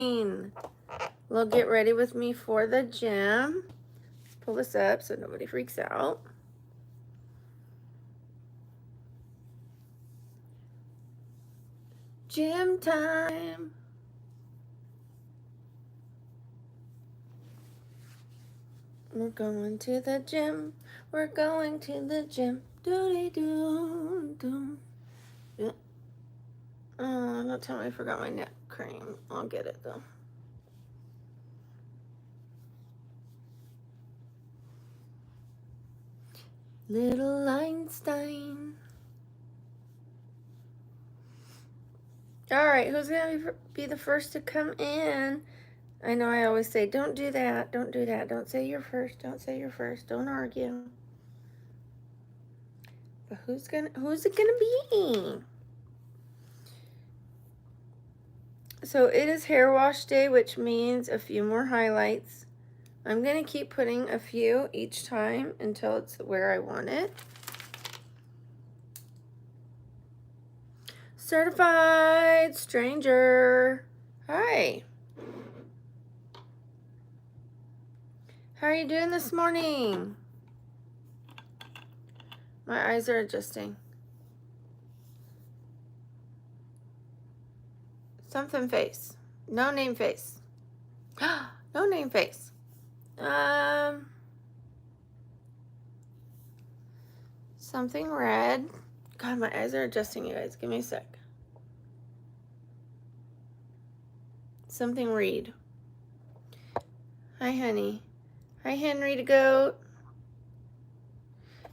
Well, get ready with me for the gym. Let's pull this up so nobody freaks out. Gym time. We're going to the gym. We're going to the gym. Doody-doo-doo. Yeah. Oh, don't tell me I forgot my neck cream. I'll get it though. Little Einstein. All right, who's going to be the first to come in? I know I always say, don't do that, don't do that. Don't say you're first, don't say you're first. Don't argue. But who's it gonna be? So it is hair wash day, which means a few more highlights. I'm gonna keep putting a few each time until it's where I want it. Certified stranger. Hi. How are you doing this morning? My eyes are adjusting. Something face. No name face. No name face. Something red. God, my eyes are adjusting, you guys. Give me a sec. Something read. Hi, honey. Hi, Henry the goat.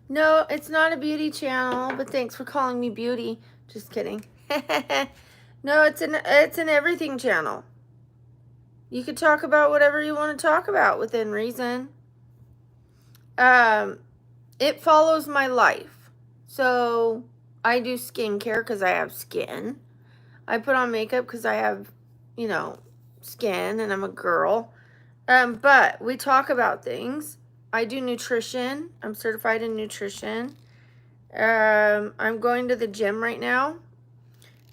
No, it's not a beauty channel, but thanks for calling me beauty. Just kidding. No, it's an everything channel. You could talk about whatever you want to talk about within reason. It follows my life. So I do skincare because I have skin. I put on makeup because I have, you know, skin and I'm a girl. But we talk about things. I do nutrition. I'm certified in nutrition. I'm going to the gym right now.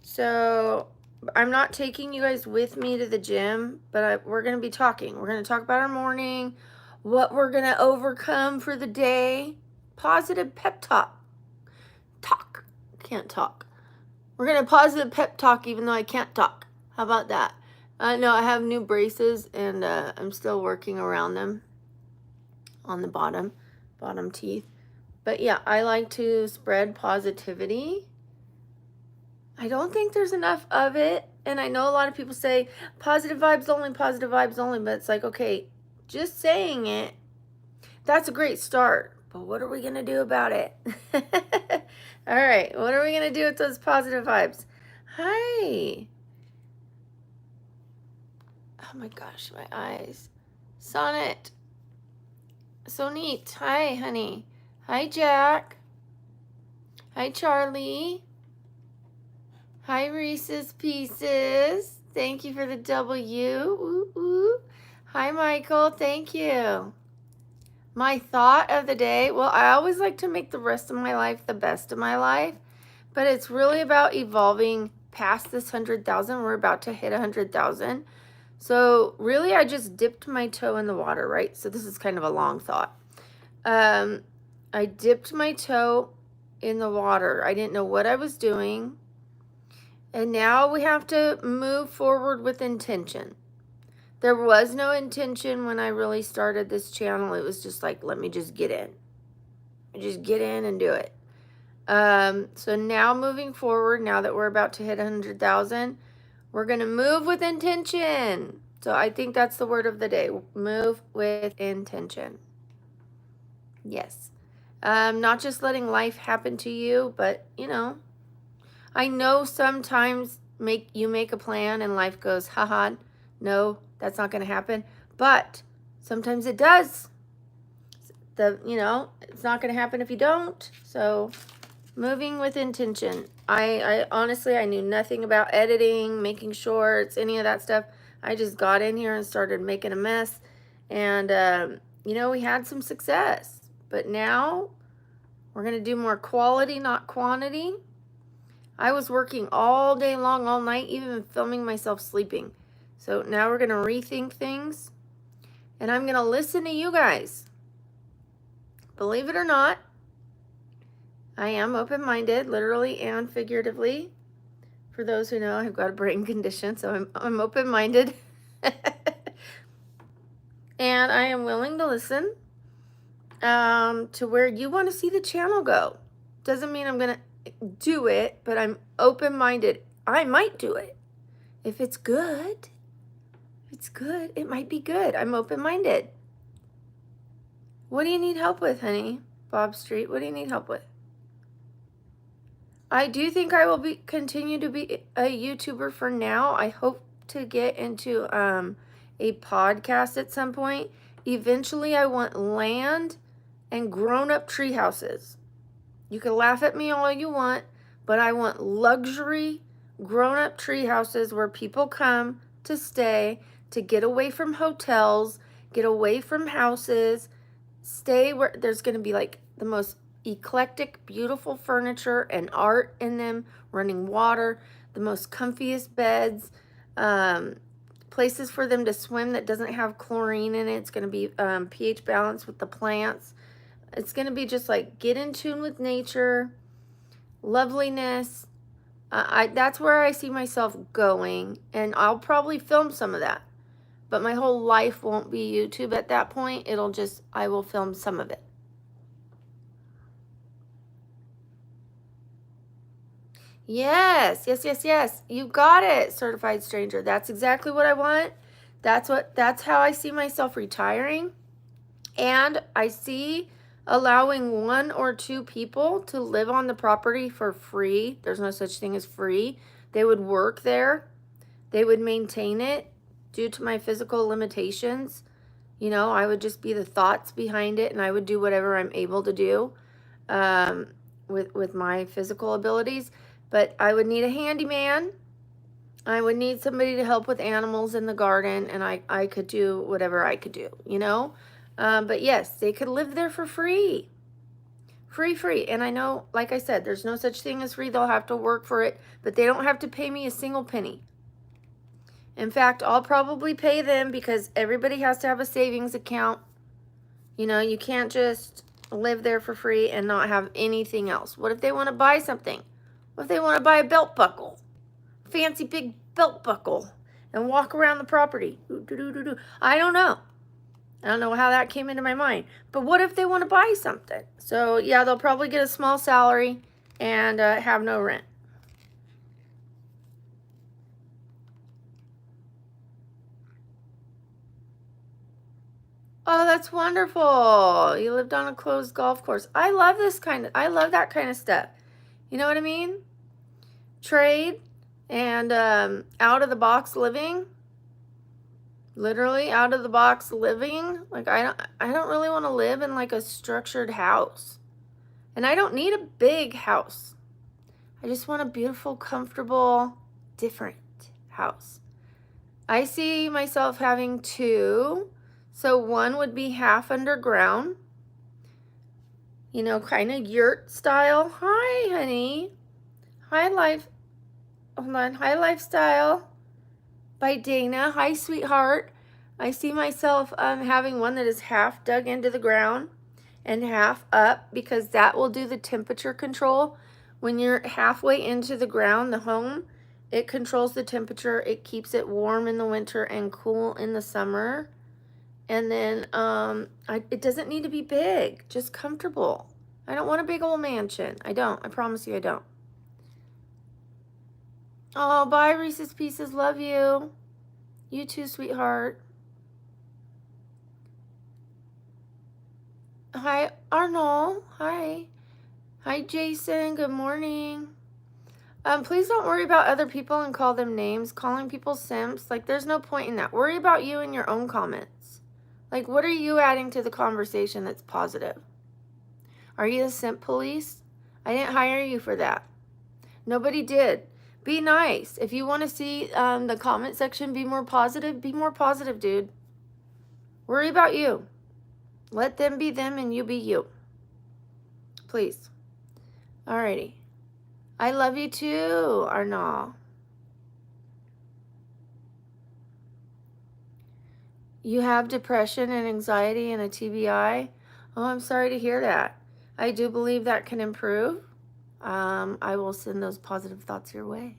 So I'm not taking you guys with me to the gym, but we're going to be talking. We're going to talk about our morning, what we're going to overcome for the day. Positive pep talk. Can't talk. We're going to positive pep talk even though I can't talk. How about that? No, I have new braces and I'm still working around them on the bottom teeth. But yeah, I like to spread positivity. I don't think there's enough of it. And I know a lot of people say positive vibes only, but it's like, okay, just saying it, that's a great start. But what are we going to do about it? All right, what are we going to do with those positive vibes? Hi. Oh my gosh, my eyes. Sonnet. So neat. Hi, honey. Hi, Jack. Hi, Charlie. Hi, Reese's Pieces. Thank you for the W. Ooh, ooh. Hi, Michael. Thank you. My thought of the day. Well, I always like to make the rest of my life the best of my life. But it's really about evolving past this 100,000. We're about to hit 100,000. So really, I just dipped my toe in the water, right? So this is kind of a long thought. I dipped my toe in the water. I didn't know what I was doing. And now we have to move forward with intention. There was no intention when I really started this channel. It was just like, let me just get in. Just get in and do it. So now moving forward, now that we're about to hit 100,000, we're going to move with intention. So I think that's the word of the day. Move with intention. Yes. Not just letting life happen to you, but, you know, I know sometimes you make a plan and life goes, haha, no, that's not going to happen. But sometimes it does. It's not going to happen if you don't. So moving with intention. I honestly, I knew nothing about editing, making shorts, any of that stuff. I just got in here and started making a mess. And, we had some success. But now we're going to do more quality, not quantity. I was working all day long, all night, even filming myself sleeping. So now we're going to rethink things. And I'm going to listen to you guys. Believe it or not, I am open-minded, literally and figuratively. For those who know, I've got a brain condition, so I'm open-minded. And I am willing to listen to where you want to see the channel go. Doesn't mean I'm going to do it, but I'm open-minded. I might do it. If it's good, it might be good. I'm open-minded. What do you need help with, honey? Bob Street, what do you need help with? I do think I will continue to be a YouTuber for now. I hope to get into a podcast at some point. Eventually, I want land and grown-up tree houses. You can laugh at me all you want, but I want luxury grown-up tree houses where people come to stay, to get away from hotels, get away from houses, stay where there's going to be like the most eclectic, beautiful furniture and art in them, running water, the most comfiest beds, places for them to swim that doesn't have chlorine in it. It's going to be pH balanced with the plants. It's going to be just like get in tune with nature, loveliness. That's where I see myself going, and I'll probably film some of that. But my whole life won't be YouTube at that point. I will film some of it. Yes. You got it, certified stranger. That's exactly what I want. That's how I see myself retiring. And I see allowing 1 or 2 people to live on the property for free. There's no such thing as free. They would work there. They would maintain it due to my physical limitations. You know, I would just be the thoughts behind it, and I would do whatever I'm able to do with my physical abilities. But I would need a handyman. I would need somebody to help with animals in the garden, and I could do whatever I could do, you know? But yes, they could live there for free. Free. And I know, like I said, there's no such thing as free. They'll have to work for it, but they don't have to pay me a single penny. In fact, I'll probably pay them because everybody has to have a savings account. You know, you can't just live there for free and not have anything else. What if they want to buy something? What if they want to buy a belt buckle? Fancy big belt buckle and walk around the property? I don't know. I don't know how that came into my mind. But what if they want to buy something? So, yeah, they'll probably get a small salary and have no rent. Oh, that's wonderful. You lived on a closed golf course. I love that kind of stuff. You know what I mean? Trade and out of the box living. Literally out of the box living. Like I don't really want to live in like a structured house. And I don't need a big house. I just want a beautiful, comfortable, different house. I see myself having 2. So 1 would be half underground. You know, kind of yurt style. Hi, honey. Hi, life. Hold on. Hi, lifestyle. By Dana. Hi, sweetheart. I see myself having 1 that is half dug into the ground and half up, because that will do the temperature control. When you're halfway into the ground, the home, it controls the temperature. It keeps it warm in the winter and cool in the summer. And then it doesn't need to be big, just comfortable. I don't want a big old mansion. I don't. I promise you I don't. Oh, bye, Reese's Pieces. Love you. You too, sweetheart. Hi, Arnold. Hi. Hi, Jason. Good morning. Please don't worry about other people and call them names. Calling people simps, like, there's no point in that. Worry about you and your own comments. Like, what are you adding to the conversation that's positive? Are you the simp police? I didn't hire you for that. Nobody did. Be nice. If you want to see the comment section be more positive, dude. Worry about you. Let them be them and you be you. Please. Alrighty. I love you too, Arnaud. You have depression and anxiety and a TBI? Oh, I'm sorry to hear that. I do believe that can improve. I will send those positive thoughts your way.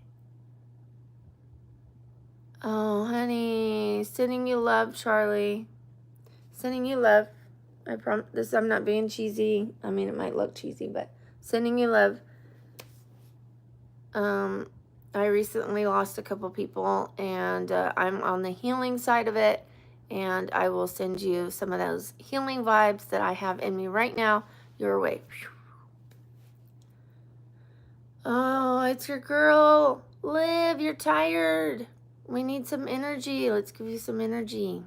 Oh, honey. Sending you love, Charlie. Sending you love. I promise. I'm not being cheesy. I mean, it might look cheesy, but sending you love. I recently lost a couple people, and I'm on the healing side of it, and I will send you some of those healing vibes that I have in me right now your way. Oh, it's your girl. Liv, you're tired. We need some energy. Let's give you some energy.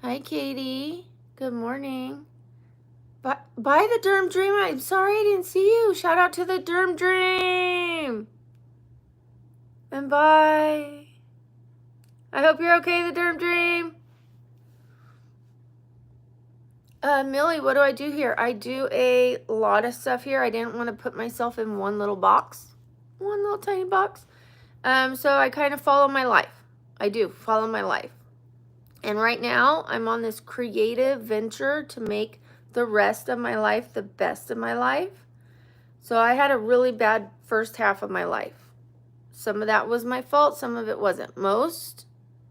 Hi, Katie. Good morning. Bye, the Derm Dream. I'm sorry I didn't see you. Shout out to the Derm Dream. And bye. I hope you're okay, the Derm Dream. Millie, what do I do here? I do a lot of stuff here. I didn't want to put myself in one little box. One little tiny box. So I kind of follow my life. I do follow my life. And right now, I'm on this creative venture to make the rest of my life the best of my life. So I had a really bad first half of my life. Some of that was my fault. Some of it wasn't. Most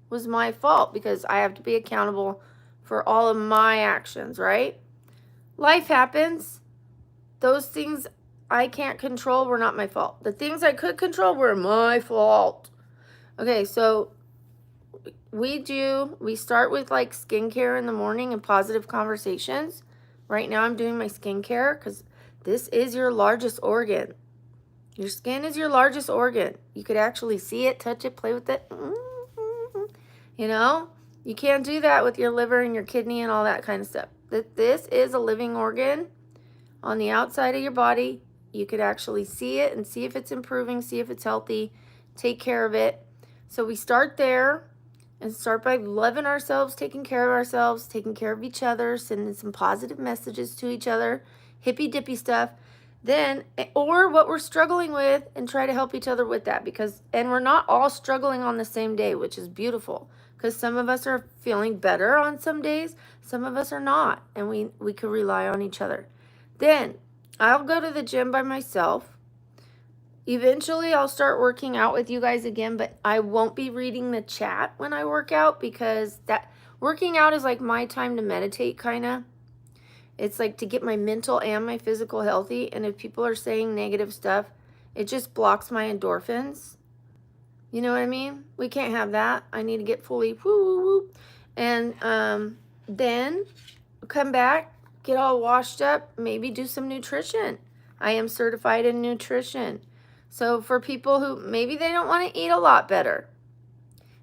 was my fault because I have to be accountable for all of my actions, right? Life happens. Those things I can't control were not my fault. The things I could control were my fault. Okay, so we start with like skincare in the morning and positive conversations. Right now I'm doing my skincare because this is your largest organ. Your skin is your largest organ. You could actually see it, touch it, play with it. You know, you can't do that with your liver and your kidney and all that kind of stuff. This is a living organ on the outside of your body. You could actually see it and see if it's improving, see if it's healthy, take care of it. So we start there and start by loving ourselves, taking care of ourselves, taking care of each other, sending some positive messages to each other, hippy dippy stuff. Then, or what we're struggling with, and try to help each other with that, and we're not all struggling on the same day, which is beautiful, because some of us are feeling better on some days, some of us are not, and we can rely on each other. Then I'll go to the gym by myself. Eventually I'll start working out with you guys again, but I won't be reading the chat when I work out, because that working out is like my time to meditate, kind of. It's like to get my mental and my physical healthy. And if people are saying negative stuff, it just blocks my endorphins. You know what I mean? We can't have that. I need to get fully woo. And then come back, get all washed up, maybe do some nutrition. I am certified in nutrition. So for people who maybe they don't want to eat a lot better,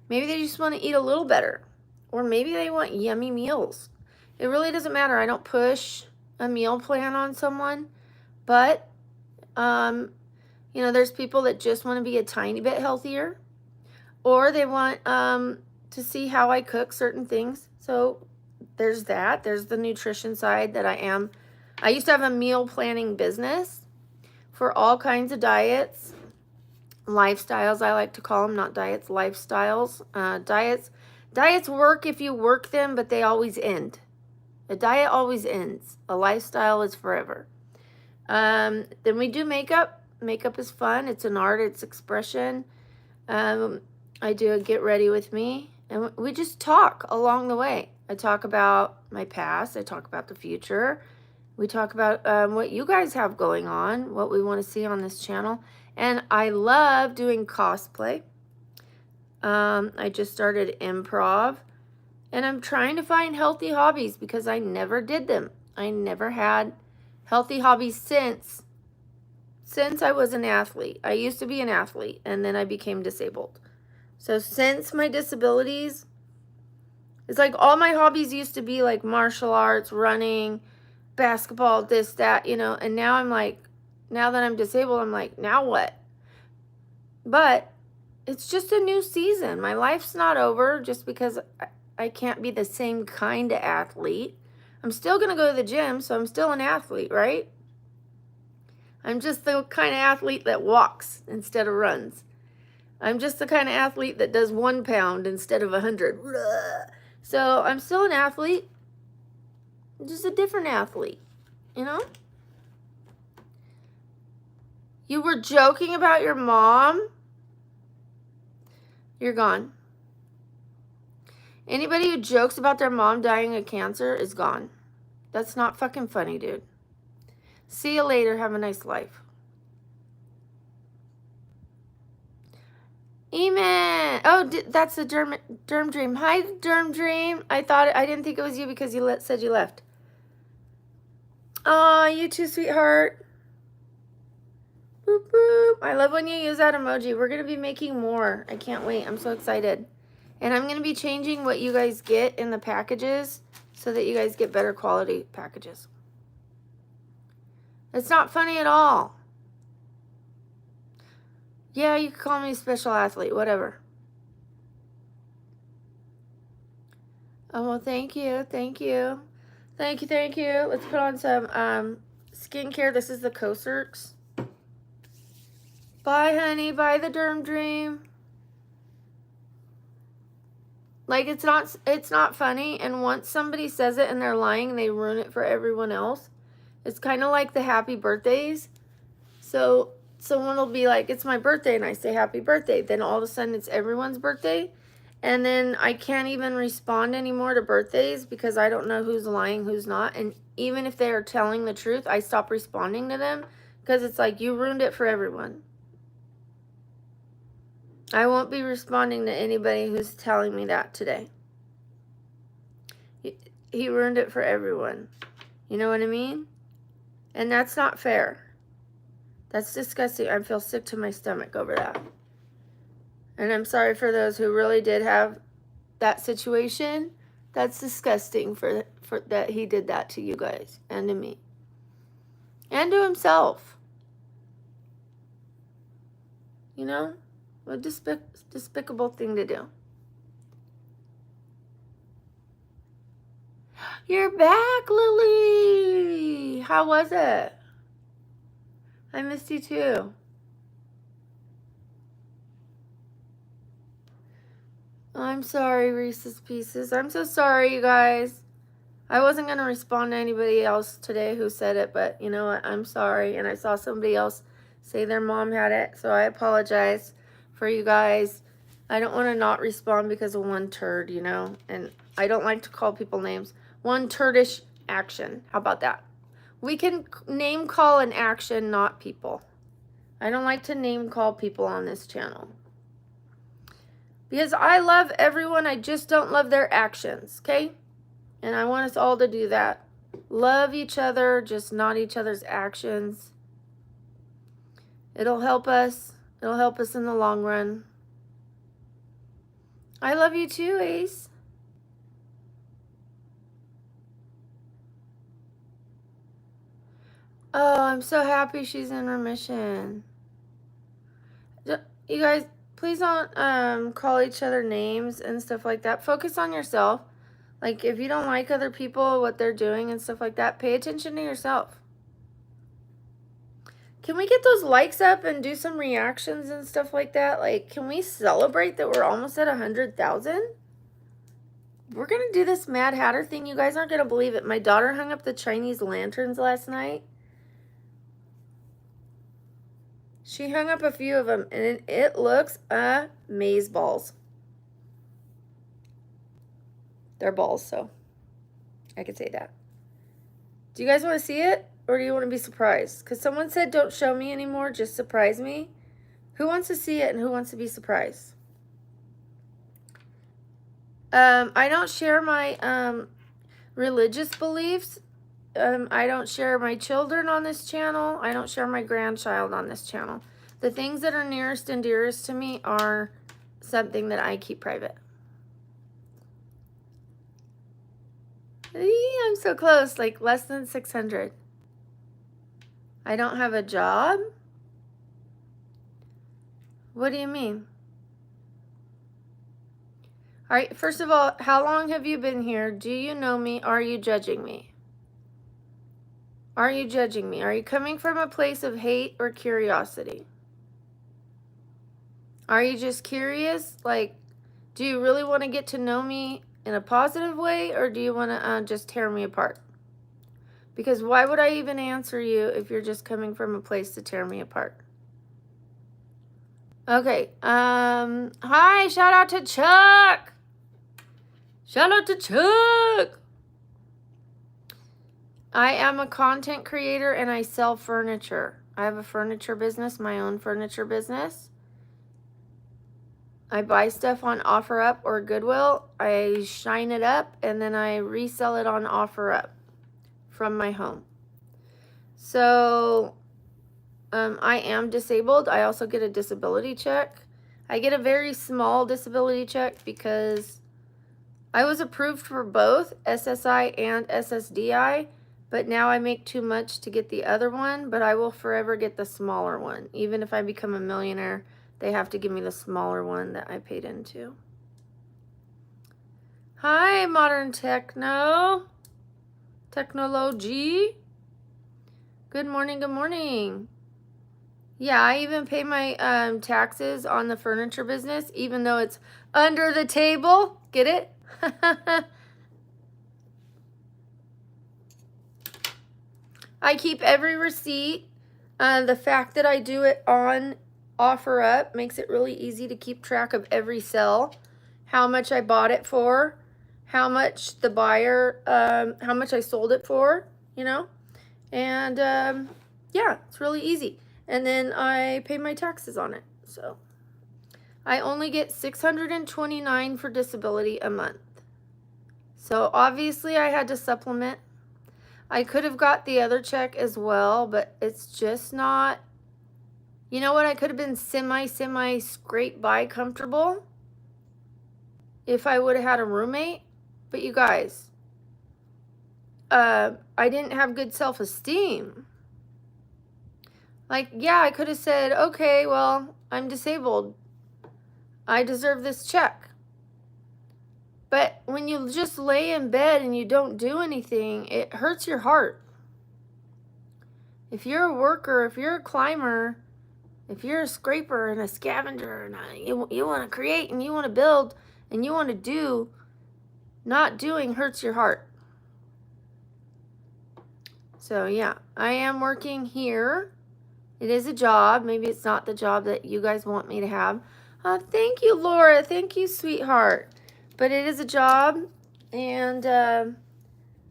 maybe they just want to eat a little better, or maybe they want yummy meals. It really doesn't matter. I don't push a meal plan on someone, but, there's people that just want to be a tiny bit healthier, or they want to see how I cook certain things. So there's that. There's the nutrition side that I used to have a meal planning business for all kinds of diets, lifestyles, I like to call them, not diets, lifestyles. Diets work if you work them, but they always end. A diet always ends. A lifestyle is forever. Then we do makeup. Makeup is fun. It's an art. It's expression. I do a get ready with me. And we just talk along the way. I talk about my past. I talk about the future. We talk about what you guys have going on, what we want to see on this channel. And I love doing cosplay. I just started improv. And I'm trying to find healthy hobbies because I never did them. I never had healthy hobbies since I was an athlete. I used to be an athlete, and then I became disabled. So since my disabilities, it's like all my hobbies used to be like martial arts, running, basketball, this, that, and now I'm like, now that I'm disabled, I'm like, now what? But it's just a new season. My life's not over just because I can't be the same kind of athlete. I'm still going to go to the gym, so I'm still an athlete, right? I'm just the kind of athlete that walks instead of runs. I'm just the kind of athlete that does 1 pound instead of 100. So I'm still an athlete. I'm just a different athlete, you know? You were joking about your mom? You're gone. Anybody who jokes about their mom dying of cancer is gone. That's not fucking funny, dude. See you later. Have a nice life. Eman. Oh, that's the Derm Dream. Hi, Derm Dream. I didn't think it was you because you said you left. Aw, you too, sweetheart. Boop, boop. I love when you use that emoji. We're going to be making more. I can't wait. I'm so excited. And I'm going to be changing what you guys get in the packages so that you guys get better quality packages. It's not funny at all. Yeah, you can call me a special athlete, whatever. Oh, well, thank you. Thank you. Thank you. Thank you. Let's put on some skincare. This is the Coserx. Bye, honey. Bye, the Derm Dream. Like, it's not funny, and once somebody says it and they're lying and they ruin it for everyone else, it's kind of like the happy birthdays. So someone will be like, it's my birthday, and I say happy birthday. Then all of a sudden it's everyone's birthday. And then I can't even respond anymore to birthdays because I don't know who's lying, who's not. And even if they are telling the truth, I stop responding to them because it's like, you ruined it for everyone. I won't be responding to anybody who's telling me that today. He ruined it for everyone. You know what I mean? And that's not fair. That's disgusting. I feel sick to my stomach over that. And I'm sorry for those who really did have that situation. That's disgusting for that he did that to you guys and to me. And to himself. You know? What a despicable thing to do. You're back, Lily. How was it? I missed you too. I'm sorry, Reese's Pieces. I'm so sorry, you guys. I wasn't going to respond to anybody else today who said it, but you know what? I'm sorry. And I saw somebody else say their mom had it, so I apologize for you guys. I don't want to not respond because of one turd, you know? And I don't like to call people names. One turdish action. How about that? We can name call an action, not people. I don't like to name call people on this channel. Because I love everyone, I just don't love their actions, okay? And I want us all to do that. Love each other, just not each other's actions. It'll help us. It'll help us in the long run. I love you too, Ace. Oh, I'm so happy she's in remission. You guys, please don't call each other names and stuff like that. Focus on yourself. Like, if you don't like other people, what they're doing and stuff like that, pay attention to yourself. Can we get those likes up and do some reactions and stuff like that? Like, can we celebrate that we're almost at 100,000? We're going to do this Mad Hatter thing. You guys aren't going to believe it. My daughter hung up the Chinese lanterns last night. She hung up a few of them, and it looks amazeballs. They're balls, so I could say that. Do you guys want to see it, or do you want to be surprised? Because someone said don't show me anymore, just surprise me. Who wants to see it, and who wants to be surprised? I don't share my religious beliefs. I don't share my children on this channel. I don't share my grandchild on this channel. The things that are nearest and dearest to me are something that I keep private. I'm so close, like less than 600. I don't have a job? What do you mean? All right, first of all, how long have you been here? Do you know me? Are you judging me? Are you judging me? Are you coming from a place of hate or curiosity? Are you just curious? Like, do you really want to get to know me in a positive way, or do you want to just tear me apart? Because why would I even answer you if you're just coming from a place to tear me apart? Okay. Hi, shout out to Chuck. Shout out to Chuck. I am a content creator and I sell furniture. I have a furniture business, my own furniture business. I buy stuff on OfferUp or Goodwill. I shine it up and then I resell it on OfferUp from my home. So I am disabled. I also get a disability check. I get a very small disability check because I was approved for both SSI and SSDI, but now I make too much to get the other one, but I will forever get the smaller one. Even if I become a millionaire, they have to give me the smaller one that I paid into. Hi, Modern Technology. Good morning, good morning. Yeah, I even pay my taxes on the furniture business, even though it's under the table. Get it? I keep every receipt. The fact that I do it on OfferUp makes it really easy to keep track of every sale, how much I bought it for, how much the buyer, how much I sold it for, you know, and yeah, it's really easy. And then I pay my taxes on it. So I only get $629 for disability a month. So obviously I had to supplement. I could have got the other check as well, but it's just not, you know what? I could have been semi scrape by comfortable if I would have had a roommate. But you guys, I didn't have good self-esteem. Like, yeah, I could have said, okay, well, I'm disabled. I deserve this check. But when you just lay in bed and you don't do anything, it hurts your heart. If you're a worker, if you're a climber, if you're a scraper and a scavenger, and you want to create and you want to build and you want to do, not doing hurts your heart. So yeah, I am working here. It is a job. Maybe it's not the job that you guys want me to have. Thank you, Laura. Thank you, sweetheart. But it is a job, and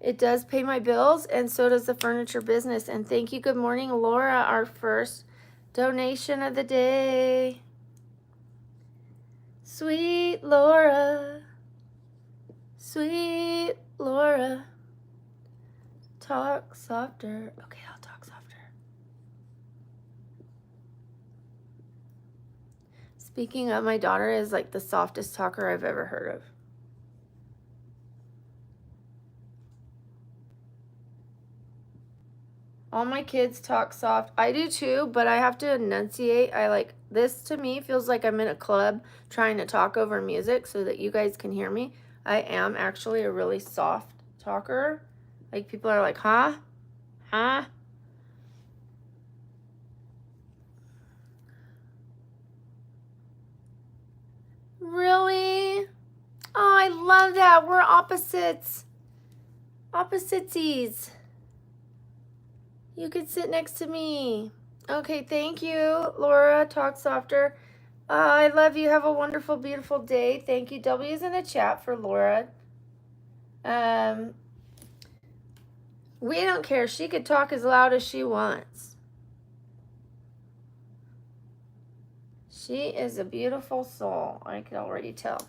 it does pay my bills, and so does the furniture business. And thank you. Good morning, Laura, our first donation of the day. Sweet Laura. Sweet Laura. Talk softer. Okay, I'll talk softer. Speaking of, my daughter is like the softest talker I've ever heard of. All my kids talk soft. I do too, but I have to enunciate. This to me feels like I'm in a club trying to talk over music so that you guys can hear me. I am actually a really soft talker. Like, people are like, huh? Huh? Really? Oh, I love that. We're opposites. Opposites. You could sit next to me. Okay, thank you, Laura. Talk softer. I love you. Have a wonderful, beautiful day. Thank you. W's in the chat for Laura. We don't care. She could talk as loud as she wants. She is a beautiful soul. I can already tell.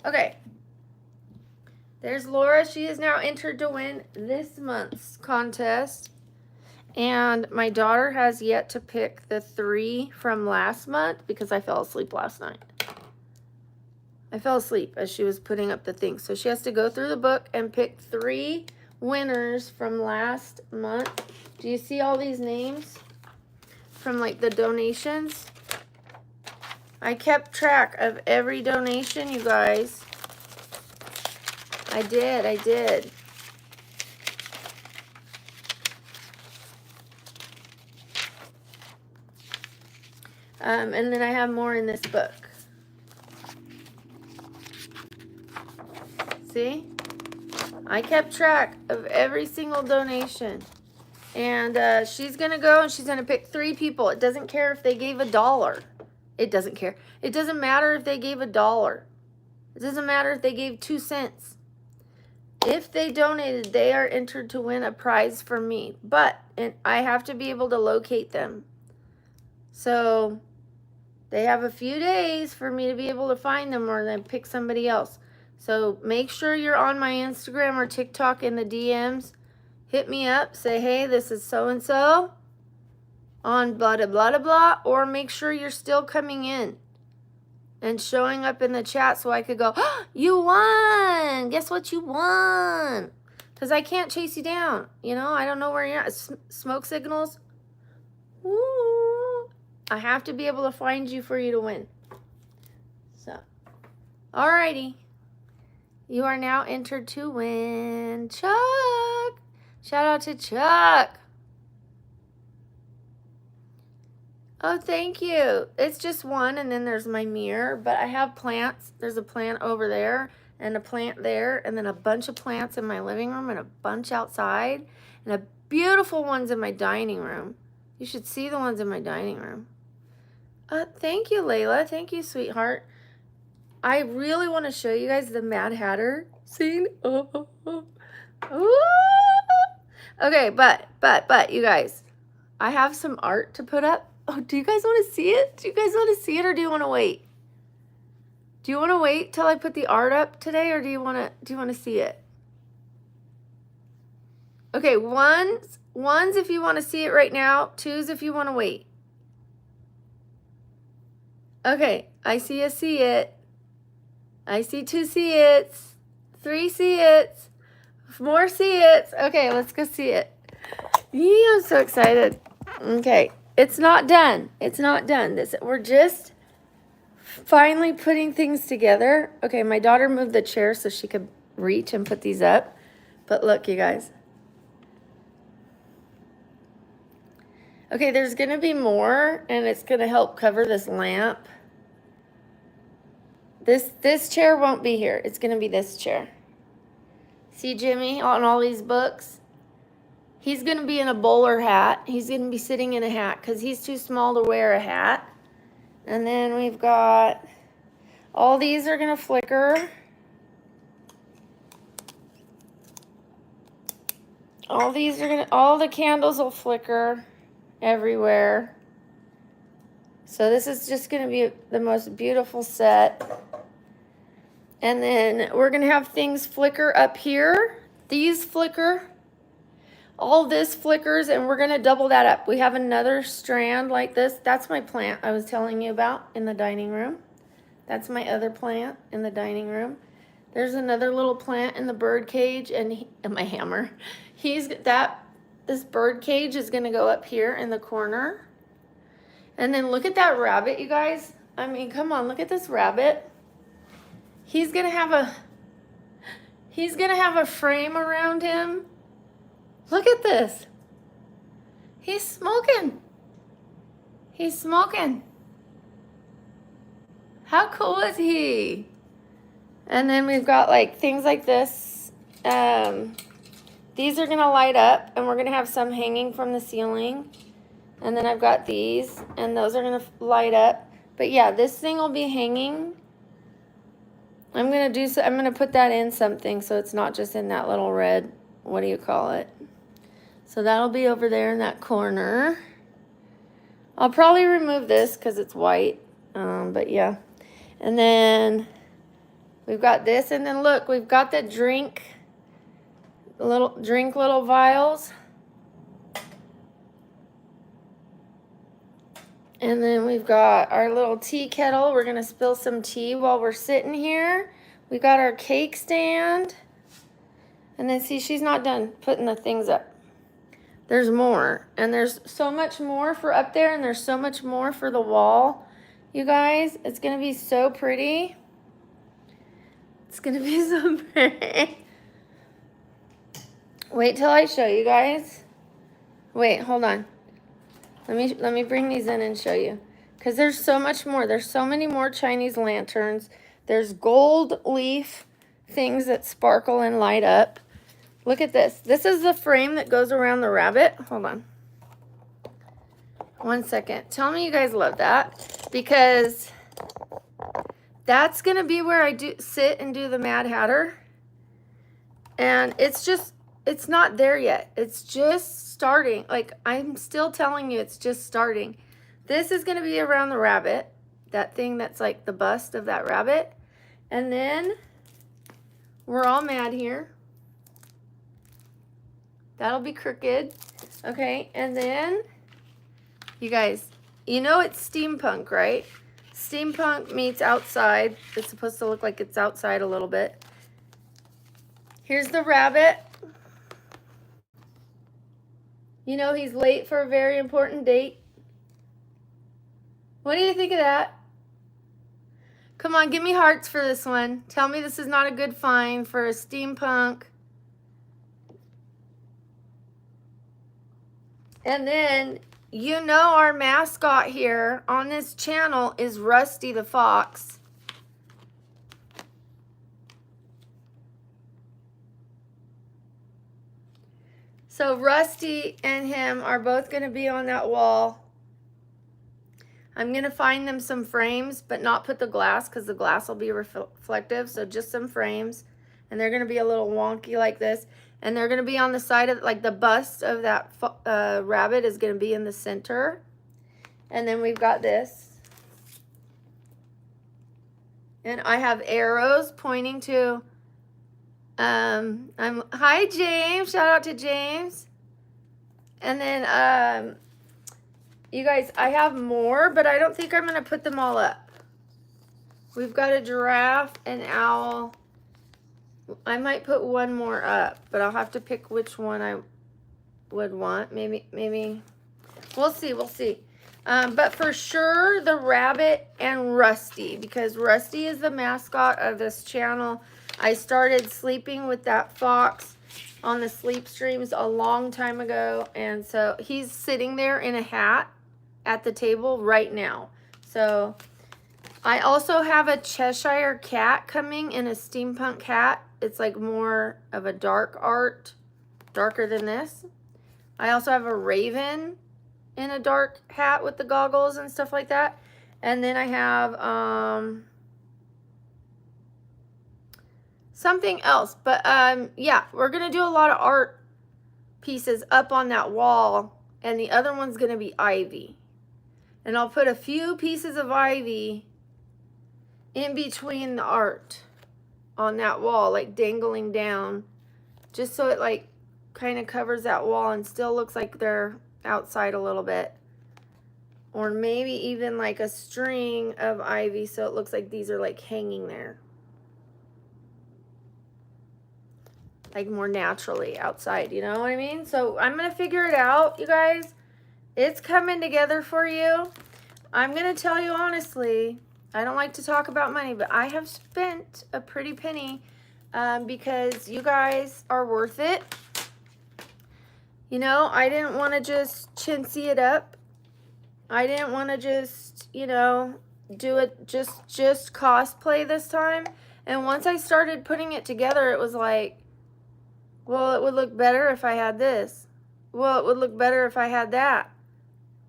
Okay. There's Laura. She is now entered to win this month's contest. And my daughter has yet to pick the 3 from last month because I fell asleep last night. I fell asleep as she was putting up the thing. So she has to go through the book and pick 3 winners from last month. Do you see all these names from like the donations? I kept track of every donation, you guys. I did. And then I have more in this book. See? I kept track of every single donation. And she's going to go and she's going to pick 3 people. It doesn't care if they gave $1. It doesn't care. It doesn't matter if they gave $1. It doesn't matter if they gave 2 cents. If they donated, they are entered to win a prize from me. But I have to be able to locate them. So they have a few days for me to be able to find them, or then pick somebody else. So make sure you're on my Instagram or TikTok in the DMs. Hit me up. Say, hey, this is so-and-so on blah, blah, blah, blah. Or make sure you're still coming in and showing up in the chat so I could go, oh, you won. Guess what you won? Because I can't chase you down. You know, I don't know where you're at. Smoke signals. Ooh. I have to be able to find you for you to win. So, alrighty. You are now entered to win. Chuck. Shout out to Chuck. Oh, thank you. It's just one, and then there's my mirror, but I have plants. There's a plant over there, and a plant there, and then a bunch of plants in my living room, and a bunch outside, and a beautiful ones in my dining room. You should see the ones in my dining room. Thank you, Layla. Thank you, sweetheart. I really want to show you guys the Mad Hatter scene. Oh. Okay, but, you guys, I have some art to put up. Oh, do you guys want to see it? Do you guys want to see it, or do you want to wait? Do you want to wait till I put the art up today, or do you want to see it? Okay, ones if you want to see it right now, 2s if you want to wait. Okay, I see it. I see 2 see it's, 3 see it's, more see it's. Okay, let's go see it. Yeah, I'm so excited. Okay, it's not done. It's not done. We're just finally putting things together. Okay, my daughter moved the chair so she could reach and put these up. But look, you guys. Okay, there's going to be more, and it's going to help cover this lamp. This chair won't be here. It's going to be this chair. See Jimmy on all these books? He's going to be in a bowler hat. He's going to be sitting in a hat because he's too small to wear a hat. And then we've got, all these are going to flicker. All the candles will flicker everywhere. So this is just going to be the most beautiful set. And then we're going to have things flicker up here. These flicker. All this flickers, and we're going to double that up. We have another strand like this. That's my plant I was telling you about in the dining room. That's my other plant in the dining room. There's another little plant in the bird cage, and my hammer. This bird cage is going to go up here in the corner. And then look at that rabbit, you guys. I mean, come on, look at this rabbit. He's going to have a frame around him. Look at this. He's smoking. He's smoking. How cool is he? And then we've got like things like this. These are going to light up, and we're going to have some hanging from the ceiling. And then I've got these, and those are going to light up. But yeah, this thing will be hanging. I'm going to put that in something so it's not just in that little red, what do you call it? So that'll be over there in that corner. I'll probably remove this because it's white. But yeah. And then we've got this. And then look, we've got the drink little vials. And then we've got our little tea kettle. We're going to spill some tea while we're sitting here. We got our cake stand. And then see, she's not done putting the things up. There's more, and there's so much more for up there, and there's so much more for the wall. You guys, it's going to be so pretty. It's going to be so pretty. Wait till I show you guys. Wait, hold on. Let me bring these in and show you. Because there's so much more. There's so many more Chinese lanterns. There's gold leaf things that sparkle and light up. Look at this. This is the frame that goes around the rabbit. Hold on. 1 second. Tell me you guys love that, because that's going to be where I sit and do the Mad Hatter. And it's not there yet. It's just starting. Like, I'm still telling you, it's just starting. This is going to be around the rabbit. That thing that's like the bust of that rabbit. And then we're all mad here. That'll be crooked. Okay, and then, you guys, you know it's steampunk, right? Steampunk meets outside. It's supposed to look like it's outside a little bit. Here's the rabbit. You know he's late for a very important date. What do you think of that? Come on, give me hearts for this one. Tell me this is not a good find for a steampunk. And then, you know our mascot here on this channel is Rusty the Fox. So Rusty and him are both going to be on that wall. I'm going to find them some frames, but not put the glass, because the glass will be reflective. So just some frames. And they're going to be a little wonky like this. And they're going to be on the side of, like, the bust of that rabbit is going to be in the center. And then we've got this. And I have arrows pointing to, hi James, shout out to James. And then, you guys, I have more, but I don't think I'm going to put them all up. We've got a giraffe, an owl. I might put one more up, but I'll have to pick which one I would want. Maybe, we'll see. But for sure, the rabbit and Rusty, because Rusty is the mascot of this channel. I started sleeping with that fox on the sleep streams a long time ago, and so he's sitting there in a hat at the table right now. So I also have a Cheshire cat coming in a steampunk hat. It's like more of a dark art, darker than this. I also have a raven in a dark hat with the goggles and stuff like that. And then I have something else. But yeah, we're going to do a lot of art pieces up on that wall. And the other one's going to be ivy. And I'll put a few pieces of ivy in between the art on that wall, like dangling down, just so it like kind of covers that wall and still looks like they're outside a little bit. Or maybe even like a string of ivy so it looks like these are like hanging there, like more naturally outside, you know what I mean? So I'm gonna figure it out, you guys. It's coming together for you. I'm gonna tell you honestly, I don't like to talk about money, but I have spent a pretty penny because you guys are worth it. You know, I didn't want to just chintzy it up. I didn't want to just, you know, do it just cosplay this time. And once I started putting it together, it was like, well, it would look better if I had this. Well, it would look better if I had that.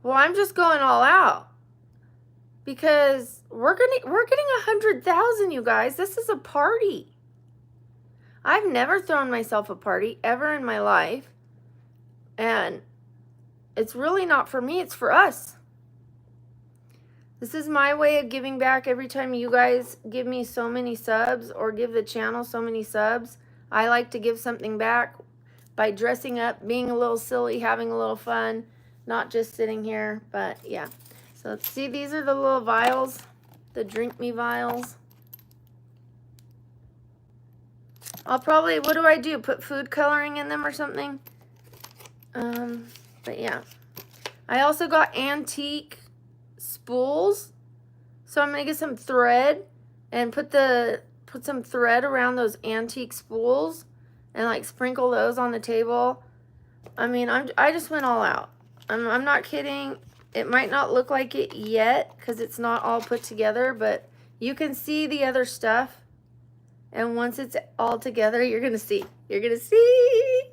Well, I'm just going all out. Because we're getting 100,000, you guys. This is a party. I've never thrown myself a party ever in my life. And it's really not for me, it's for us. This is my way of giving back every time you guys give me so many subs or give the channel so many subs. I like to give something back by dressing up, being a little silly, having a little fun, not just sitting here, but yeah. So let's see, these are the little vials, the drink me vials. I'll probably, what do? Put food coloring in them or something? But yeah. I also got antique spools. So I'm gonna get some thread and put some thread around those antique spools and like sprinkle those on the table. I mean, I just went all out. I'm not kidding. It might not look like it yet because it's not all put together, but you can see the other stuff. And once it's all together, you're going to see. You're going to see.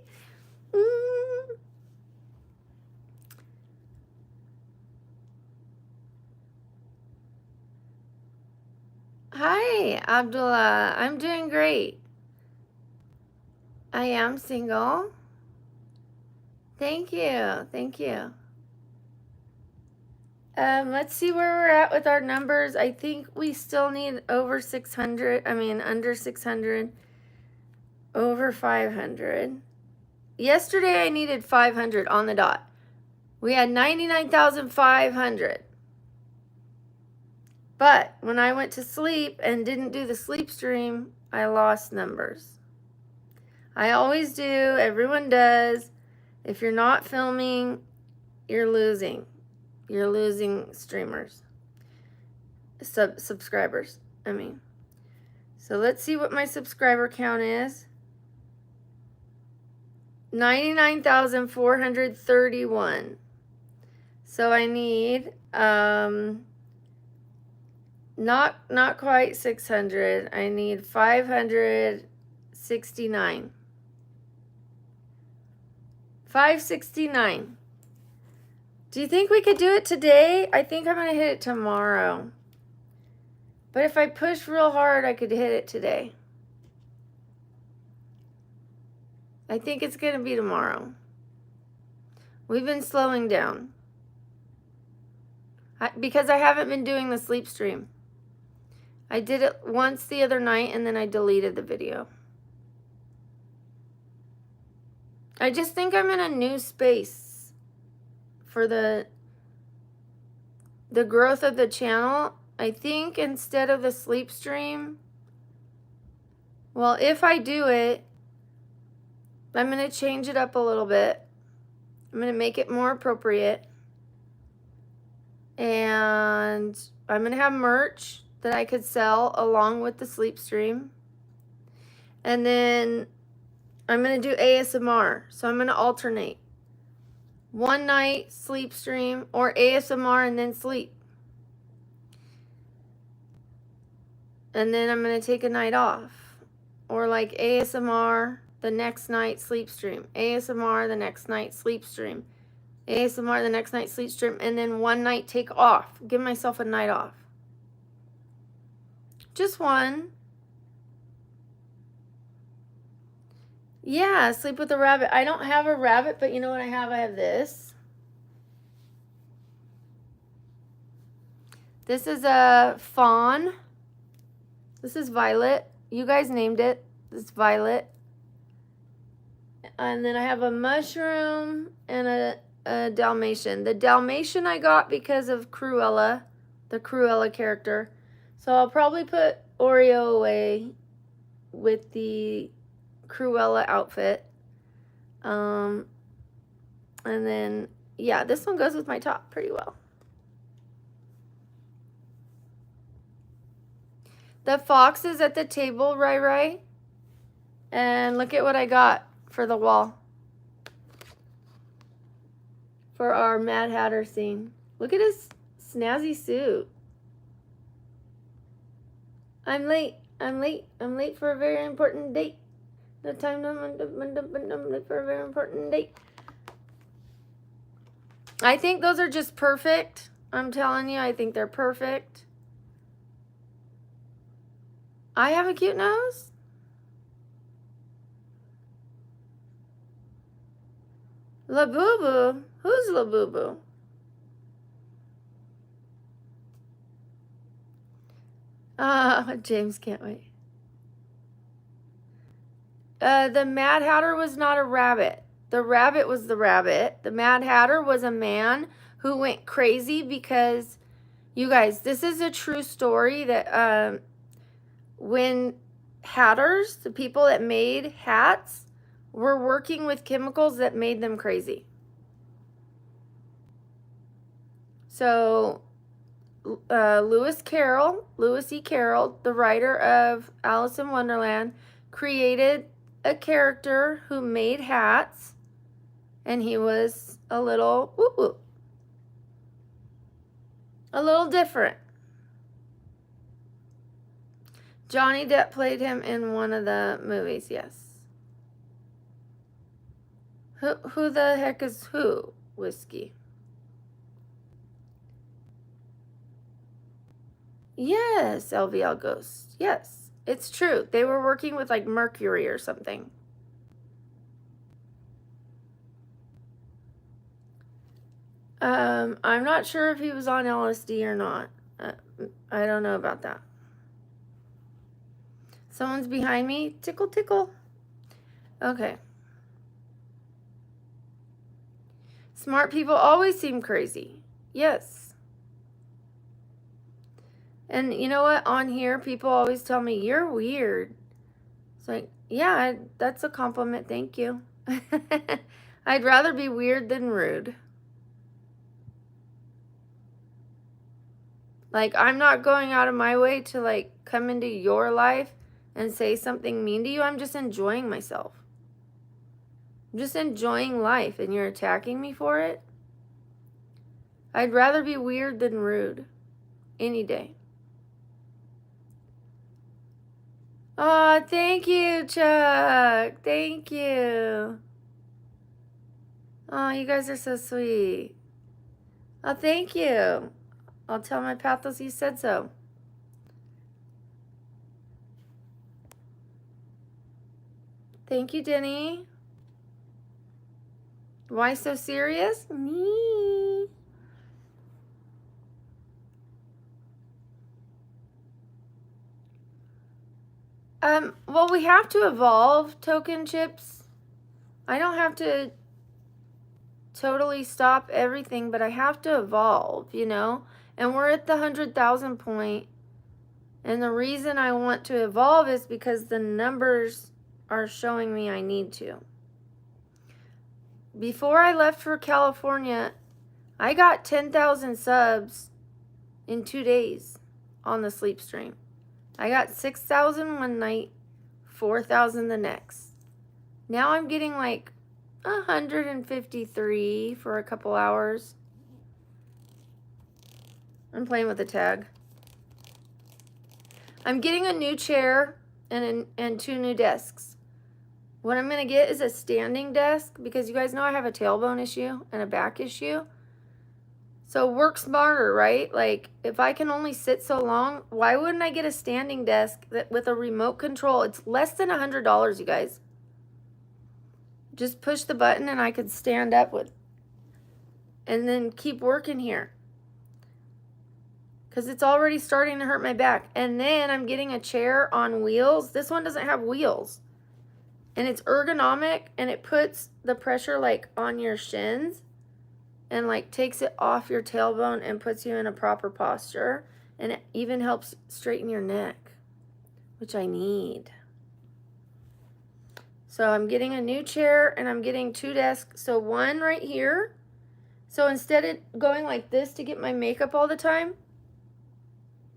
Hi, Abdullah. I'm doing great. I am single. Thank you. Thank you. Let's see where we're at with our numbers. I think we still need over 600. I mean, under 600. Over 500. Yesterday I needed 500 on the dot. We had 99,500. But when I went to sleep and didn't do the sleep stream, I lost numbers. I always do. Everyone does. If you're not filming, you're losing. You're losing streamers. Subscribers, I mean. So let's see what my subscriber count is. 99,431. So I need not quite 600. I need 569. 569. Do you think we could do it today? I think I'm going to hit it tomorrow. But if I push real hard, I could hit it today. I think it's going to be tomorrow. We've been slowing down. Because I haven't been doing the sleep stream. I did it once the other night and then I deleted the video. I just think I'm in a new space for the growth of the channel. I think instead of the sleep stream, well, if I do it, I'm going to change it up a little bit. I'm going to make it more appropriate. And I'm going to have merch that I could sell along with the sleep stream. And then I'm going to do ASMR. So I'm going to alternate. One night sleep stream or ASMR and then sleep. And then I'm going to take a night off. Or like ASMR the next night sleep stream. ASMR the next night sleep stream. ASMR the next night sleep stream. And then one night take off. Give myself a night off. Just one. Yeah, sleep with a rabbit. I don't have a rabbit, but you know what I have? I have this. This is a fawn. This is Violet. You guys named it. This is Violet. And then I have a mushroom and a Dalmatian. The Dalmatian I got because of Cruella, the Cruella character. So I'll probably put Oreo away with the Cruella outfit. And then, yeah, this one goes with my top pretty well. The fox is at the table, Rai. And look at what I got for the wall. For our Mad Hatter scene. Look at his snazzy suit. I'm late. I'm late. I'm late for a very important date. The time I'm late for a very important date. I think those are just perfect. I'm telling you, I think they're perfect. I have a cute nose. La Boo Boo? Who's La Boo Boo? James can't wait. The Mad Hatter was not a rabbit. The rabbit was the rabbit. The Mad Hatter was a man who went crazy because, you guys, this is a true story that when hatters, the people that made hats, were working with chemicals that made them crazy. So Lewis E. Carroll, the writer of Alice in Wonderland, created a character who made hats, and he was a little woo-woo. A little different. Johnny Depp played him in one of the movies, yes. Who the heck is who? Whiskey. Yes, LVL Ghost. Yes, it's true. They were working with like Mercury or something. I'm not sure if he was on LSD or not. I don't know about that. Someone's behind me. Tickle, tickle. Okay. Smart people always seem crazy. Yes. And you know what? On here, people always tell me, you're weird. It's like, yeah, that's a compliment. Thank you. I'd rather be weird than rude. Like, I'm not going out of my way to, like, come into your life and say something mean to you. I'm just enjoying myself. I'm just enjoying life, and you're attacking me for it? I'd rather be weird than rude. Any day. Oh, thank you, Chuck. Thank you. Oh, you guys are so sweet. Oh, thank you. I'll tell my pathos you said so. Thank you, Denny. Why so serious? Me. Well, we have to evolve, token chips. I don't have to totally stop everything, but I have to evolve, you know? And we're at the 100,000 point. And the reason I want to evolve is because the numbers are showing me I need to. Before I left for California, I got 10,000 subs in 2 days on the sleep stream. I got 6,000 one night, 4,000 the next. Now I'm getting like 153 for a couple hours. I'm playing with the tag. I'm getting a new chair and 2 new desks. What I'm going to get is a standing desk because you guys know I have a tailbone issue and a back issue. So work smarter, right? Like, if I can only sit so long, why wouldn't I get a standing desk that with a remote control? It's less than $100, you guys. Just push the button and I could stand up with, and then keep working here. Because it's already starting to hurt my back. And then I'm getting a chair on wheels. This one doesn't have wheels. And it's ergonomic, and it puts the pressure like on your shins. And like takes it off your tailbone and puts you in a proper posture. And it even helps straighten your neck, which I need. So I'm getting a new chair and I'm getting 2 desks. So one right here. So instead of going like this to get my makeup all the time,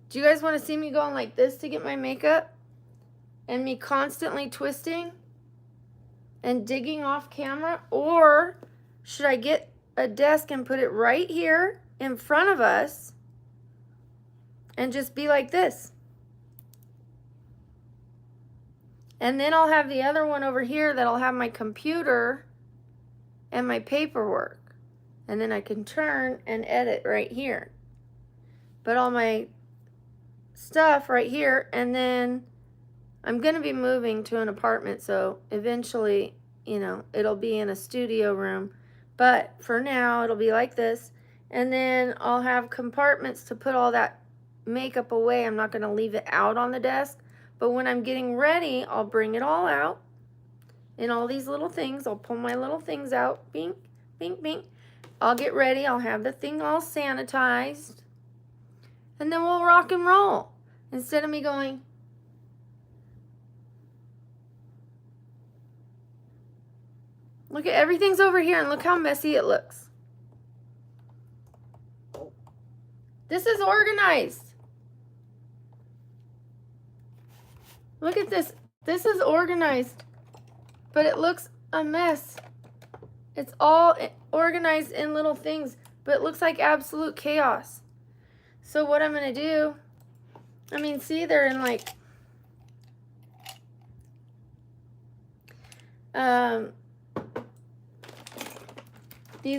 do you guys want to see me going like this to get my makeup? And me constantly twisting and digging off camera? Or should I get a desk and put it right here in front of us and just be like this? And then I'll have the other one over here that'll have my computer and my paperwork. And then I can turn and edit right here. But all my stuff right here. And then I'm going to be moving to an apartment. So eventually, you know, it'll be in a studio room. But for now, it'll be like this. And then I'll have compartments to put all that makeup away. I'm not going to leave it out on the desk. But when I'm getting ready, I'll bring it all out. And all these little things, I'll pull my little things out. Bink, bink, bink. I'll get ready. I'll have the thing all sanitized. And then we'll rock and roll. Instead of me going, look at everything's over here and look how messy it looks. This is organized. Look at this. This is organized, but it looks a mess. It's all organized in little things, but it looks like absolute chaos. So what I'm going to do, I mean, see, they're in like These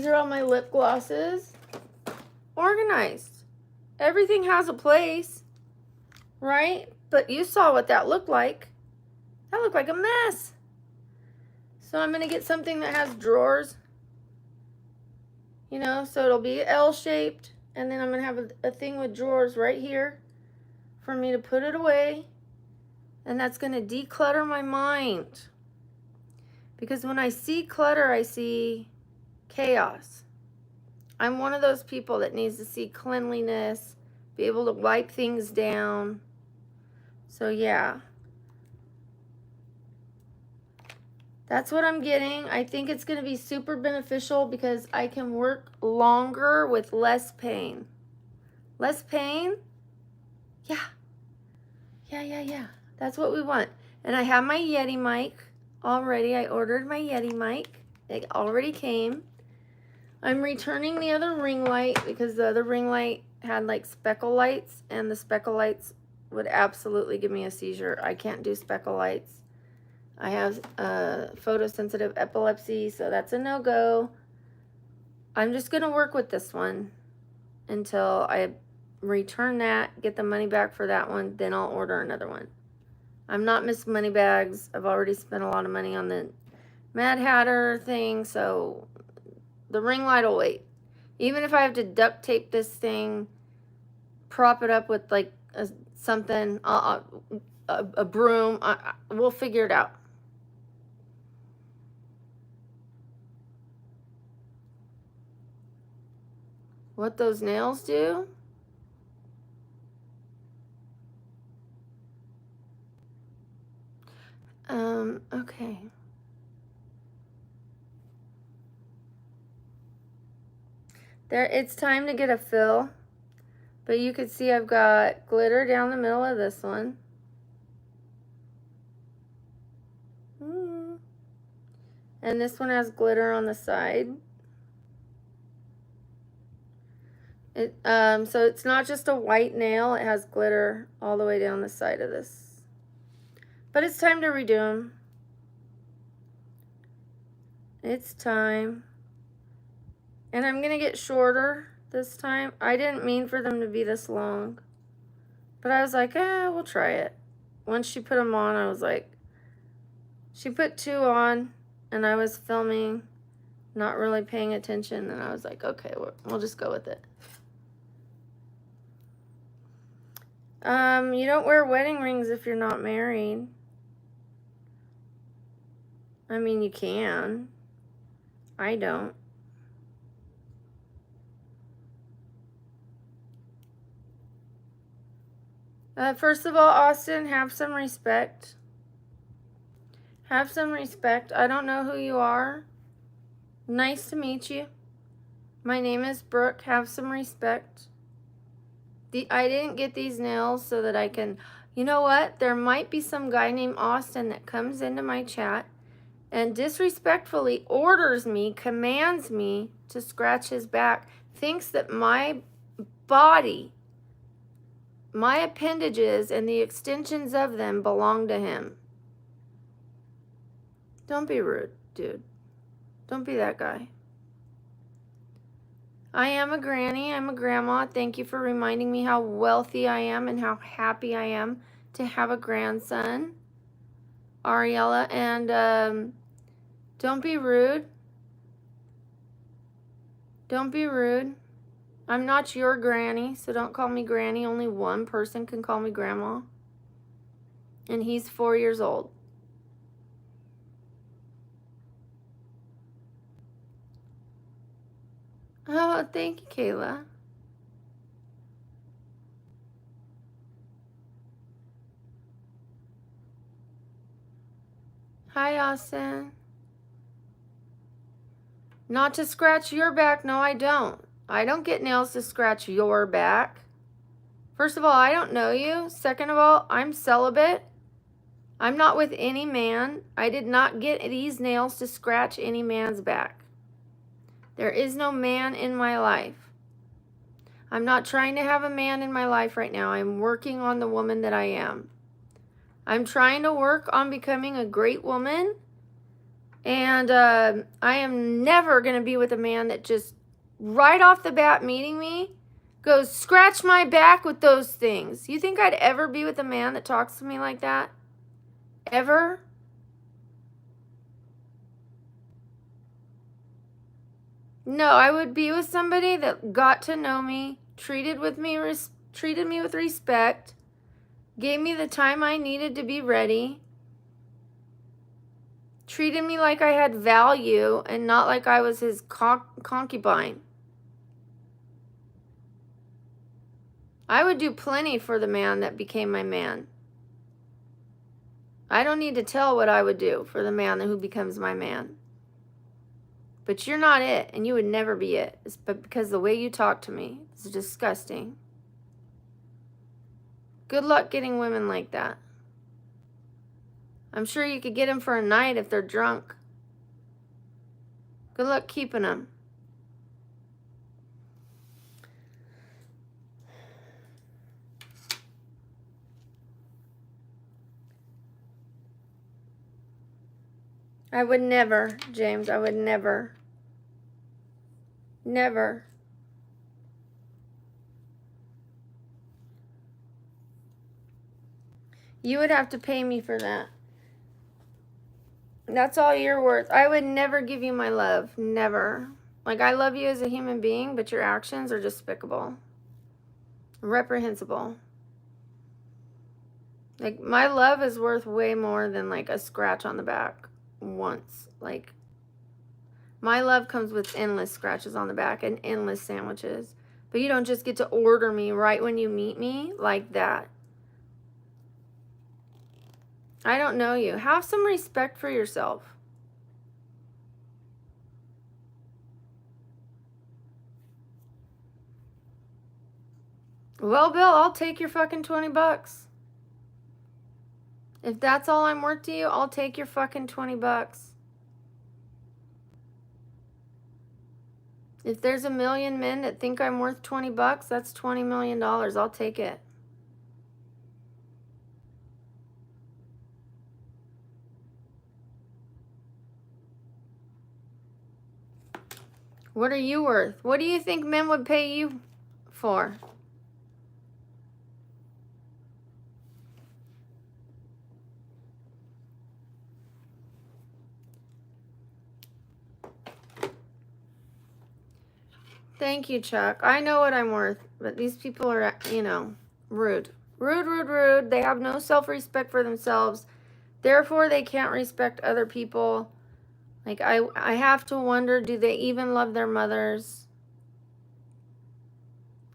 are all my lip glosses. Organized. Everything has a place, right? But you saw what that looked like. That looked like a mess. So I'm going to get something that has drawers. You know, so it'll be L-shaped. And then I'm going to have a thing with drawers right here for me to put it away. And that's going to declutter my mind. Because when I see clutter, I see chaos. I'm one of those people that needs to see cleanliness, be able to wipe things down. So yeah. That's what I'm getting. I think it's going to be super beneficial because I can work longer with less pain. Less pain? Yeah. Yeah. That's what we want. And I have my Yeti mic already. I ordered my Yeti mic. It already came. I'm returning the other ring light because the other ring light had like speckle lights, and the speckle lights would absolutely give me a seizure. I can't do speckle lights. I have photosensitive epilepsy, so that's a no-go. I'm just going to work with this one until I return that, get the money back for that one, then I'll order another one. I'm not Miss Moneybags. I've already spent a lot of money on the Mad Hatter thing, so the ring light will wait. Even if I have to duct tape this thing, prop it up with like something, a broom, we'll figure it out. What those nails do? Okay. There, it's time to get a fill. But you can see I've got glitter down the middle of this one. And this one has glitter on the side. So it's not just a white nail, it has glitter all the way down the side of this. But it's time to redo them. It's time. And I'm gonna get shorter this time. I didn't mean for them to be this long. But I was like, we'll try it. Once she put them on, I was like, she put 2 on, and I was filming, not really paying attention, and I was like, okay, we'll just go with it. You don't wear wedding rings if you're not married. I mean, you can. I don't. First of all, Austin, have some respect. Have some respect. I don't know who you are. Nice to meet you. My name is Brooke. Have some respect. I didn't get these nails so that I can... You know what? There might be some guy named Austin that comes into my chat and disrespectfully orders me, commands me to scratch his back, thinks that my body, my appendages, and the extensions of them belong to him. Don't be rude, dude. Don't be that guy. I am a granny. I'm a grandma. Thank you for reminding me how wealthy I am and how happy I am to have a grandson, Ariella. And don't be rude. Don't be rude. I'm not your granny, so don't call me granny. Only one person can call me grandma. And he's 4 years old. Oh, thank you, Kayla. Hi, Austin. Not to scratch your back. No, I don't. I don't get nails to scratch your back. First of all, I don't know you. Second of all, I'm celibate. I'm not with any man. I did not get these nails to scratch any man's back. There is no man in my life. I'm not trying to have a man in my life right now. I'm working on the woman that I am. I'm trying to work on becoming a great woman And I am never going to be with a man that just right off the bat meeting me goes, scratch my back with those things. You think I'd ever be with a man that talks to me like that? Ever? No, I would be with somebody that got to know me, treated me with respect, gave me the time I needed to be ready, treated me like I had value and not like I was his concubine. I would do plenty for the man that became my man. I don't need to tell what I would do for the man who becomes my man. But you're not it, and you would never be it. It's because the way you talk to me is disgusting. Good luck getting women like that. I'm sure you could get them for a night if they're drunk. Good luck keeping them. I would never, James, I would never. Never. You would have to pay me for that. That's all you're worth. I would never give you my love. Never. Like, I love you as a human being, but your actions are despicable. Reprehensible. Like, my love is worth way more than, like, a scratch on the back once. Like, my love comes with endless scratches on the back and endless sandwiches. But you don't just get to order me right when you meet me like that. I don't know you. Have some respect for yourself. Well, Bill, I'll take your fucking 20 bucks. If that's all I'm worth to you, I'll take your fucking 20 bucks. If there's a million men that think I'm worth 20 bucks, that's $20 million. I'll take it. What are you worth? What do you think men would pay you for? Thank you, Chuck. I know what I'm worth, but these people are, you know, rude. Rude, rude, rude. They have no self-respect for themselves. Therefore, they can't respect other people. Like, I have to wonder, do they even love their mothers?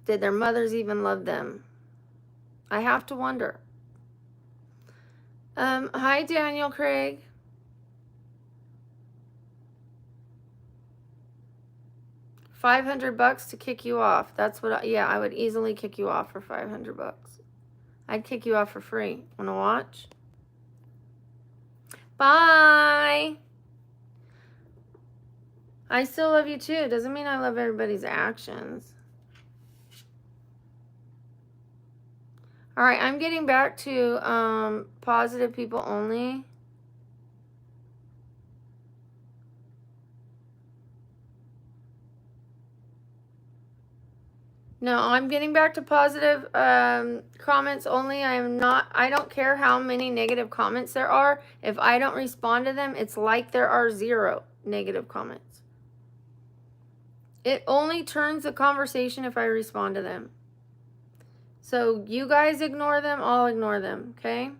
Did their mothers even love them? I have to wonder. Hi, Daniel Craig. $500 to kick you off. That's what, yeah, I would easily kick you off for 500 bucks. I'd kick you off for free. Wanna watch? Bye. I still love you too. Doesn't mean I love everybody's actions. All right, I'm getting back to positive people only. No, I'm getting back to positive comments only. I don't care how many negative comments there are. If I don't respond to them, it's like there are 0 negative comments. It only turns the conversation if I respond to them. So you guys ignore them, I'll ignore them, okay?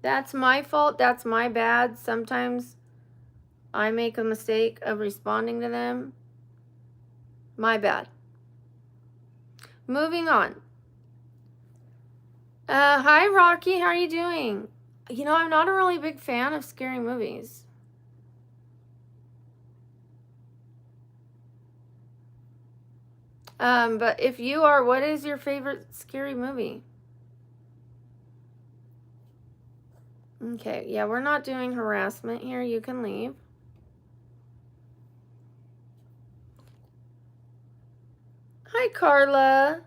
That's my fault, that's my bad. Sometimes I make a mistake of responding to them. My bad. Moving on. Hi, Rocky. How are you doing? You know, I'm not a really big fan of scary movies. But if you are, what is your favorite scary movie? Okay, yeah, we're not doing harassment here. You can leave. Hi, Carla.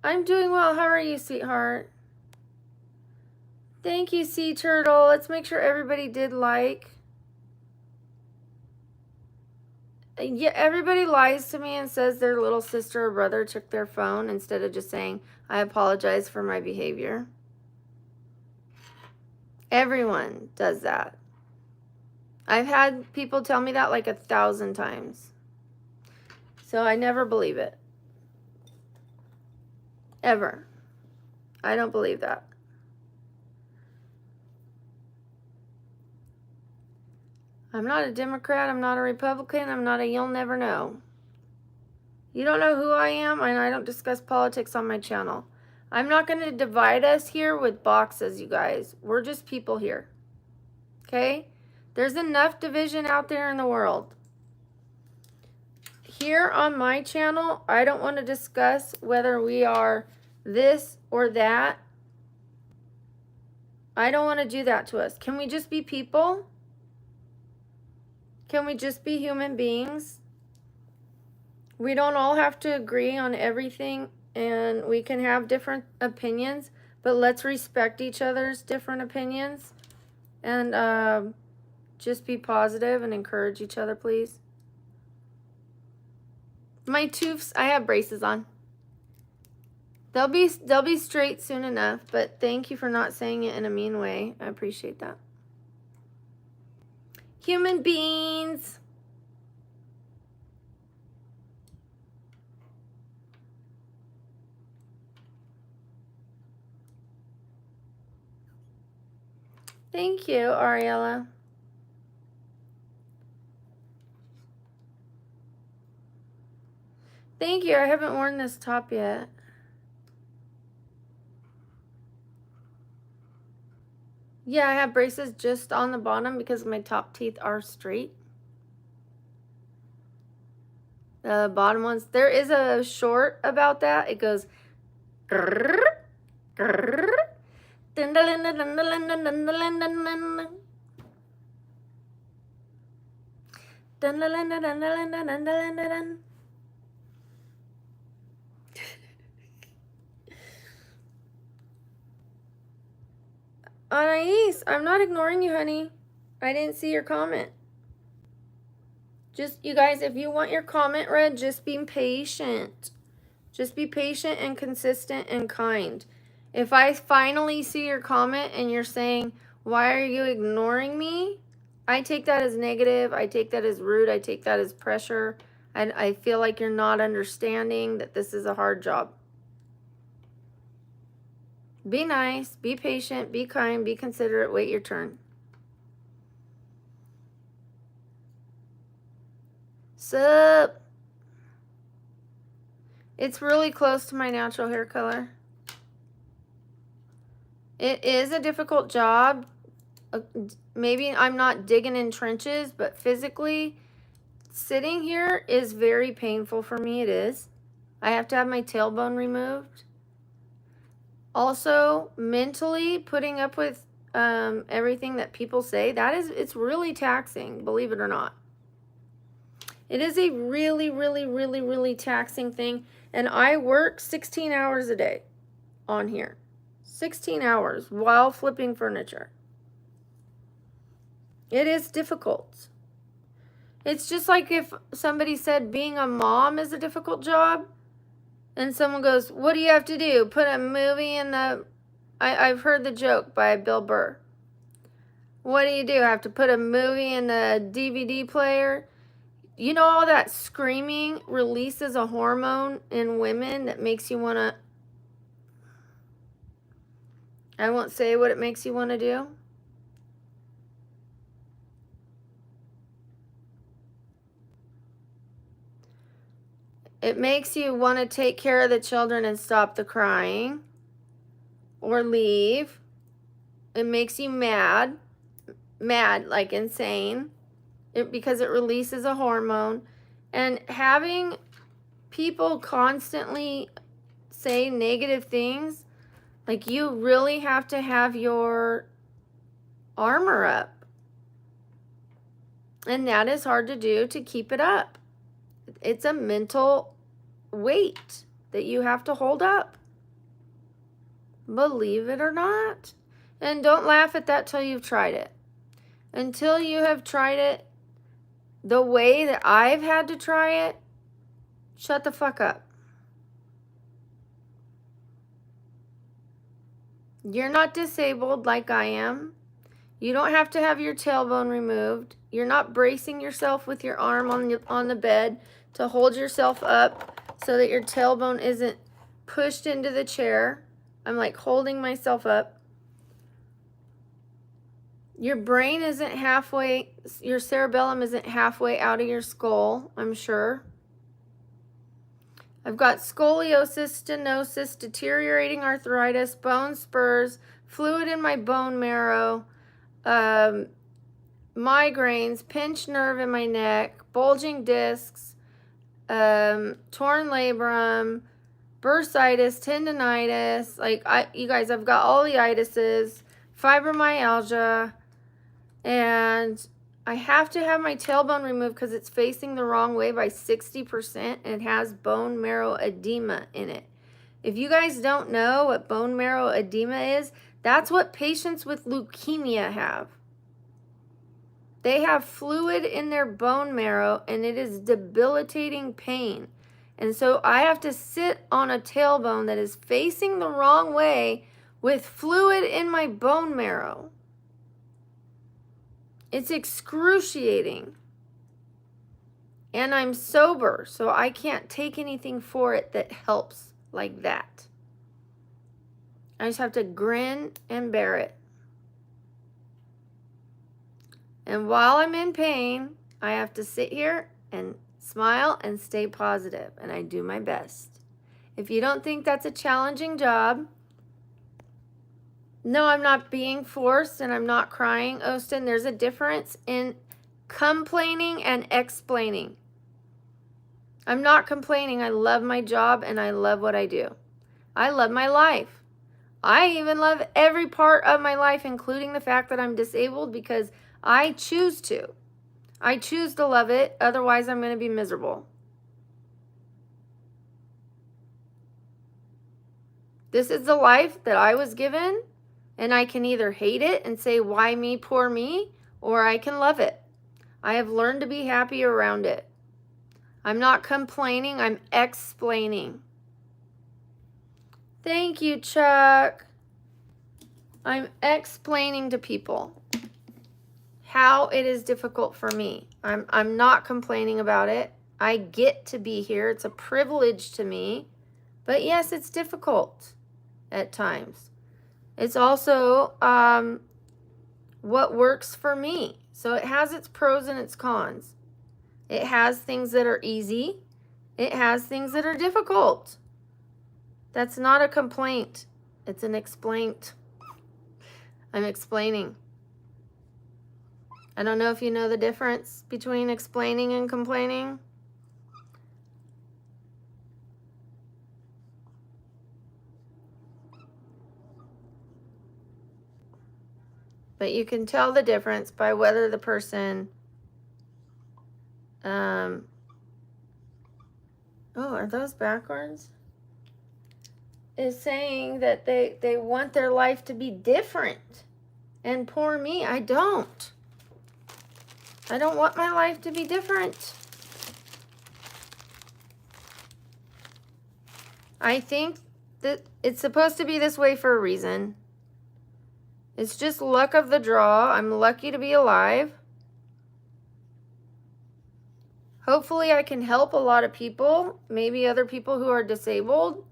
I'm doing well. How are you, sweetheart? Thank you, Sea Turtle. Let's make sure everybody did like. Yeah, everybody lies to me and says their little sister or brother took their phone instead of just saying, I apologize for my behavior. Everyone does that. I've had people tell me that like 1,000 times. So I never believe it. Ever. I don't believe that. I'm not a Democrat. I'm not a Republican. I'm not a you'll never know. You don't know who I am, and I don't discuss politics on my channel. I'm not going to divide us here with boxes, you guys. We're just people here. Okay? There's enough division out there in the world. Here on my channel, I don't want to discuss whether we are this or that. I don't want to do that to us. Can we just be people? Can we just be human beings? We don't all have to agree on everything, and we can have different opinions, but let's respect each other's different opinions and just be positive and encourage each other, please. My toofs, I have braces on. They'll be straight soon enough, but thank you for not saying it in a mean way. I appreciate that. Human beings. Thank you, Ariella. Thank you. I haven't worn this top yet. Yeah, I have braces just on the bottom because my top teeth are straight. The bottom ones. There is a short about that. It goes. Grrr, grrr, dun, dun, dun, dun, dun, dun, dun, dun, dun, dun. Dun, dun, dun, dun, dun, dun, dun, dun, dun, dun. Anais, I'm not ignoring you, honey. I didn't see your comment. Just, you guys, if you want your comment read, just be patient. Just be patient and consistent and kind. If I finally see your comment and you're saying, why are you ignoring me? I take that as negative. I take that as rude. I take that as pressure. I feel like you're not understanding that this is a hard job. Be nice, be patient, be kind, be considerate, wait your turn. Sup? It's really close to my natural hair color. It is a difficult job. Maybe I'm not digging in trenches, but physically, sitting here is very painful for me. It is. I have to have my tailbone removed. Also, mentally putting up with everything that people say, it's really taxing, believe it or not. It is a really, really, really, really taxing thing. And I work 16 hours a day on here. 16 hours while flipping furniture. It is difficult. It's just like if somebody said being a mom is a difficult job. And someone goes, what do you have to do? Put a movie in the... I've heard the joke by Bill Burr. What do? I have to put a movie in the DVD player? You know, all that screaming releases a hormone in women that makes you want to... I won't say what it makes you want to do. It makes you want to take care of the children and stop the crying or leave. It makes you mad, like insane, because it releases a hormone. And having people constantly say negative things, like you really have to have your armor up. And that is hard to do, to keep it up. It's a mental weight that you have to hold up. Believe it or not. And don't laugh at that till you've tried it. Until you have tried it, the way that I've had to try it, shut the fuck up. You're not disabled like I am. You don't have to have your tailbone removed. You're not bracing yourself with your arm on the bed to hold yourself up so that your tailbone isn't pushed into the chair. I'm like holding myself up. Your brain isn't halfway, your cerebellum isn't halfway out of your skull, I'm sure. I've got scoliosis, stenosis, deteriorating arthritis, bone spurs, fluid in my bone marrow, migraines, pinched nerve in my neck, bulging discs, torn labrum, bursitis, tendonitis. Like, you guys, I've got all the itises, fibromyalgia, and I have to have my tailbone removed because it's facing the wrong way by 60% and it has bone marrow edema in it. If you guys don't know what bone marrow edema is, that's what patients with leukemia have. They have fluid in their bone marrow and it is debilitating pain. And so I have to sit on a tailbone that is facing the wrong way with fluid in my bone marrow. It's excruciating. And I'm sober, so I can't take anything for it that helps like that. I just have to grin and bear it. And while I'm in pain, I have to sit here and smile and stay positive, and I do my best. If you don't think that's a challenging job, no, I'm not being forced and I'm not crying, Austin. There's a difference in complaining and explaining. I'm not complaining. I love my job and I love what I do. I love my life. I even love every part of my life, including the fact that I'm disabled, because I choose to. I choose to love it. Otherwise, I'm going to be miserable. This is the life that I was given. And I can either hate it and say, why me, poor me, or I can love it. I have learned to be happy around it. I'm not complaining, I'm explaining. Thank you, Chuck. I'm explaining to people how it is difficult for me. I'm not complaining about it. I get to be here. It's a privilege to me. But yes, it's difficult at times. It's also what works for me. So it has its pros and its cons. It has things that are easy. It has things that are difficult. That's not a complaint. It's an explaint. I'm explaining. I don't know if you know the difference between explaining and complaining. But you can tell the difference by whether the person, oh, are those backwards? Is saying that they want their life to be different. And poor me, I don't. I don't want my life to be different. I think that it's supposed to be this way for a reason. It's just luck of the draw. I'm lucky to be alive. Hopefully I can help a lot of people, maybe other people who are disabled.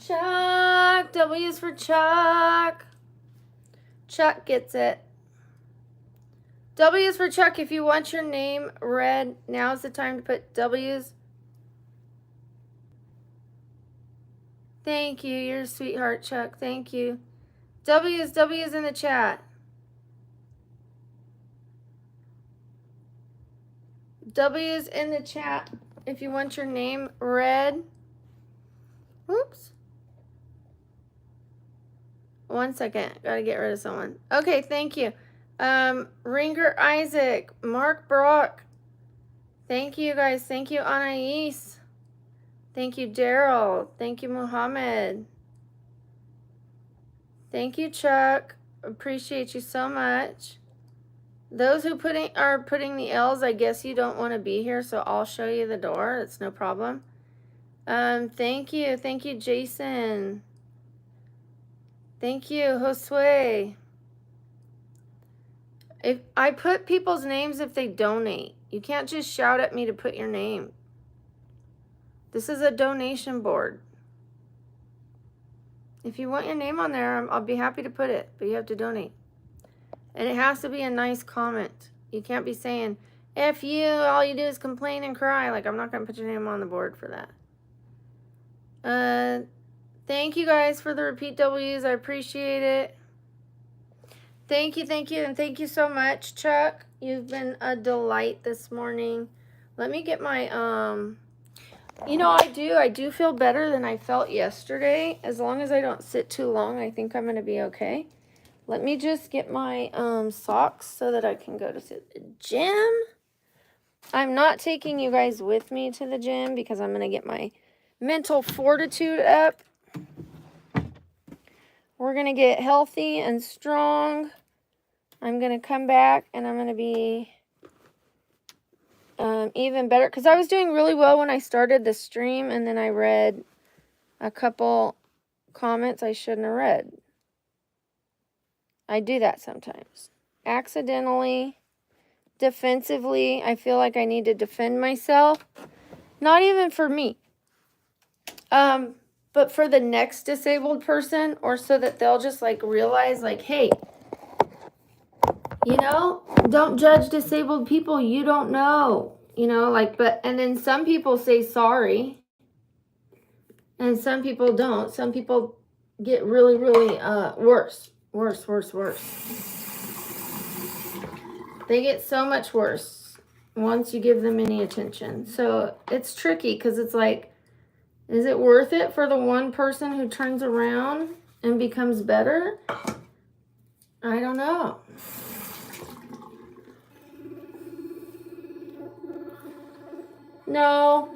Chuck, W's for Chuck. Chuck gets it. W is for Chuck. If you want your name read, now's the time to put W's. Thank you. You're a sweetheart, Chuck. Thank you. W's in the chat. W's in the chat if you want your name read. Oops. 1 second. Gotta get rid of someone. Okay, thank you. Ringer Isaac, Mark Brock. Thank you guys. Thank you, Anais. Thank you, Daryl. Thank you, Muhammad. Thank you, Chuck. Appreciate you so much. Those who are putting the L's, I guess you don't want to be here, so I'll show you the door. It's no problem. Thank you. Thank you, Jason. Thank you, Josue. If I put people's names if they donate. You can't just shout at me to put your name. This is a donation board. If you want your name on there, I'll be happy to put it, but you have to donate. And it has to be a nice comment. You can't be saying, F you, all you do is complain and cry. Like, I'm not going to put your name on the board for that. Thank you guys for the repeat W's. I appreciate it. Thank you, and thank you so much, Chuck. You've been a delight this morning. Let me get my, you know, I do feel better than I felt yesterday. As long as I don't sit too long, I think I'm going to be okay. Let me just get my socks so that I can go to the gym. I'm not taking you guys with me to the gym because I'm going to get my mental fortitude up. We're going to get healthy and strong. I'm going to come back and I'm going to be even better. Because I was doing really well when I started the stream, and then I read a couple comments I shouldn't have read. I do that sometimes. Accidentally, defensively, I feel like I need to defend myself. Not even for me. But for the next disabled person, or so that they'll just like realize like, hey, you know, don't judge disabled people. You don't know, you know, like, and then some people say sorry and some people don't. Some people get really, really, worse. They get so much worse once you give them any attention. So it's tricky because it's like, is it worth it for the one person who turns around and becomes better? I don't know. No.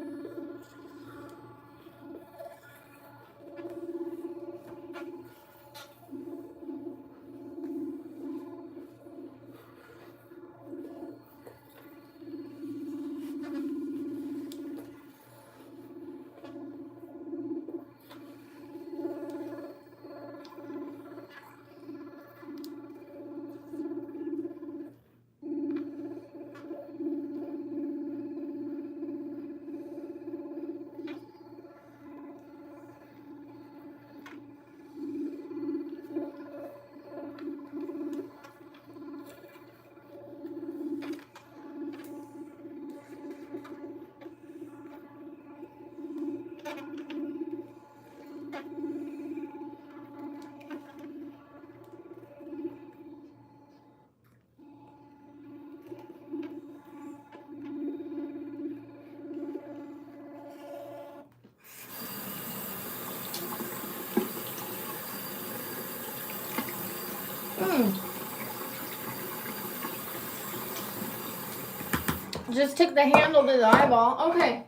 Just took the handle to the eyeball. Okay.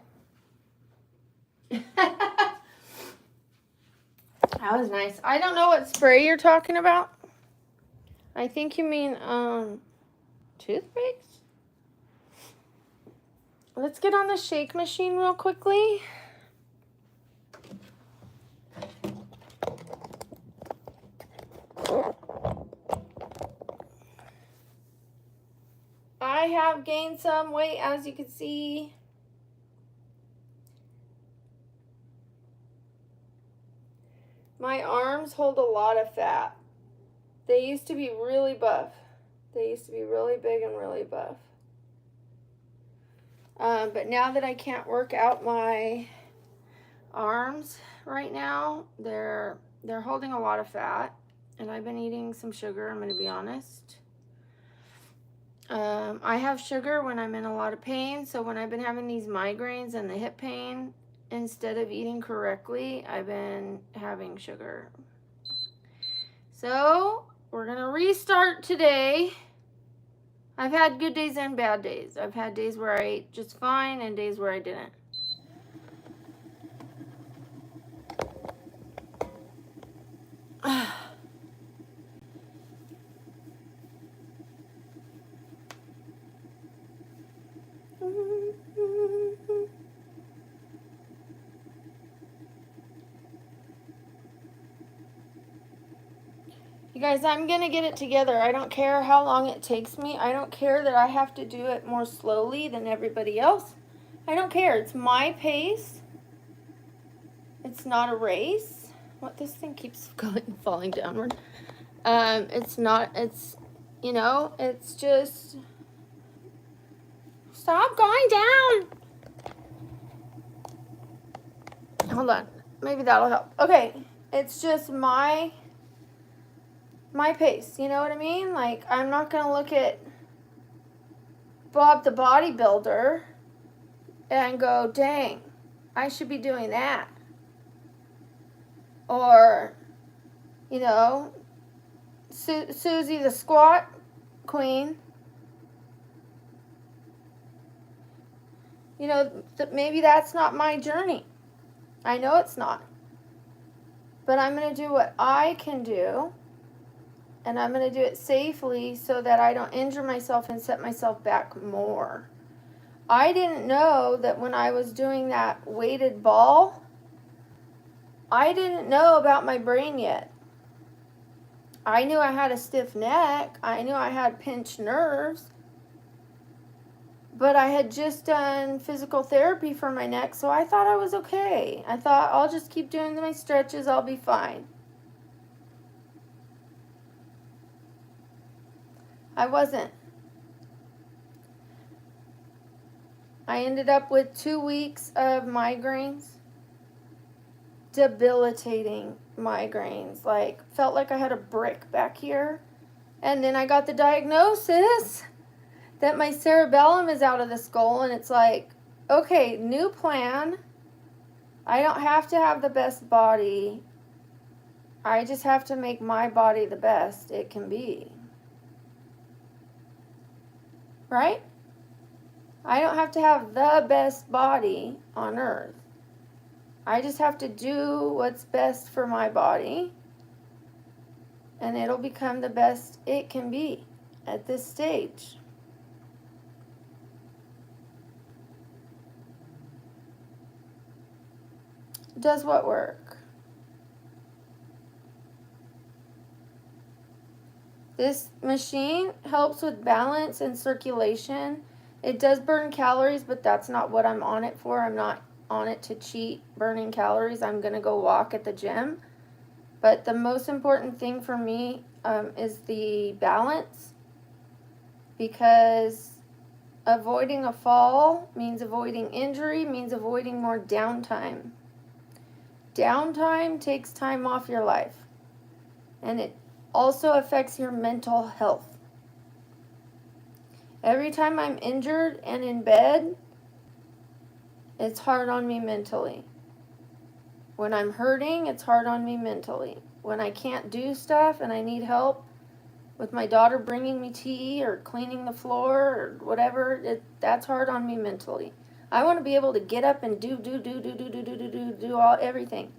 That was nice. I don't know what spray you're talking about. I think you mean toothpicks. Let's get on the shake machine real quickly. I have gained some weight, as you can see. My arms hold a lot of fat. They used to be really buff. They used to be really big and really buff. But now that I can't work out my arms right now, they're holding a lot of fat. And I've been eating some sugar, I'm going to be honest. I have sugar when I'm in a lot of pain. So when I've been having these migraines and the hip pain, instead of eating correctly, I've been having sugar. So we're going to restart today. I've had good days and bad days. I've had days where I ate just fine and days where I didn't. You guys, I'm going to get it together. I don't care how long it takes me. I don't care that I have to do it more slowly than everybody else. I don't care. It's my pace. It's not a race. What, this thing keeps falling downward. It's not, it's, you know, it's just, stop going down. Hold on. Maybe that'll help. Okay. It's just my pace. You know what I mean? Like, I'm not going to look at Bob the bodybuilder and go, dang, I should be doing that. Or, you know, Susie the squat queen. You know, maybe that's not my journey. I know it's not. But I'm going to do what I can do. And I'm going to do it safely so that I don't injure myself and set myself back more. I didn't know that when I was doing that weighted ball, I didn't know about my brain yet. I knew I had a stiff neck. I knew I had pinched nerves. But I had just done physical therapy for my neck, so I thought I was okay. I thought, I'll just keep doing my stretches, I'll be fine. I wasn't. I ended up with 2 weeks of migraines. Debilitating migraines. Like, felt like I had a brick back here. And then I got the diagnosis that my cerebellum is out of the skull, and it's like, okay, new plan. I don't have to have the best body. I just have to make my body the best it can be. Right? I don't have to have the best body on earth. I just have to do what's best for my body, and it'll become the best it can be at this stage. Does what work? This machine helps with balance and circulation. It does burn calories, but that's not what I'm on it for. I'm not on it to cheat burning calories. I'm going to go walk at the gym. But the most important thing for me is the balance, because avoiding a fall means avoiding injury, means avoiding more downtime. Downtime takes time off your life, and it also affects your mental health. Every time I'm injured and in bed, it's hard on me mentally. When I'm hurting, it's hard on me mentally. When I can't do stuff and I need help with my daughter bringing me tea or cleaning the floor or whatever, that's hard on me mentally. I want to be able to get up and do everything.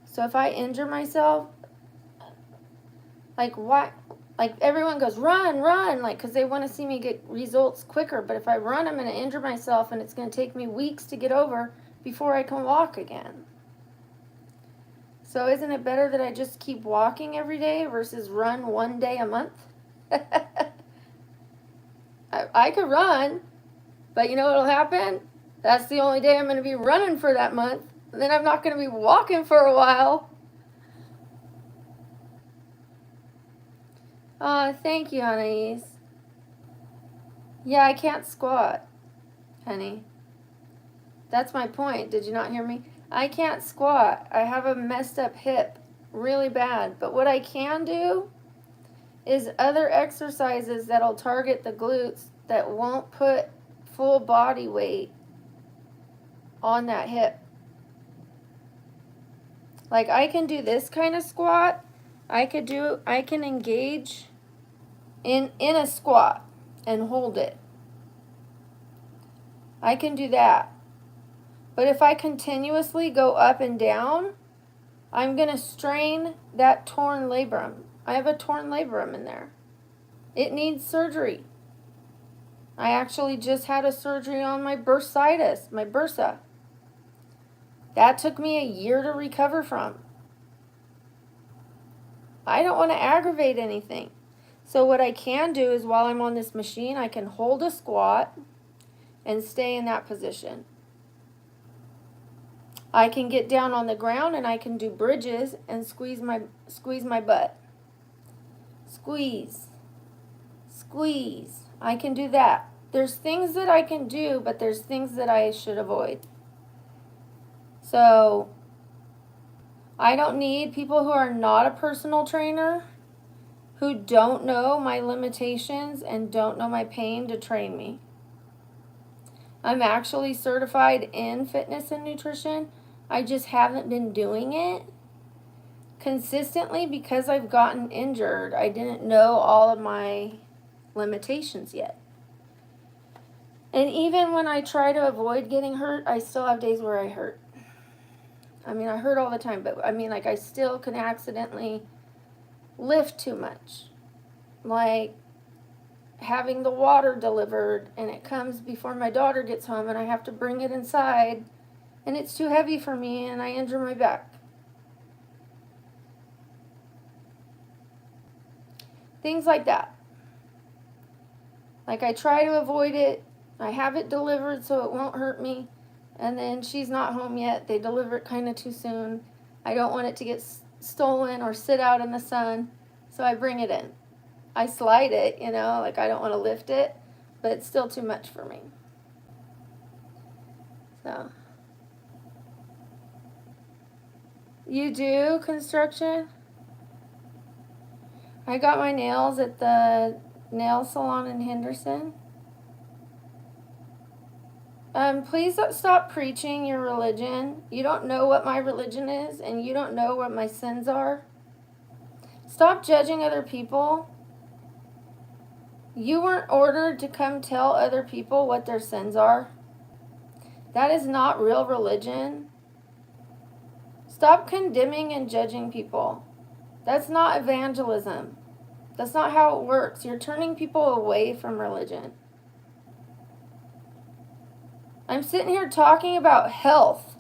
So if I injure myself, like what? Like everyone goes, run, like, because they want to see me get results quicker. But if I run, I'm going to injure myself, and it's going to take me weeks to get over before I can walk again. So isn't it better that I just keep walking every day versus run 1 day a month? I could run, but you know what'll happen? That's the only day I'm going to be running for that month. And then I'm not going to be walking for a while. Thank you, Anais. Yeah, I can't squat, honey. That's my point. Did you not hear me? I can't squat. I have a messed up hip really bad. But what I can do is other exercises that'll target the glutes that won't put full body weight on that hip. Like, I can do this kind of squat. I can engage in a squat and hold it. I can do that. But if I continuously go up and down, I'm going to strain that torn labrum. I have a torn labrum in there. It needs surgery. I actually just had a surgery on my bursitis, my bursa. That took me a year to recover from. I don't want to aggravate anything. So what I can do is while I'm on this machine, I can hold a squat and stay in that position. I can get down on the ground and I can do bridges and squeeze my butt. Squeeze. Squeeze. I can do that. There's things that I can do, but there's things that I should avoid. So I don't need people who are not a personal trainer, who don't know my limitations and don't know my pain to train me. I'm actually certified in fitness and nutrition. I just haven't been doing it consistently because I've gotten injured. I didn't know all of my limitations yet. And even when I try to avoid getting hurt, I still have days where I hurt. I mean, I hurt all the time, but I mean, like, I still can accidentally lift too much. Like having the water delivered and it comes before my daughter gets home and I have to bring it inside and it's too heavy for me and I injure my back. Things like that. Like I try to avoid it. I have it delivered so it won't hurt me. And then she's not home yet. They deliver it kind of too soon. I don't want it to get stolen or sit out in the sun. So I bring it in. I slide it, you know, like I don't want to lift it, but it's still too much for me. So, you do construction? I got my nails at the nail salon in Henderson. Please don't stop preaching your religion. You don't know what my religion is, and you don't know what my sins are. Stop judging other people. You weren't ordered to come tell other people what their sins are. That is not real religion. Stop condemning and judging people. That's not evangelism. That's not how it works. You're turning people away from religion. I'm sitting here talking about health.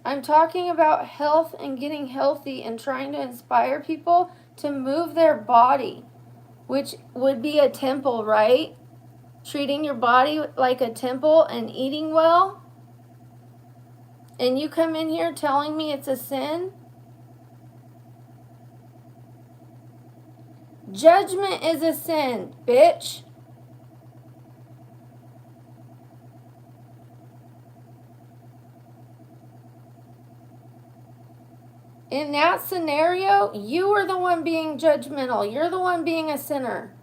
I'm talking about health and getting healthy and trying to inspire people to move their body, which would be a temple, right? Treating your body like a temple and eating well. And you come in here telling me it's a sin? Judgment is a sin, bitch. In that scenario, you are the one being judgmental. You're the one being a sinner.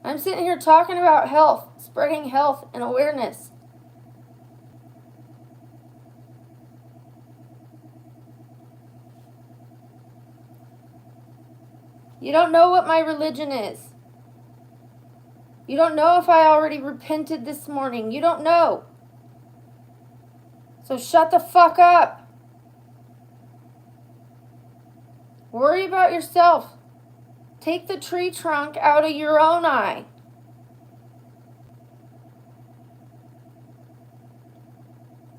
I'm sitting here talking about health, spreading health and awareness. You don't know what my religion is. You don't know if I already repented this morning. You don't know. So shut the fuck up. Worry about yourself. Take the tree trunk out of your own eye.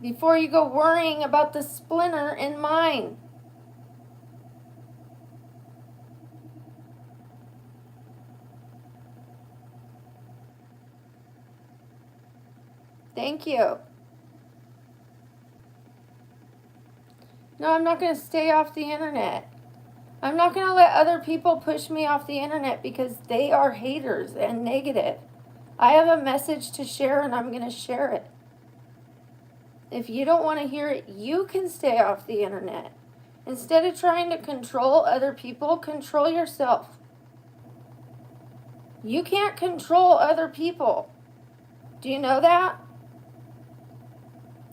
Before you go worrying about the splinter in mine. Thank you. No, I'm not going to stay off the internet. I'm not going to let other people push me off the internet because they are haters and negative. I have a message to share and I'm going to share it. If you don't want to hear it, you can stay off the internet. Instead of trying to control other people, control yourself. You can't control other people. Do you know that?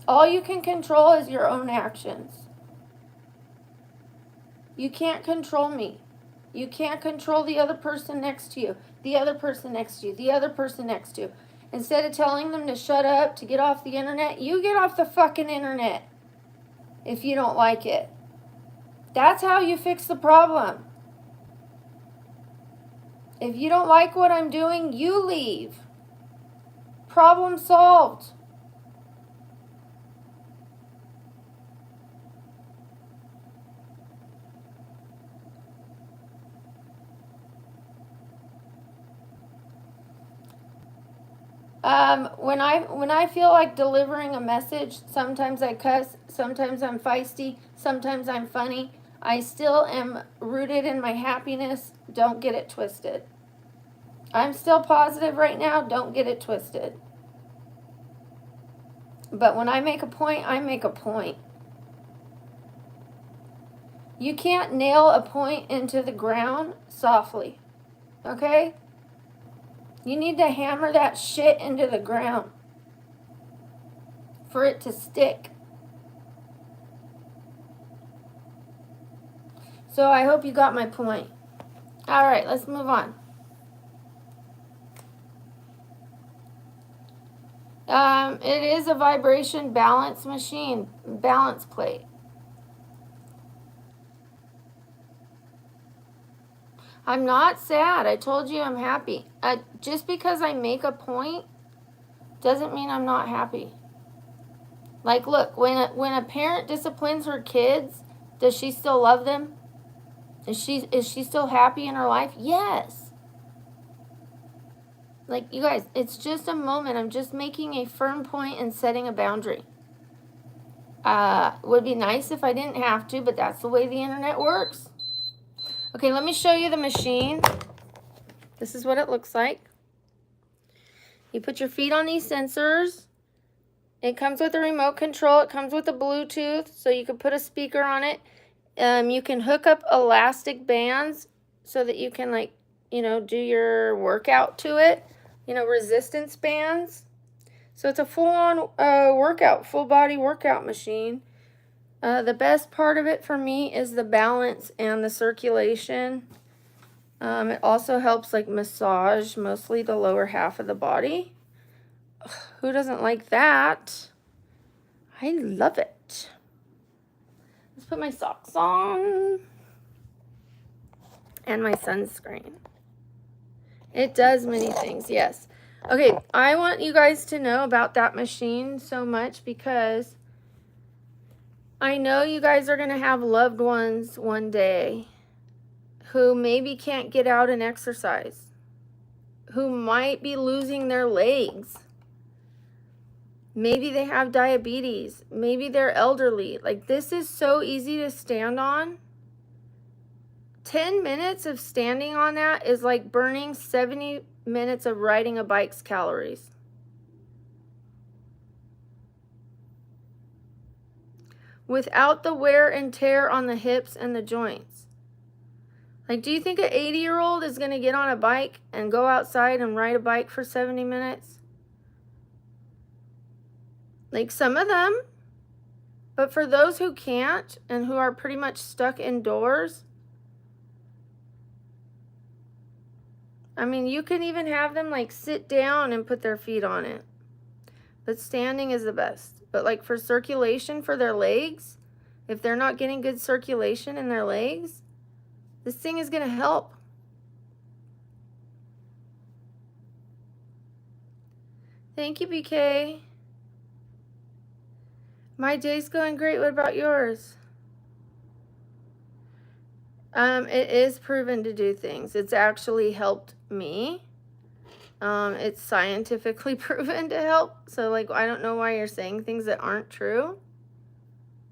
All you can control is your own actions. You can't control me. You can't control the other person next to you, the other person next to you, the other person next to you. Instead of telling them to shut up, to get off the internet, you get off the fucking internet if you don't like it. That's how you fix the problem. If you don't like what I'm doing, you leave. Problem solved. When I feel like delivering a message, sometimes I cuss, sometimes I'm feisty, sometimes I'm funny. I still am rooted in my happiness. Don't get it twisted. I'm still positive right now. Don't get it twisted. But when I make a point, I make a point. You can't nail a point into the ground softly. Okay? You need to hammer that shit into the ground for it to stick. So I hope you got my point. All right, let's move on. It is a vibration balance machine, balance plate. I'm not sad. I told you I'm happy. Just because I make a point doesn't mean I'm not happy. Like, look, when a parent disciplines her kids, does she still love them? Is she still happy in her life? Yes. Like, you guys, it's just a moment. I'm just making a firm point and setting a boundary. Would be nice if I didn't have to, but that's the way the internet works. Okay, let me show you the machine. This is what it looks like. You put your feet on these sensors. It comes with a remote control. It comes with a Bluetooth, so you can put a speaker on it. You can hook up elastic bands so that you can, like, you know, do your workout to it. You know, resistance bands. So it's a full-on workout, full-body workout machine. The best part of it for me is the balance and the circulation. It also helps, like, massage mostly the lower half of the body. Ugh, who doesn't like that? I love it. Let's put my socks on. And my sunscreen. It does many things, yes. Okay, I want you guys to know about that machine so much because I know you guys are going to have loved ones one day who maybe can't get out and exercise, who might be losing their legs. Maybe they have diabetes. Maybe they're elderly. Like, this is so easy to stand on. 10 minutes of standing on that is like burning 70 minutes of riding a bike's calories. Without the wear and tear on the hips and the joints. Like, do you think an 80-year-old is going to get on a bike and go outside and ride a bike for 70 minutes? Like, some of them. But for those who can't and who are pretty much stuck indoors, I mean, you can even have them, like, sit down and put their feet on it. But standing is the best. But, like, for circulation for their legs, if they're not getting good circulation in their legs, this thing is going to help. Thank you, BK. My day's going great. What about yours? It is proven to do things. It's actually helped me. It's scientifically proven to help. So, like, I don't know why you're saying things that aren't true.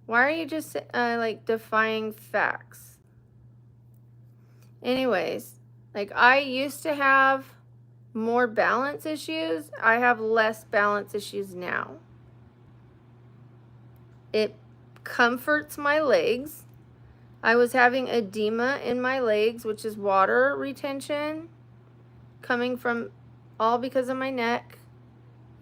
Why are you just, like, defying facts? Anyways, like, I used to have more balance issues. I have less balance issues now. It comforts my legs. I was having edema in my legs, which is water retention coming from all because of my neck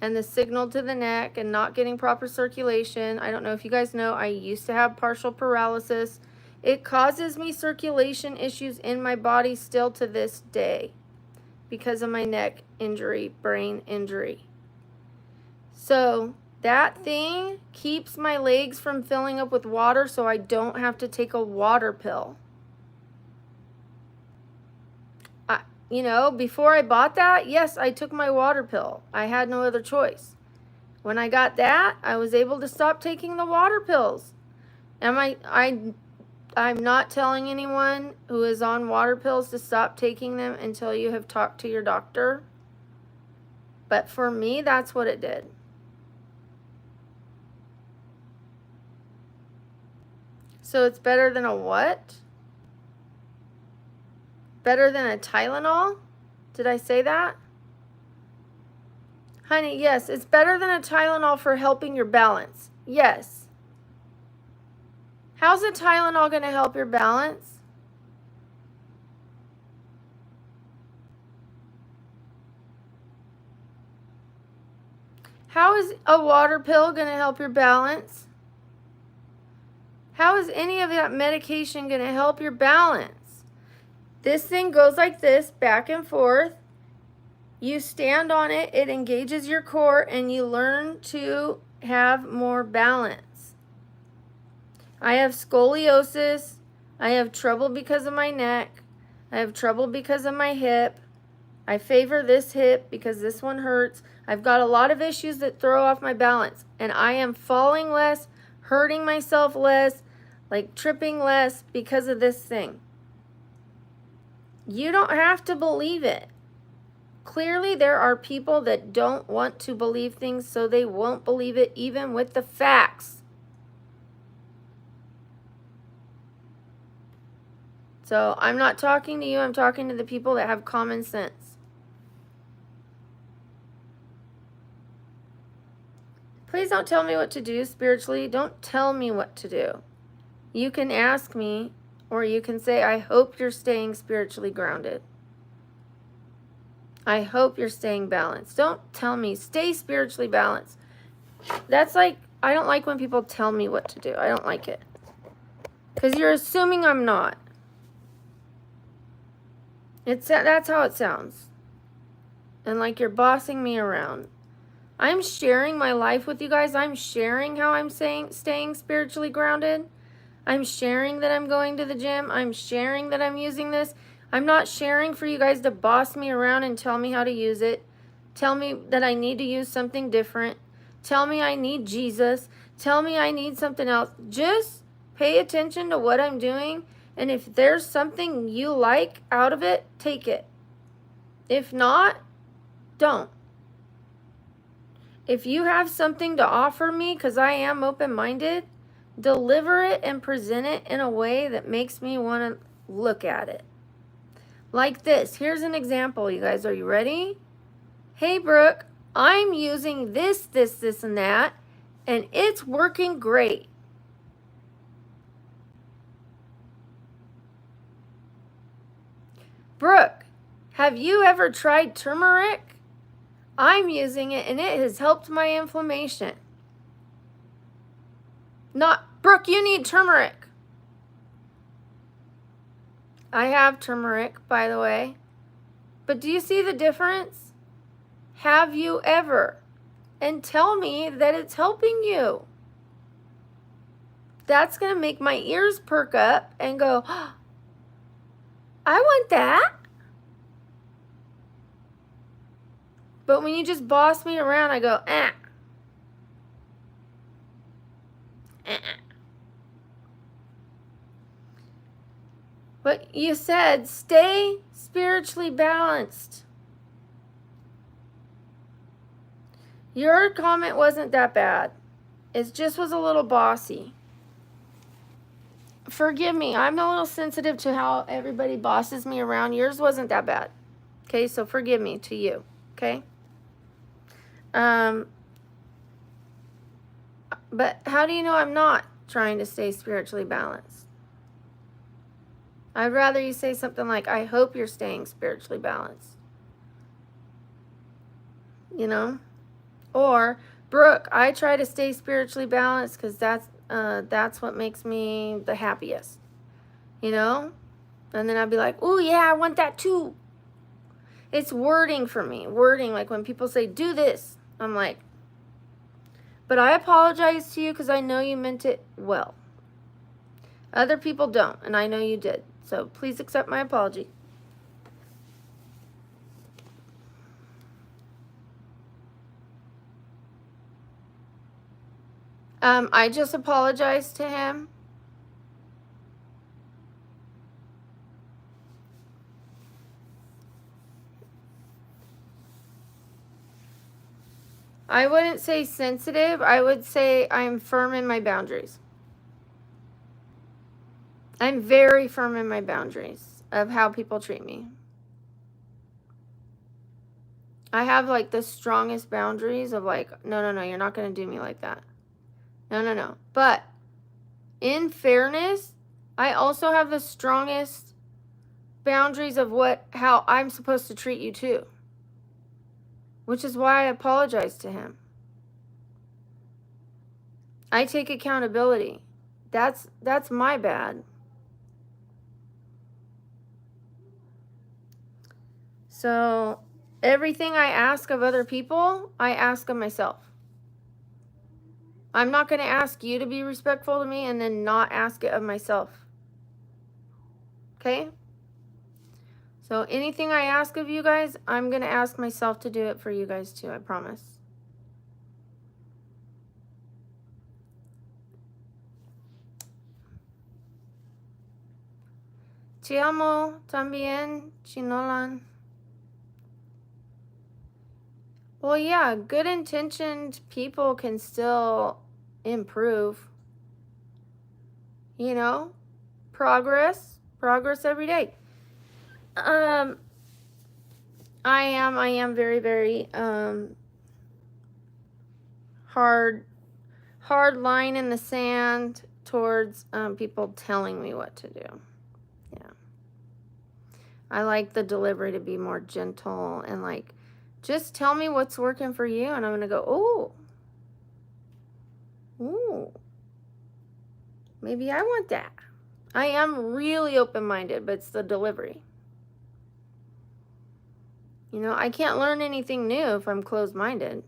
and the signal to the neck and not getting proper circulation. I don't know if you guys know, I used to have partial paralysis. It causes me circulation issues in my body still to this day because of my neck injury, brain injury. So that thing keeps my legs from filling up with water so I don't have to take a water pill. You know, before I bought that, yes, I took my water pill. I had no other choice. When I got that, I was able to stop taking the water pills. I'm not telling anyone who is on water pills to stop taking them until you have talked to your doctor. But for me, that's what it did. So it's better than a what? Better than a Tylenol? Did I say that? Honey, yes, it's better than a Tylenol for helping your balance. Yes. How's a Tylenol going to help your balance? How is a water pill going to help your balance? How is any of that medication going to help your balance? This thing goes like this, back and forth. You stand on it, it engages your core, and you learn to have more balance. I have scoliosis. I have trouble because of my neck. I have trouble because of my hip. I favor this hip because this one hurts. I've got a lot of issues that throw off my balance, and I am falling less, hurting myself less, like tripping less because of this thing. You don't have to believe it. Clearly, there are people that don't want to believe things, so they won't believe it even with the facts. So I'm not talking to you, I'm talking to the people that have common sense. Please don't tell me what to do spiritually. Don't tell me what to do. You can ask me, or you can say, I hope you're staying spiritually grounded. I hope you're staying balanced. Don't tell me, stay spiritually balanced. That's like, I don't like when people tell me what to do. I don't like it. Because you're assuming I'm not. That's how it sounds. And like you're bossing me around. I'm sharing my life with you guys. I'm sharing how I'm staying spiritually grounded. I'm sharing that I'm going to the gym. I'm sharing that I'm using this. I'm not sharing for you guys to boss me around and tell me how to use it. Tell me that I need to use something different. Tell me I need Jesus. Tell me I need something else. Just pay attention to what I'm doing. And if there's something you like out of it, take it. If not, don't. If you have something to offer me, because I am open-minded, deliver it and present it in a way that makes me want to look at it. Like this. Here's an example, you guys. Are you ready? Hey, Brooke, I'm using this, and that, and it's working great. Brooke, have you ever tried turmeric? I'm using it, and it has helped my inflammation. Not, Brooke, you need turmeric. I have turmeric, by the way. But do you see the difference? Have you ever? And tell me that it's helping you. That's going to make my ears perk up and go, oh, I want that. But when you just boss me around, I go, But you said, stay spiritually balanced. Your comment wasn't that bad. It just was a little bossy. Forgive me. I'm a little sensitive to how everybody bosses me around. Yours wasn't that bad. Okay, so forgive me to you. Okay? But how do you know I'm not trying to stay spiritually balanced? I'd rather you say something like, I hope you're staying spiritually balanced. You know? Or, Brooke, I try to stay spiritually balanced because that's what makes me the happiest. You know? And then I'd be like, oh, yeah, I want that too. It's wording for me. Wording, like when people say, do this. I'm like, but I apologize to you because I know you meant it well. Other people don't, and I know you did. So please accept my apology. I just apologized to him. I wouldn't say sensitive. I would say I'm firm in my boundaries. I'm very firm in my boundaries of how people treat me. I have like the strongest boundaries of like, no, you're not going to do me like that. No. But in fairness, I also have the strongest boundaries of how I'm supposed to treat you too. Which is why I apologize to him. I take accountability. That's my bad. So everything I ask of other people, I ask of myself. I'm not going to ask you to be respectful to me and then not ask it of myself. Okay? So anything I ask of you guys, I'm going to ask myself to do it for you guys too, I promise. Te amo también, Chinolan. Well, yeah, good intentioned people can still improve. You know, progress every day. I am very, very hard line in the sand towards people telling me what to do. Yeah, I like the delivery to be more gentle and like, just tell me what's working for you, and I'm gonna go, ooh, maybe I want that. I am really open-minded, but it's the delivery. You know, I can't learn anything new if I'm closed-minded.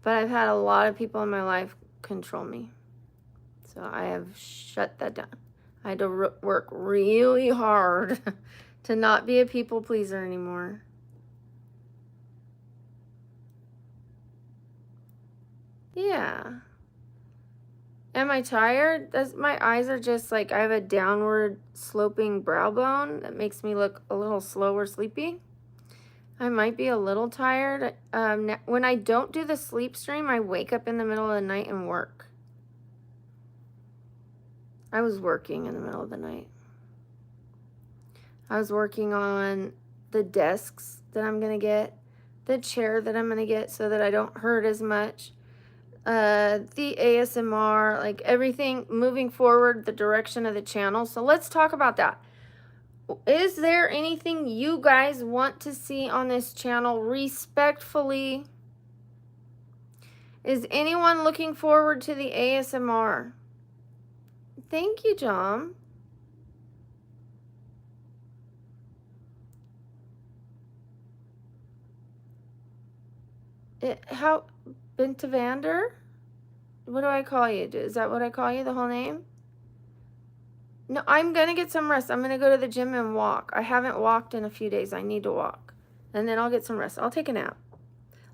But I've had a lot of people in my life control me. So I have shut that down. I had to work really hard to not be a people pleaser anymore. Yeah. Am I tired? My eyes are just like, I have a downward sloping brow bone that makes me look a little slow or sleepy. I might be a little tired. When I don't do the sleep stream, I wake up in the middle of the night and work. I was working in the middle of the night. I was working on the desks that I'm going to get, the chair that I'm going to get so that I don't hurt as much, the ASMR, like everything moving forward, the direction of the channel. So let's talk about that. Is there anything you guys want to see on this channel respectfully? Is anyone looking forward to the ASMR? Thank you, John. Bentavander? What do I call you? Is that what I call you, the whole name? No, I'm going to get some rest. I'm going to go to the gym and walk. I haven't walked in a few days. I need to walk. And then I'll get some rest. I'll take a nap.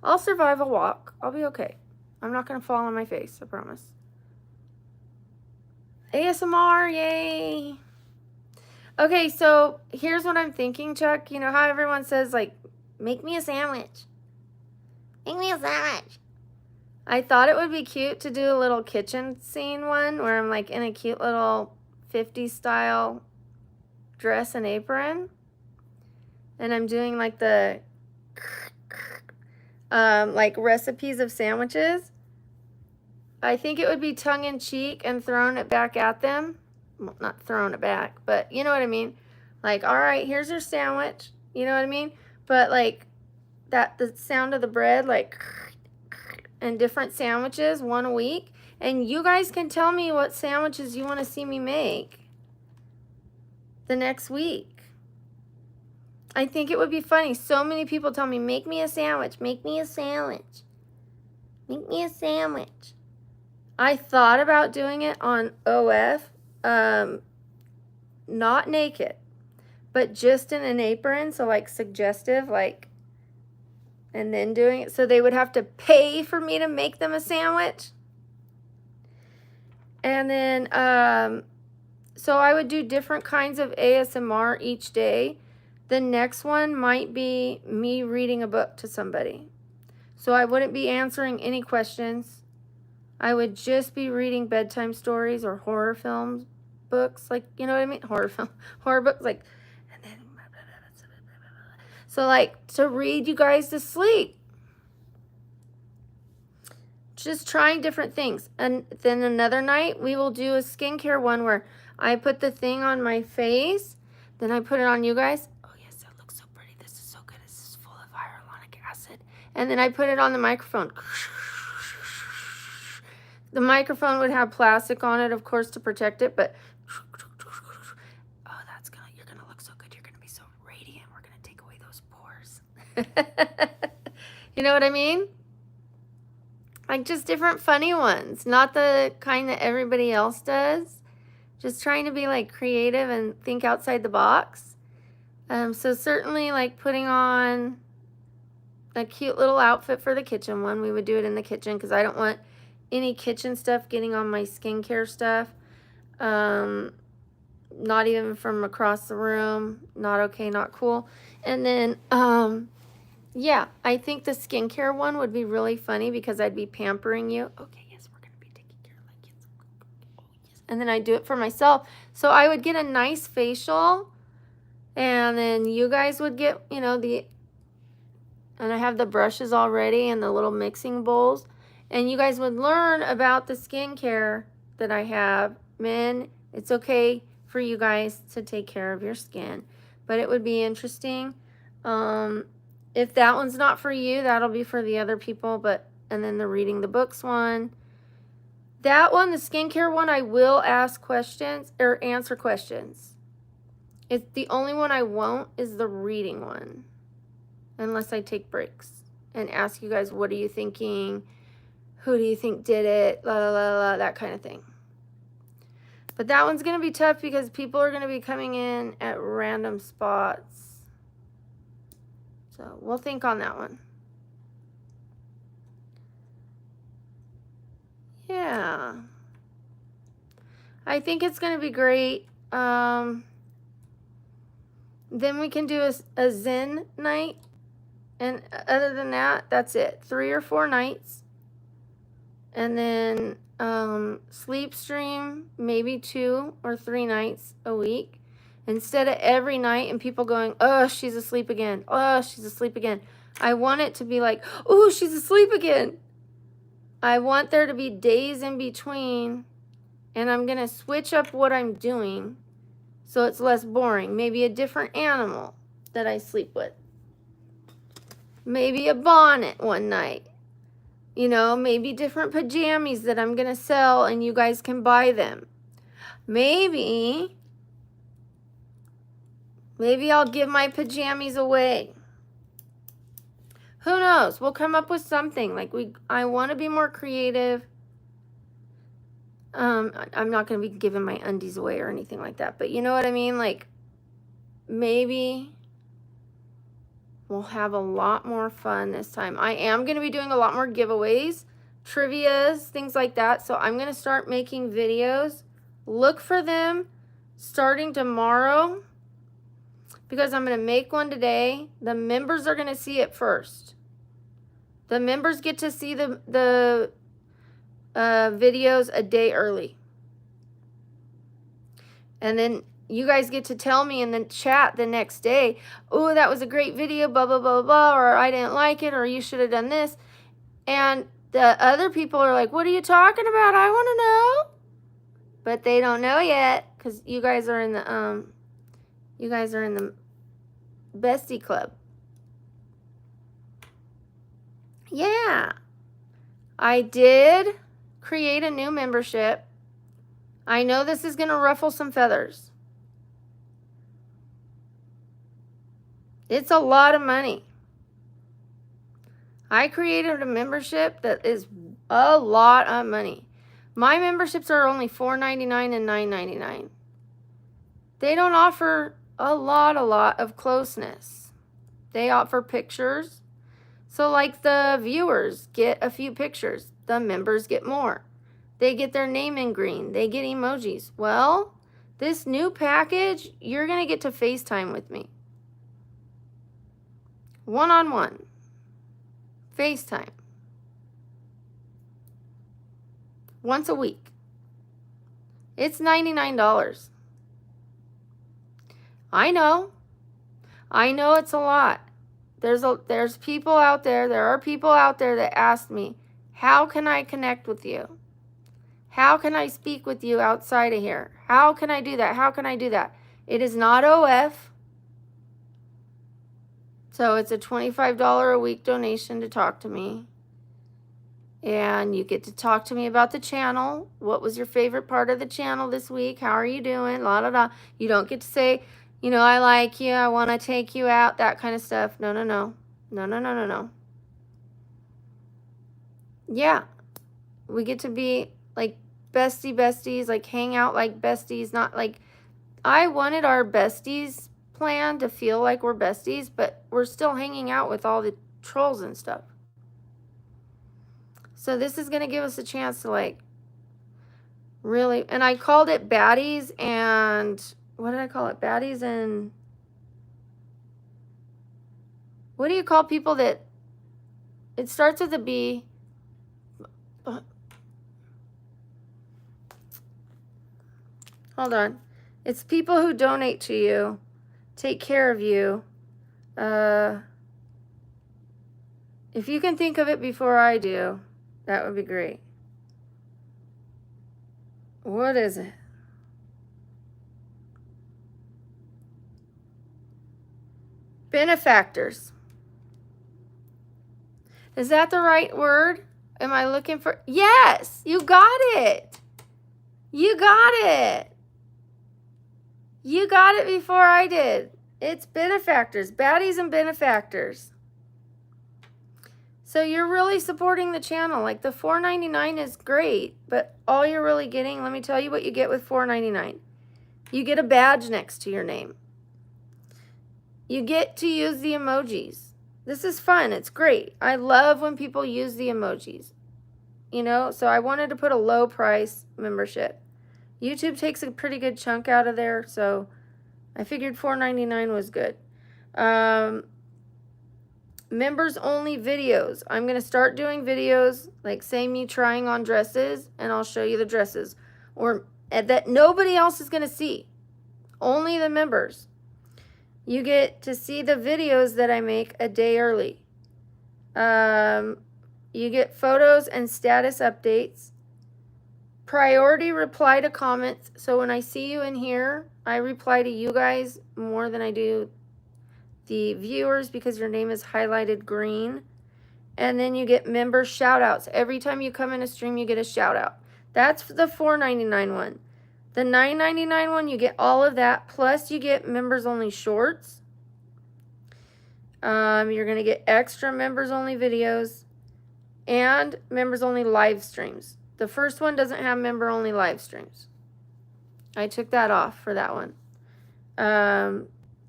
I'll survive a walk. I'll be okay. I'm not going to fall on my face, I promise. ASMR, yay! Okay, so here's what I'm thinking, Chuck. You know how everyone says, like, make me a sandwich. Make me a sandwich. I thought it would be cute to do a little kitchen scene one where I'm like in a cute little 50s style dress and apron. And I'm doing like the like recipes of sandwiches. I think it would be tongue-in-cheek and throwing it back at them. Well, not throwing it back, but you know what I mean? Like, all right, here's your sandwich. You know what I mean? But like the sound of the bread, like, and different sandwiches, one a week. And you guys can tell me what sandwiches you want to see me make the next week. I think it would be funny. So many people tell me, make me a sandwich, make me a sandwich, make me a sandwich. I thought about doing it on OF, not naked, but just in an apron, so like suggestive, like, and then doing it. So they would have to pay for me to make them a sandwich. And then, so I would do different kinds of ASMR each day. The next one might be me reading a book to somebody. So I wouldn't be answering any questions. I would just be reading bedtime stories or horror films, books, like, you know what I mean? Horror books, like, and then, so like to read you guys to sleep. Just trying different things. And then another night we will do a skincare one where I put the thing on my face, then I put it on you guys. Oh yes, that looks so pretty. This is so good. This is full of hyaluronic acid. And then I put it on the microphone. The microphone would have plastic on it, of course, to protect it, but oh, you're gonna look so good. You're gonna be so radiant. We're gonna take away those pores. You know what I mean? Like just different funny ones, not the kind that everybody else does. Just trying to be like creative and think outside the box. So certainly like putting on a cute little outfit for the kitchen one. We would do it in the kitchen because I don't want any kitchen stuff getting on my skincare stuff. Not even from across the room. Not okay, not cool. And then yeah, I think the skincare one would be really funny because I'd be pampering you. Okay, yes, we're going to be taking care of like kids. Oh, yes. And then I'd do it for myself. So I would get a nice facial, and then you guys would get, you know, and I have the brushes already and the little mixing bowls. And you guys would learn about the skincare that I have. Men, it's okay for you guys to take care of your skin. But it would be interesting. If that one's not for you, that'll be for the other people. And then the reading the books one. That one, the skincare one, I will ask questions or answer questions. It's the only one I won't is the reading one. Unless I take breaks and ask you guys, what are you thinking? Who do you think did it? La la la la, that kind of thing. But that one's going to be tough because people are going to be coming in at random spots. So we'll think on that one. Yeah. I think it's going to be great. Then we can do a Zen night. And other than that, that's it. 3 or 4 nights. And then sleep stream, maybe 2 or 3 nights a week. Instead of every night and people going, oh, she's asleep again. Oh, she's asleep again. I want it to be like, oh, she's asleep again. I want there to be days in between. And I'm going to switch up what I'm doing so it's less boring. Maybe a different animal that I sleep with. Maybe a bonnet one night. You know, maybe different pajamas that I'm going to sell and you guys can buy them. Maybe I'll give my pajamas away. Who knows? We'll come up with something. Like I want to be more creative. I'm not going to be giving my undies away or anything like that. But you know what I mean? Like maybe we'll have a lot more fun this time. I am going to be doing a lot more giveaways, trivias, things like that. So I'm going to start making videos. Look for them starting tomorrow. Because I'm going to make one today. The members are going to see it first. The members get to see the videos a day early. And then you guys get to tell me in the chat the next day, oh, that was a great video, blah, blah, blah, blah, or I didn't like it, or you should have done this. And the other people are like, what are you talking about? I want to know. But they don't know yet because you guys are in the bestie club. Yeah. I did create a new membership. I know this is going to ruffle some feathers. It's a lot of money. I created a membership that is a lot of money. My memberships are only $4.99 and $9.99. They don't offer a lot of closeness. They offer pictures. So like the viewers get a few pictures. The members get more. They get their name in green. They get emojis. Well, this new package, you're going to get to FaceTime with me. One-on-one. FaceTime. Once a week. It's $99. I know it's a lot. There's people out there, there are people out there that ask me, how can I connect with you? How can I speak with you outside of here? How can I do that? How can I do that? It is not OF. So it's a $25 a week donation to talk to me. And you get to talk to me about the channel. What was your favorite part of the channel this week? How are you doing? La, la, la. You don't get to say, you know, I like you, I want to take you out, that kind of stuff. No, no, no. No, no, no, no, no. Yeah. We get to be like besties, like hang out like besties, not like, I wanted our besties plan to feel like we're besties, but we're still hanging out with all the trolls and stuff. So this is going to give us a chance to like really, and I called it baddies and, what did I call it? Baddies and, what do you call people that, it starts with a B. Hold on. It's people who donate to you, take care of you. If you can think of it before I do, that would be great. What is it? Benefactors. Is that the right word? Am I looking for? Yes, you got it. You got it. You got it before I did. It's benefactors, baddies and benefactors. So you're really supporting the channel. Like the $4.99 is great, but all you're really getting, let me tell you what you get with $4.99. You get a badge next to your name. You get to use the emojis. This is fun. It's great. I love when people use the emojis. You know, so I wanted to put a low price membership. YouTube takes a pretty good chunk out of there, so I figured $4.99 was good. Members only videos. I'm going to start doing videos like say me trying on dresses, and I'll show you the dresses, or that nobody else is going to see. Only the members. You get to see the videos that I make a day early. You get photos and status updates. Priority reply to comments. So when I see you in here, I reply to you guys more than I do the viewers because your name is highlighted green. And then you get member shout outs. Every time you come in a stream, you get a shout out. That's the $4.99 one. The $9.99 one, you get all of that. Plus you get members only shorts. You're going to get extra members only videos and members only live streams. The first one doesn't have member only live streams. I took that off for that one.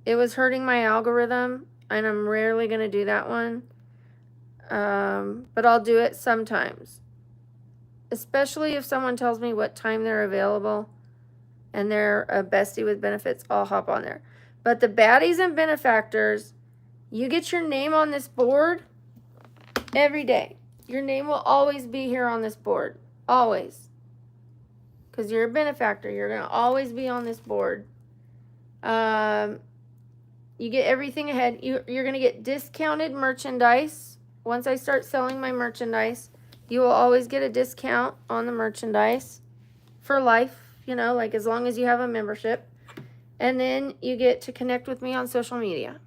It was hurting my algorithm, and I'm rarely going to do that one. But I'll do it sometimes. Especially if someone tells me what time they're available and they're a bestie with benefits, I'll hop on there. But the baddies and benefactors, you get your name on this board every day. Your name will always be here on this board. Always. Because you're a benefactor. You're going to always be on this board. You get everything ahead. You're going to get discounted merchandise. Once I start selling my merchandise, you will always get a discount on the merchandise for life. You know, like as long as you have a membership. And then you get to connect with me on social media.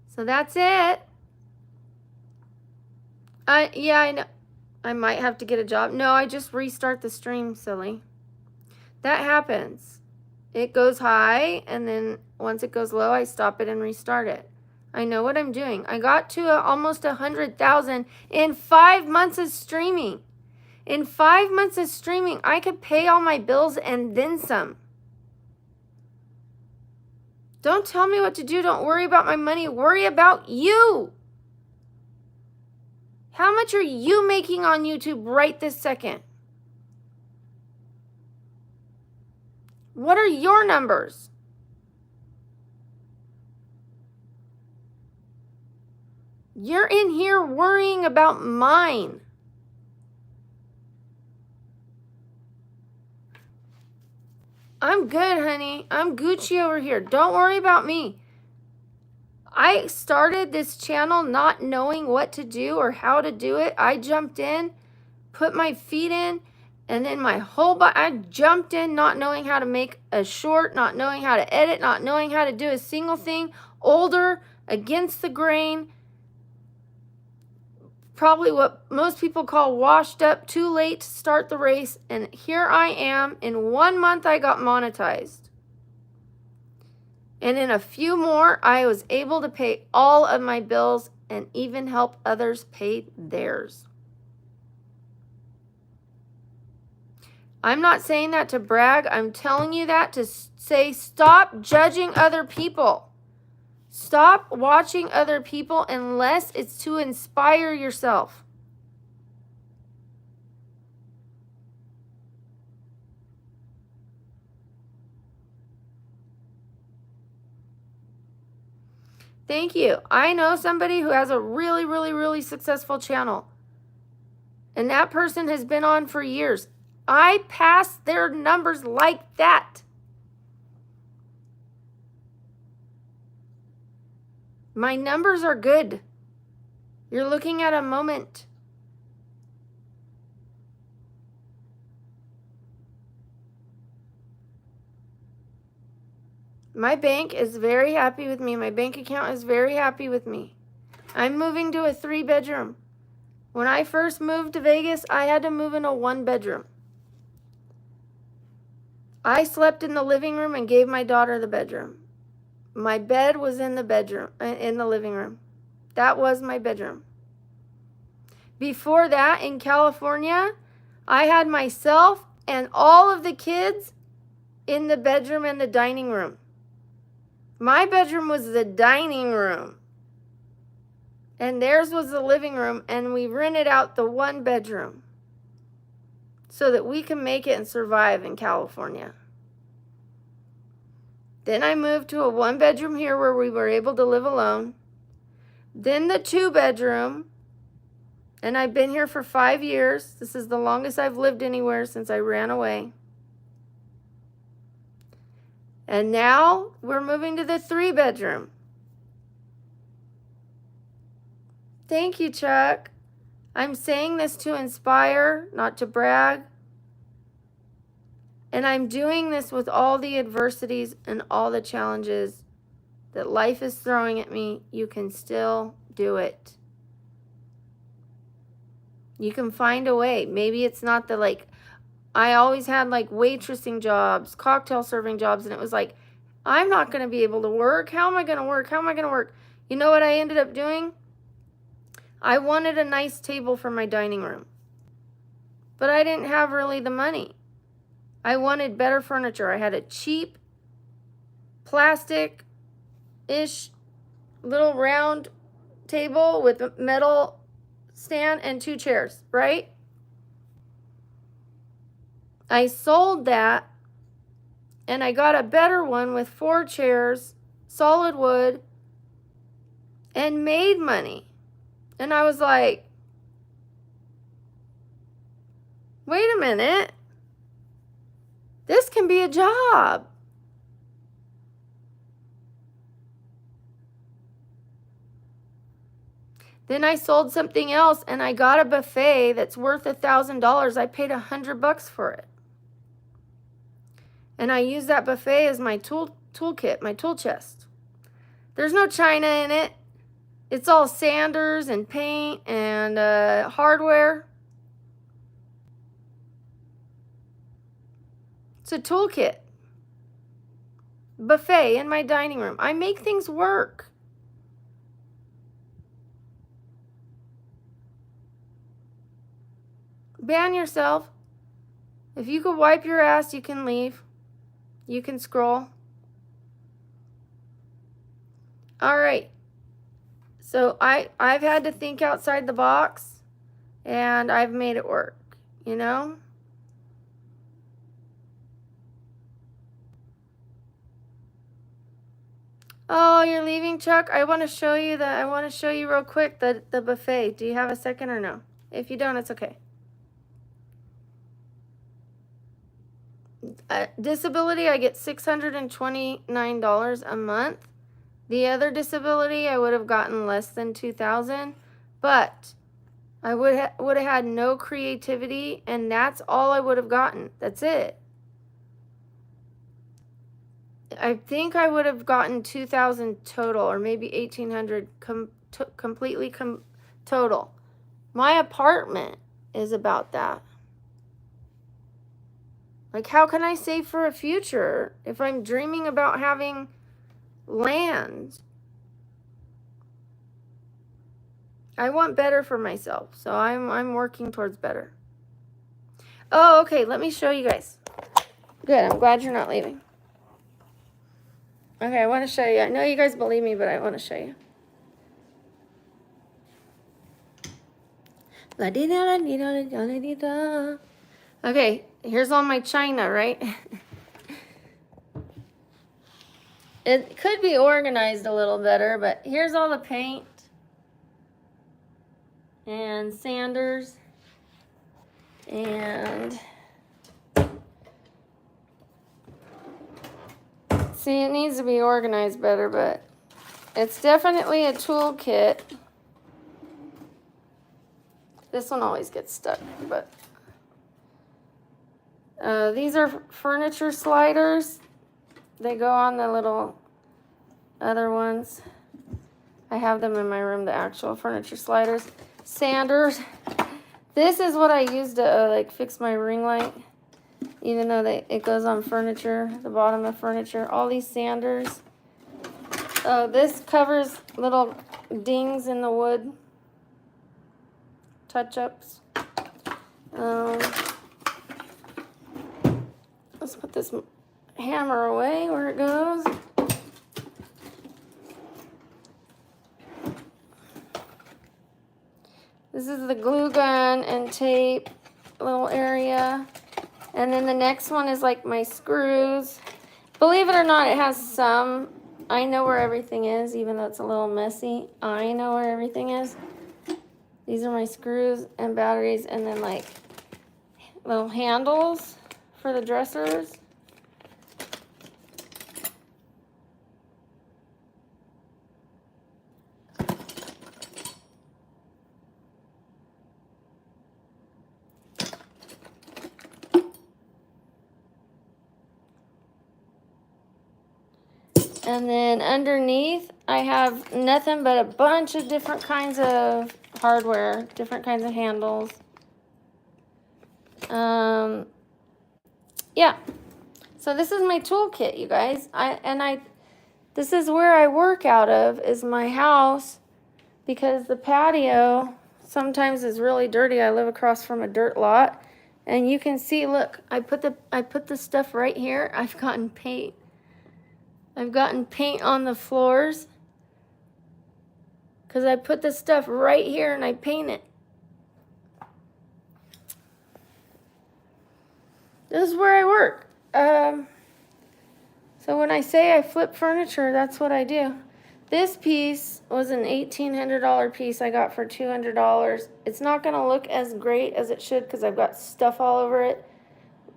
So that's it. Yeah, I know. I might have to get a job. No, I just restart the stream, silly. That happens. It goes high, and then once it goes low, I stop it and restart it. I know what I'm doing. I got to almost 100,000 in 5 months of streaming. In 5 months of streaming, I could pay all my bills and then some. Don't tell me what to do. Don't worry about my money. Worry about you. How much are you making on YouTube right this second? What are your numbers? You're in here worrying about mine. I'm good, honey. I'm Gucci over here. Don't worry about me. I started this channel not knowing what to do or how to do it. I jumped in, put my feet in, and then my whole body, I jumped in not knowing how to make a short, not knowing how to edit, not knowing how to do a single thing. Older, against the grain, probably what most people call washed up, too late to start the race. And here I am. In 1 month, I got monetized. And in a few more, I was able to pay all of my bills and even help others pay theirs. I'm not saying that to brag. I'm telling you that to say stop judging other people. Stop watching other people unless it's to inspire yourself. Thank you. I know somebody who has a really, really, really successful channel. And that person has been on for years. I passed their numbers like that. My numbers are good. You're looking at a moment. My bank is very happy with me. My bank account is very happy with me. I'm moving to a 3-bedroom. When I first moved to Vegas, I had to move in a 1-bedroom. I slept in the living room and gave my daughter the bedroom. My bed was in the bedroom, in the living room. That was my bedroom. Before that, in California, I had myself and all of the kids in the bedroom and the dining room. My bedroom was the dining room. And theirs was the living room, and we rented out the 1-bedroom so that we can make it and survive in California. Then I moved to a 1-bedroom here where we were able to live alone. Then the 2-bedroom, and I've been here for 5 years. This is the longest I've lived anywhere since I ran away. And now we're moving to the 3-bedroom. Thank you, Chuck. I'm saying this to inspire, not to brag. And I'm doing this with all the adversities and all the challenges that life is throwing at me. You can still do it. You can find a way. Maybe it's not the I always had waitressing jobs, cocktail serving jobs, and it was like, I'm not going to be able to work. How am I going to work? How am I going to work? You know what I ended up doing? I wanted a nice table for my dining room, but I didn't have really the money. I wanted better furniture. I had a cheap plastic-ish little round table with a metal stand and 2 chairs, right? I sold that and I got a better one with 4 chairs, solid wood, and made money. And I was like, wait a minute. This can be a job. Then I sold something else and I got a buffet that's worth $1,000. I paid $100 for it. And I used that buffet as my toolkit, my tool chest. There's no china in it. It's all sanders and paint and hardware. It's a toolkit. Buffet in my dining room. I make things work. Ban yourself. If you could wipe your ass, you can leave. You can scroll. All right. So I've had to think outside the box, and I've made it work, you know? Oh, you're leaving, Chuck? I want to show you real quick the buffet. Do you have a second or no? If you don't, it's okay. Disability, I get $629 a month. The other disability, I would have gotten less than $2,000, but I would have had no creativity, and that's all I would have gotten. That's it. I think I would have gotten 2,000 total, or maybe 1,800 completely total. My apartment is about that. Like, how can I save for a future if I'm dreaming about having land? I want better for myself, so I'm working towards better. Oh, okay, let me show you guys. Good, I'm glad you're not leaving. Okay, I want to show you. I know you guys believe me, but I want to show you. Okay, here's all my china, right? It could be organized a little better, but here's all the paint and sanders and see, it needs to be organized better, but it's definitely a toolkit. This one always gets stuck, but these are furniture sliders. They go on the little other ones. I have them in my room, the actual furniture sliders. Sanders. This is what I use to like fix my ring light, even though it goes on furniture, the bottom of furniture. All these sanders. This covers little dings in the wood. Touch-ups. Let's put this hammer away where it goes. This is the glue gun and tape little area. And then the next one is like my screws. Believe it or not, it has some. I know where everything is, even though it's a little messy. I know where everything is. These are my screws and batteries, and then like little handles for the dressers. And then underneath, I have nothing but a bunch of different kinds of hardware, different kinds of handles. Yeah. So this is my toolkit, you guys. This is where I work out of, is my house, because the patio sometimes is really dirty. I live across from a dirt lot, and you can see, look, I put the stuff right here. I've gotten paint on the floors because I put the stuff right here and I paint it. This is where I work. So when I say I flip furniture, that's what I do. This piece was an $1,800 piece I got for $200. It's not going to look as great as it should because I've got stuff all over it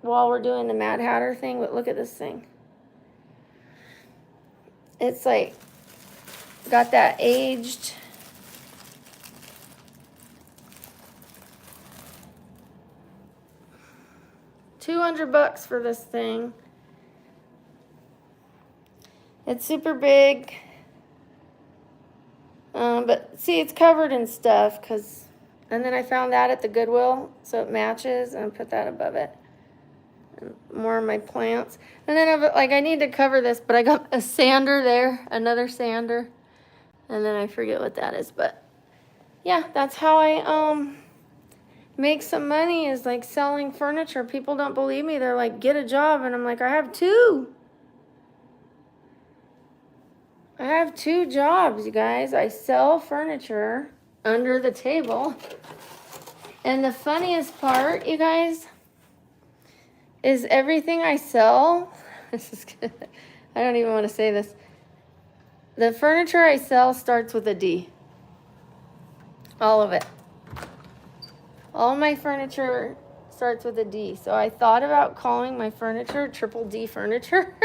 while we're doing the Mad Hatter thing, but look at this thing. It's like got that aged $200 for this thing. It's super big, but see, it's covered in stuff and then I found that at the Goodwill, so it matches, and I put that above it. And more of my plants, and then I need to cover this, but I got a sander there, another sander, and then I forget what that is, but yeah, that's how I make some money, is like selling furniture. People don't believe me. They're like, get a job, and I'm like, I have two jobs, you guys. I sell furniture under the table. And the funniest part, you guys, is everything I sell, this is good. I don't even want to say this. The furniture I sell starts with a D. All of it. All my furniture starts with a D. So I thought about calling my furniture Triple D Furniture.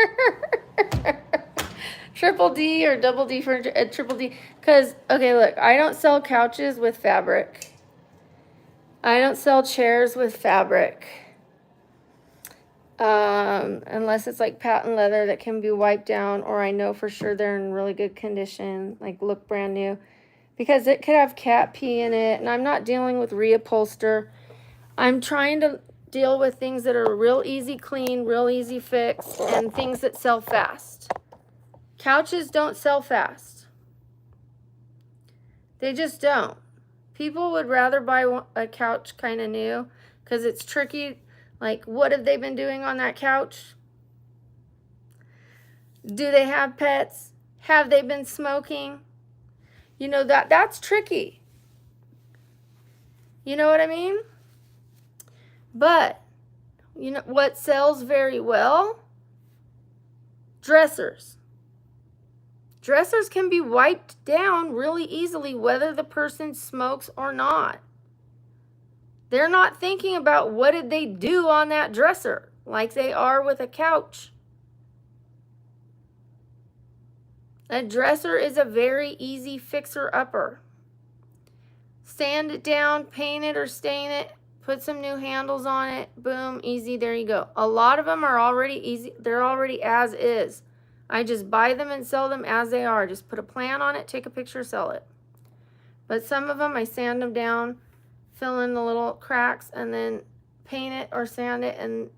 Triple D or Double D Furniture, Triple D. Because, okay, look, I don't sell couches with fabric. I don't sell chairs with fabric. Unless it's like patent leather that can be wiped down, or I know for sure they're in really good condition, like look brand new. Because it could have cat pee in it, and I'm not dealing with reupholster. I'm trying to deal with things that are real easy clean, real easy fix, and things that sell fast. Couches don't sell fast. They just don't. People would rather buy a couch kind of new because it's tricky. Like, what have they been doing on that couch? Do they have pets? Have they been smoking? You know, that's tricky. You know what I mean? But, you know what sells very well? Dressers. Dressers can be wiped down really easily whether the person smokes or not. They're not thinking about what did they do on that dresser like they are with a couch. A dresser is a very easy fixer-upper. Sand it down, paint it or stain it, put some new handles on it, boom, easy, there you go. A lot of them are already easy, they're already as is. I just buy them and sell them as they are. Just put a plan on it, take a picture, sell it. But some of them, I sand them down, fill in the little cracks, and then paint it or sand it, and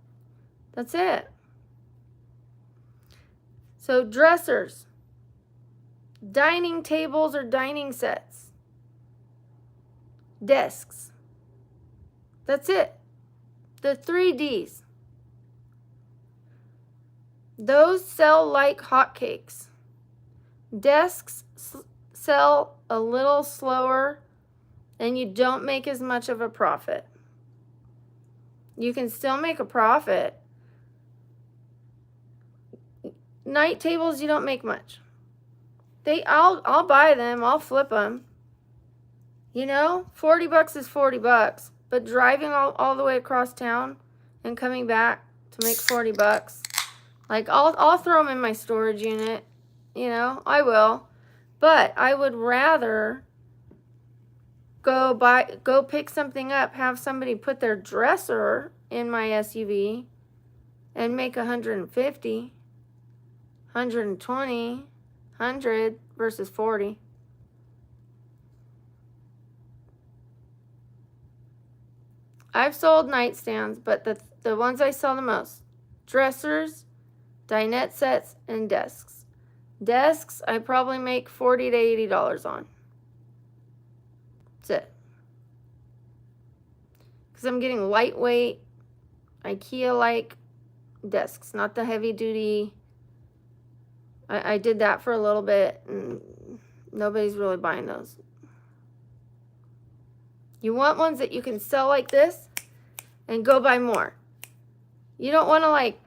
that's it. So dressers, dining tables or dining sets, desks. That's it. The 3Ds. Those sell like hotcakes. Desks sell a little slower and you don't make as much of a profit. You can still make a profit. Night tables, you don't make much. I'll buy them, I'll flip them. You know, $40 is $40, but driving all the way across town and coming back to make $40, like I'll throw them in my storage unit, you know, I will. But I would rather go pick something up, have somebody put their dresser in my SUV and make 150, 120, 100 versus 40. I've sold nightstands, but the ones I sell the most, dressers, dinette sets, and desks. Desks, I probably make $40 to $80 on. That's it. Because I'm getting lightweight, IKEA-like desks, not the heavy-duty. I did that for a little bit, and nobody's really buying those. You want ones that you can sell like this and go buy more. You don't want to like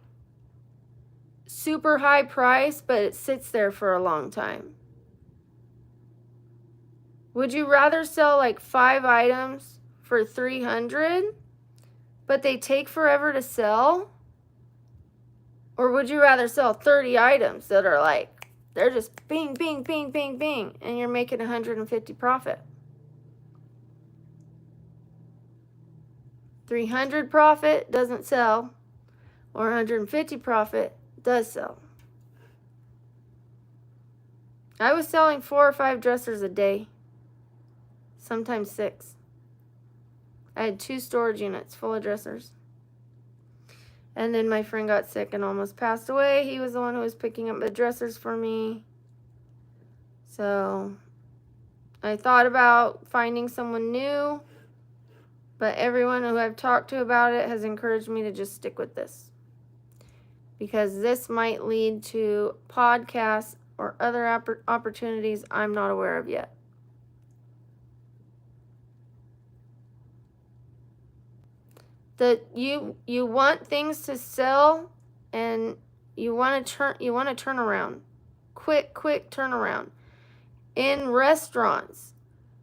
super high price, but it sits there for a long time. Would you rather sell like 5 items for $300, but they take forever to sell? Or would you rather sell 30 items that are like, they're just bing, bing, bing, bing, bing, and you're making 150 profit? 300 profit doesn't sell, or 150 profit does sell. I was selling 4 or 5 dressers a day, sometimes 6. I had 2 storage units full of dressers. And then my friend got sick and almost passed away. He was the one who was picking up the dressers for me. So I thought about finding someone new, but everyone who I've talked to about it has encouraged me to just stick with this, because this might lead to podcasts or other opportunities I'm not aware of yet. That you want things to sell, and you want to turn around quick turnaround. In restaurants,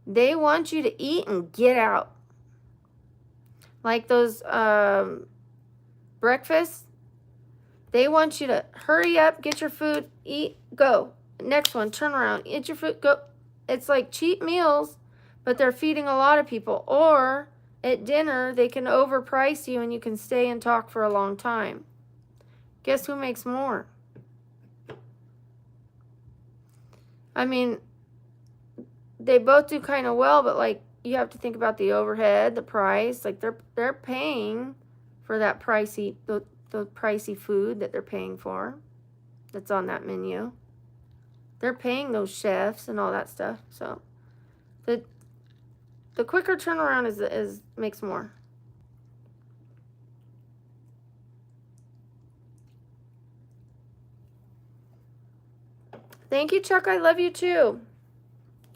they want you to eat and get out. Like those breakfasts, they want you to hurry up, get your food, eat, go. Next one, turn around, eat your food, go. It's like cheap meals, but they're feeding a lot of people. Or at dinner, they can overprice you and you can stay and talk for a long time. Guess who makes more? I mean, they both do kind of well, but like you have to think about the overhead, the price. Like they're paying for that pricey the pricey food that they're paying for. That's on that menu. They're paying those chefs and all that stuff. So the quicker turnaround is makes more. Thank you, Chuck. I love you too.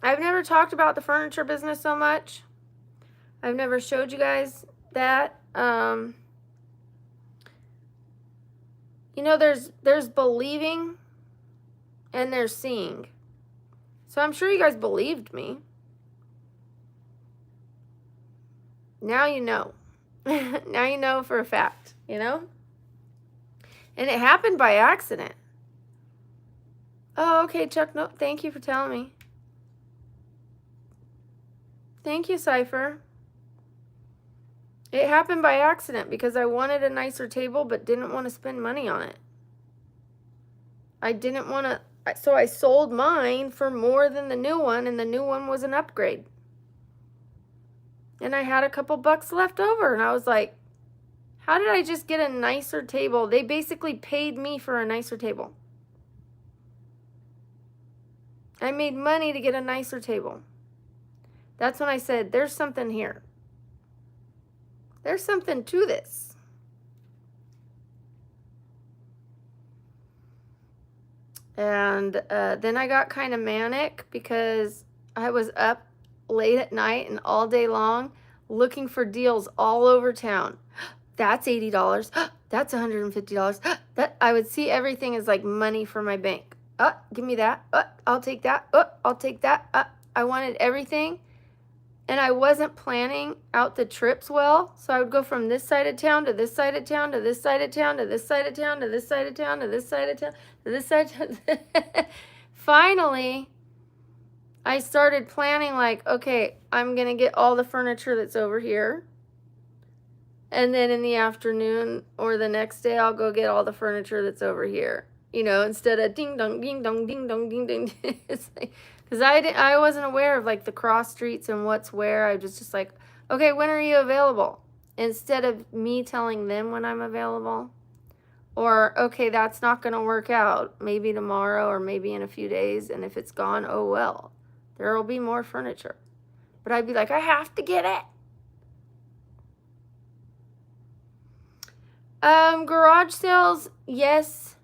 I've never talked about the furniture business so much. I've never showed you guys that. You know, there's believing and there's seeing. So I'm sure you guys believed me. Now you know. Now you know for a fact, you know? And it happened by accident. Oh, okay, Chuck. No, thank you for telling me. Thank you, Cypher. It happened by accident because I wanted a nicer table but didn't want to spend money on it. I didn't want to, so I sold mine for more than the new one, and the new one was an upgrade. And I had a couple bucks left over, and I was like, how did I just get a nicer table? They basically paid me for a nicer table. I made money to get a nicer table. That's when I said, there's something here. There's something to this. And then I got kind of manic because I was up late at night and all day long looking for deals all over town. That's $80. That's $150. That I would see everything as like money for my bank. Give me that. I'll take that. I'll take that. I wanted everything. And I wasn't planning out the trips well. So I would go from this side of town to this side of town to this side of town to this side of town to this side of town to this side of town to this side of town. Finally, I started planning like, okay, I'm going to get all the furniture that's over here. And then in the afternoon or the next day, I'll go get all the furniture that's over here. You know, instead of ding dong, ding dong, ding dong, ding dong. It's like, because I wasn't aware of like the cross streets and what's where. I was just like, okay, when are you available? Instead of me telling them when I'm available. Or, okay, that's not going to work out. Maybe tomorrow or maybe in a few days. And if it's gone, oh well. There will be more furniture. But I'd be like, I have to get it. Garage sales, yes.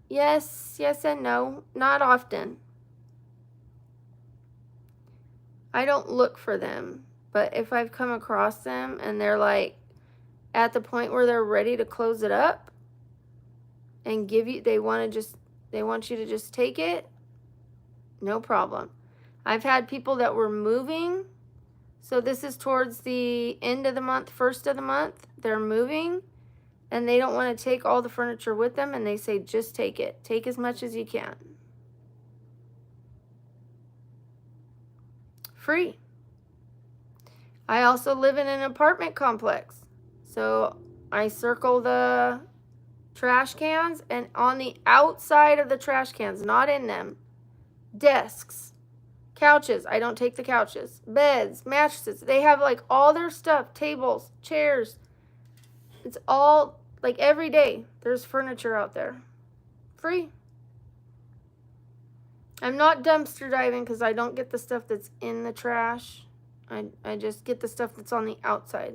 Yes and no. Not often. I don't look for them, but if I've come across them and they're like at the point where they're ready to close it up and give you, they want you to just take it, no problem. I've had people that were moving, so this is towards the end of the month, first of the month, they're moving and they don't want to take all the furniture with them, and they say, just take it. Take as much as you can. Free. I also live in an apartment complex, so I circle the trash cans, and on the outside of the trash cans, not in them, desks, couches. I don't take the couches. Beds, mattresses. They have like all their stuff, tables, chairs. It's all like every day there's furniture out there. Free. I'm not dumpster diving because I don't get the stuff that's in the trash. I just get the stuff that's on the outside.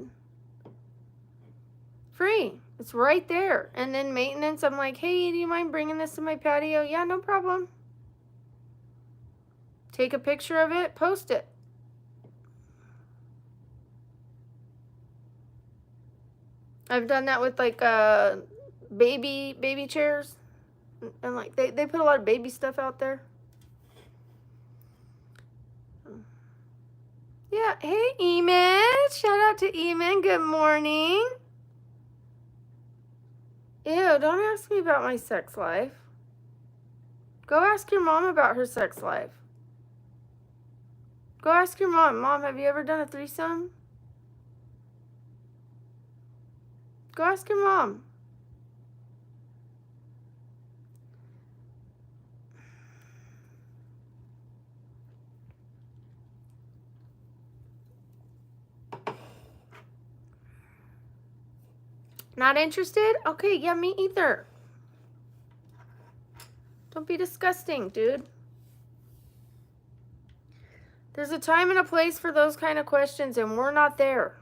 Free. It's right there. And then maintenance, I'm like, hey, do you mind bringing this to my patio? Yeah, no problem. Take a picture of it, post it. I've done that with like baby chairs. And like they put a lot of baby stuff out there. Yeah, hey Eamon. Shout out to Eamon. Good morning. Ew, don't ask me about my sex life. Go ask your mom about her sex life. Go ask your mom. Mom, have you ever done a threesome? Go ask your mom. Not interested? Okay, yeah, me either. Don't be disgusting, dude. There's a time and a place for those kind of questions, and we're not there.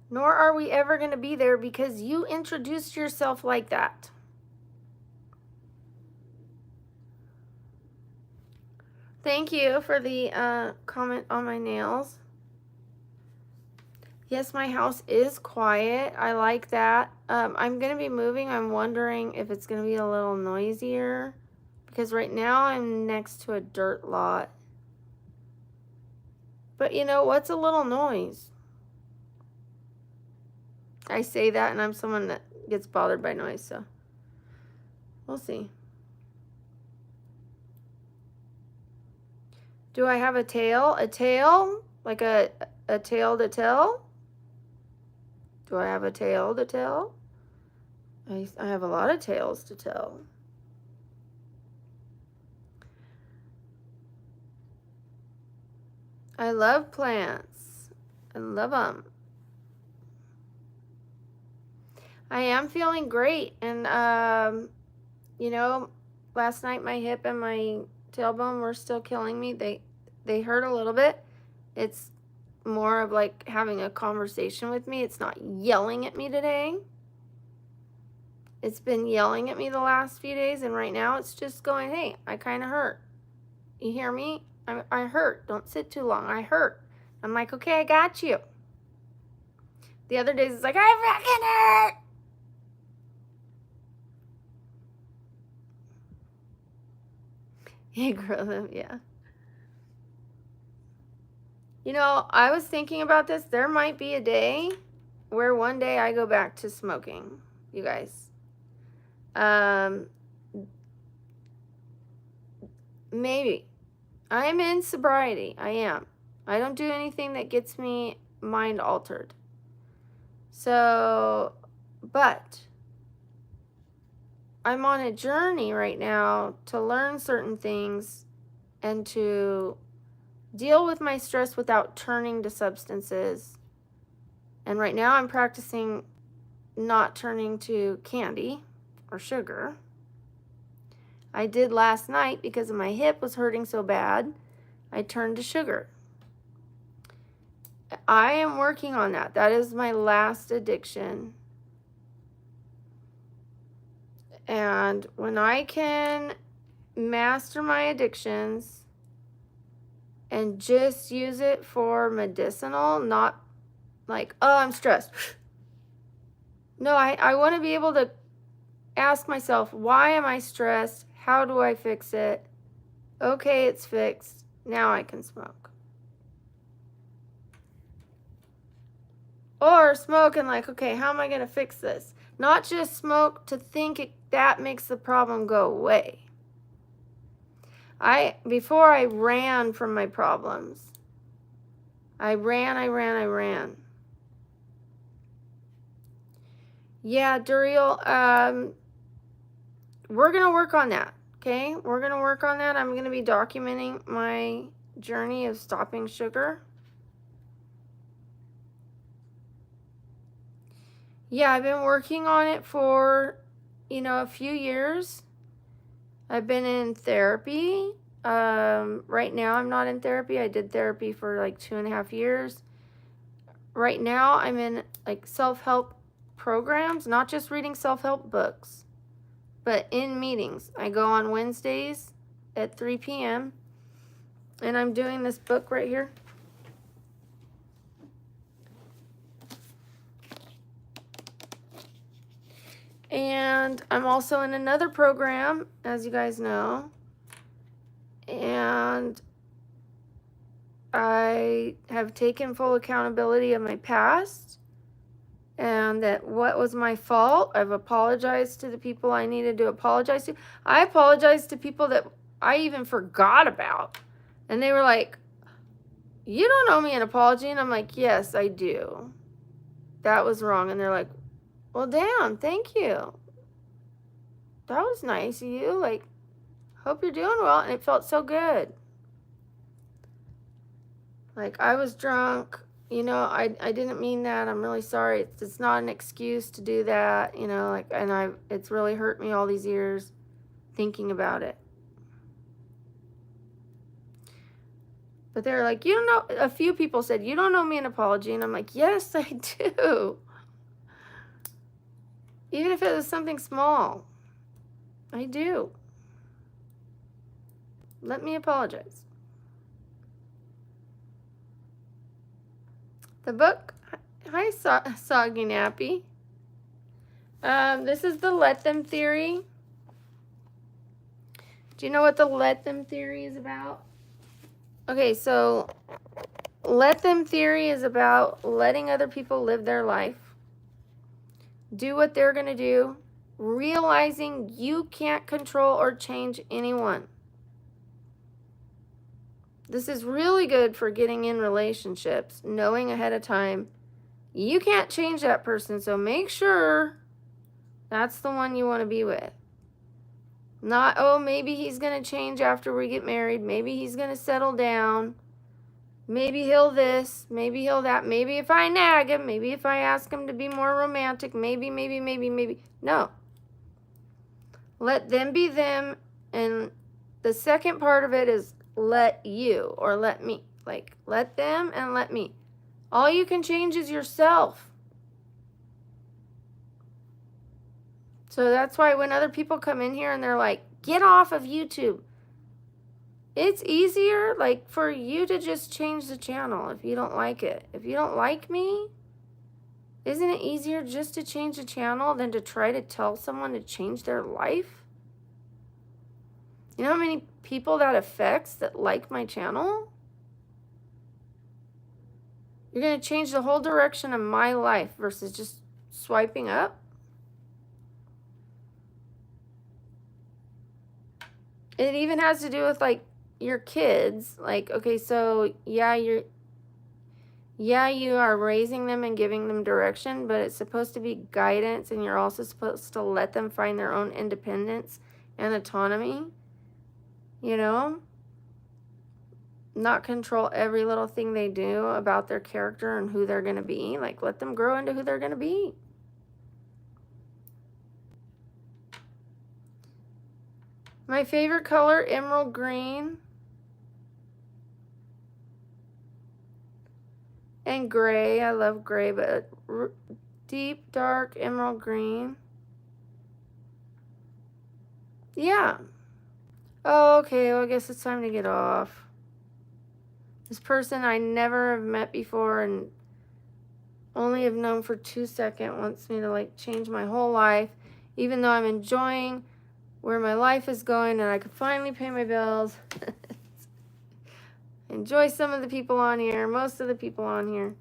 Nor are we ever going to be there because you introduced yourself like that. Thank you for the comment on my nails. Yes, my house is quiet. I like that. I'm going to be moving. I'm wondering if it's going to be a little noisier because right now I'm next to a dirt lot. But you know, what's a little noise? I say that and I'm someone that gets bothered by noise, so we'll see. Do I have a tail? A tail? Like a tail to tell? Do I have a tail to tell? I have a lot of tales to tell. I love plants. I love them. I am feeling great. And, you know, last night my hip and my tailbone were still killing me. They hurt a little bit. It's more of like having a conversation with me. It's not yelling at me today. It's been yelling at me the last few days, and right now it's just going, hey, I kind of hurt. You hear me? I hurt. Don't sit too long. I hurt. I'm like, okay, I got you. The other days it's like, I fucking hurt. You grow them, yeah. You know, I was thinking about this. There might be a day where one day I go back to smoking, you guys. Maybe. I'm in sobriety. I am. I don't do anything that gets me mind altered. So, but I'm on a journey right now to learn certain things and to deal with my stress without turning to substances. And right now I'm practicing not turning to candy or sugar. I did last night because my hip was hurting so bad. I turned to sugar. I am working on that. That is my last addiction. And when I can master my addictions and just use it for medicinal, not like, oh, I'm stressed. No, I want to be able to ask myself, why am I stressed? How do I fix it? Okay, it's fixed. Now I can smoke. Or smoke and like, okay, how am I going to fix this? Not just smoke to think that makes the problem go away. Before I ran from my problems. I ran. Yeah, Duriel, we're going to work on that, okay? We're going to work on that. I'm going to be documenting my journey of stopping sugar. Yeah, I've been working on it for, a few years. I've been in therapy. Right now I'm not in therapy. I did therapy for like 2.5 years. Right now I'm in like self-help programs, not just reading self-help books, but in meetings. I go on Wednesdays at 3 p.m. and I'm doing this book right here. And I'm also in another program, as you guys know. And I have taken full accountability of my past and that what was my fault. I've apologized to the people I needed to apologize to. I apologized to people that I even forgot about. And they were like, you don't owe me an apology. And I'm like, yes, I do. That was wrong. And they're like, well, damn, thank you. That was nice of you. Like, hope you're doing well. And it felt so good. Like, I was drunk. You know, I didn't mean that. I'm really sorry. It's not an excuse to do that. You know, like, and it's really hurt me all these years thinking about it. But they're like, you don't know. A few people said, you don't owe me an apology. And I'm like, yes, I do. Even if it was something small. I do. Let me apologize. The book, hi, Soggy Nappy. This is the Let Them Theory. Do you know what the Let Them Theory is about? Okay, so Let Them Theory is about letting other people live their life. Do what they're going to do. Realizing you can't control or change anyone. This is really good for getting in relationships, knowing ahead of time you can't change that person, so make sure that's the one you want to be with. Not, oh, maybe he's going to change after we get married. Maybe he's going to settle down. Maybe he'll this. Maybe he'll that. Maybe if I nag him. Maybe if I ask him to be more romantic. Maybe. No. Let them be them. And the second part of it is let you or let me. Like, let them and let me. All you can change is yourself. So that's why when other people come in here and they're like, get off of YouTube. It's easier, like, for you to just change the channel if you don't like it. If you don't like me, isn't it easier just to change the channel than to try to tell someone to change their life? You know how many people that affects that like my channel? You're going to change the whole direction of my life versus just swiping up. It even has to do with, like, your kids. Like, okay, so yeah, you are raising them and giving them direction, but it's supposed to be guidance, and you're also supposed to let them find their own independence and autonomy. You know? Not control every little thing they do about their character and who they're going to be. Like, let them grow into who they're going to be. My favorite color, emerald green. And gray. I love gray, but deep, dark emerald green. Yeah. Oh, okay, well, I guess it's time to get off. This person I never have met before and only have known for 2 seconds wants me to, like, change my whole life, even though I'm enjoying where my life is going and I could finally pay my bills. Enjoy some of the people on here, most of the people on here.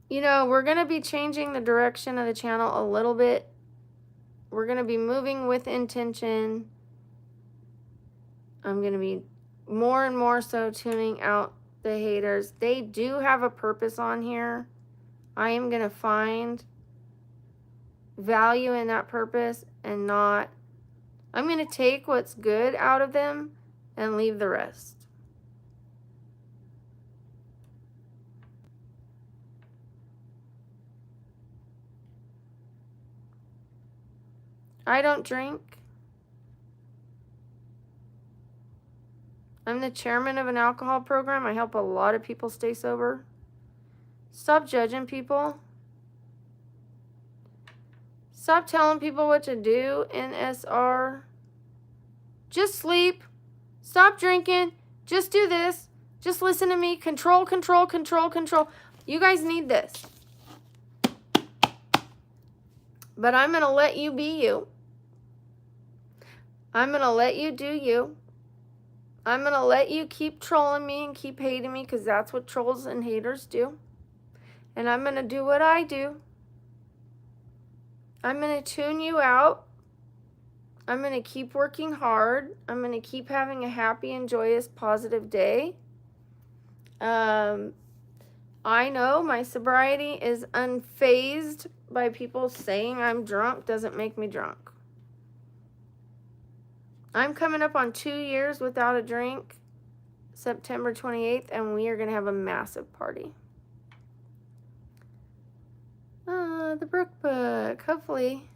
You know, we're going to be changing the direction of the channel a little bit. We're going to be moving with intention. I'm going to be more and more so tuning out the haters. They do have a purpose on here. I am going to find value in that purpose and not... I'm going to take what's good out of them and leave the rest. I don't drink. I'm the chairman of an alcohol program. I help a lot of people stay sober. Stop judging people. Stop telling people what to do, NSR. Just sleep. Stop drinking. Just do this. Just listen to me. Control, control, control, control. You guys need this. But I'm going to let you be you. I'm going to let you do you. I'm going to let you keep trolling me and keep hating me, because that's what trolls and haters do. And I'm going to do what I do. I'm going to tune you out. I'm going to keep working hard. I'm going to keep having a happy and joyous, positive day. I know my sobriety is unfazed by people saying I'm drunk. Doesn't make me drunk. I'm coming up on 2 years without a drink, September 28th, and we are going to have a massive party. The Brook book, hopefully.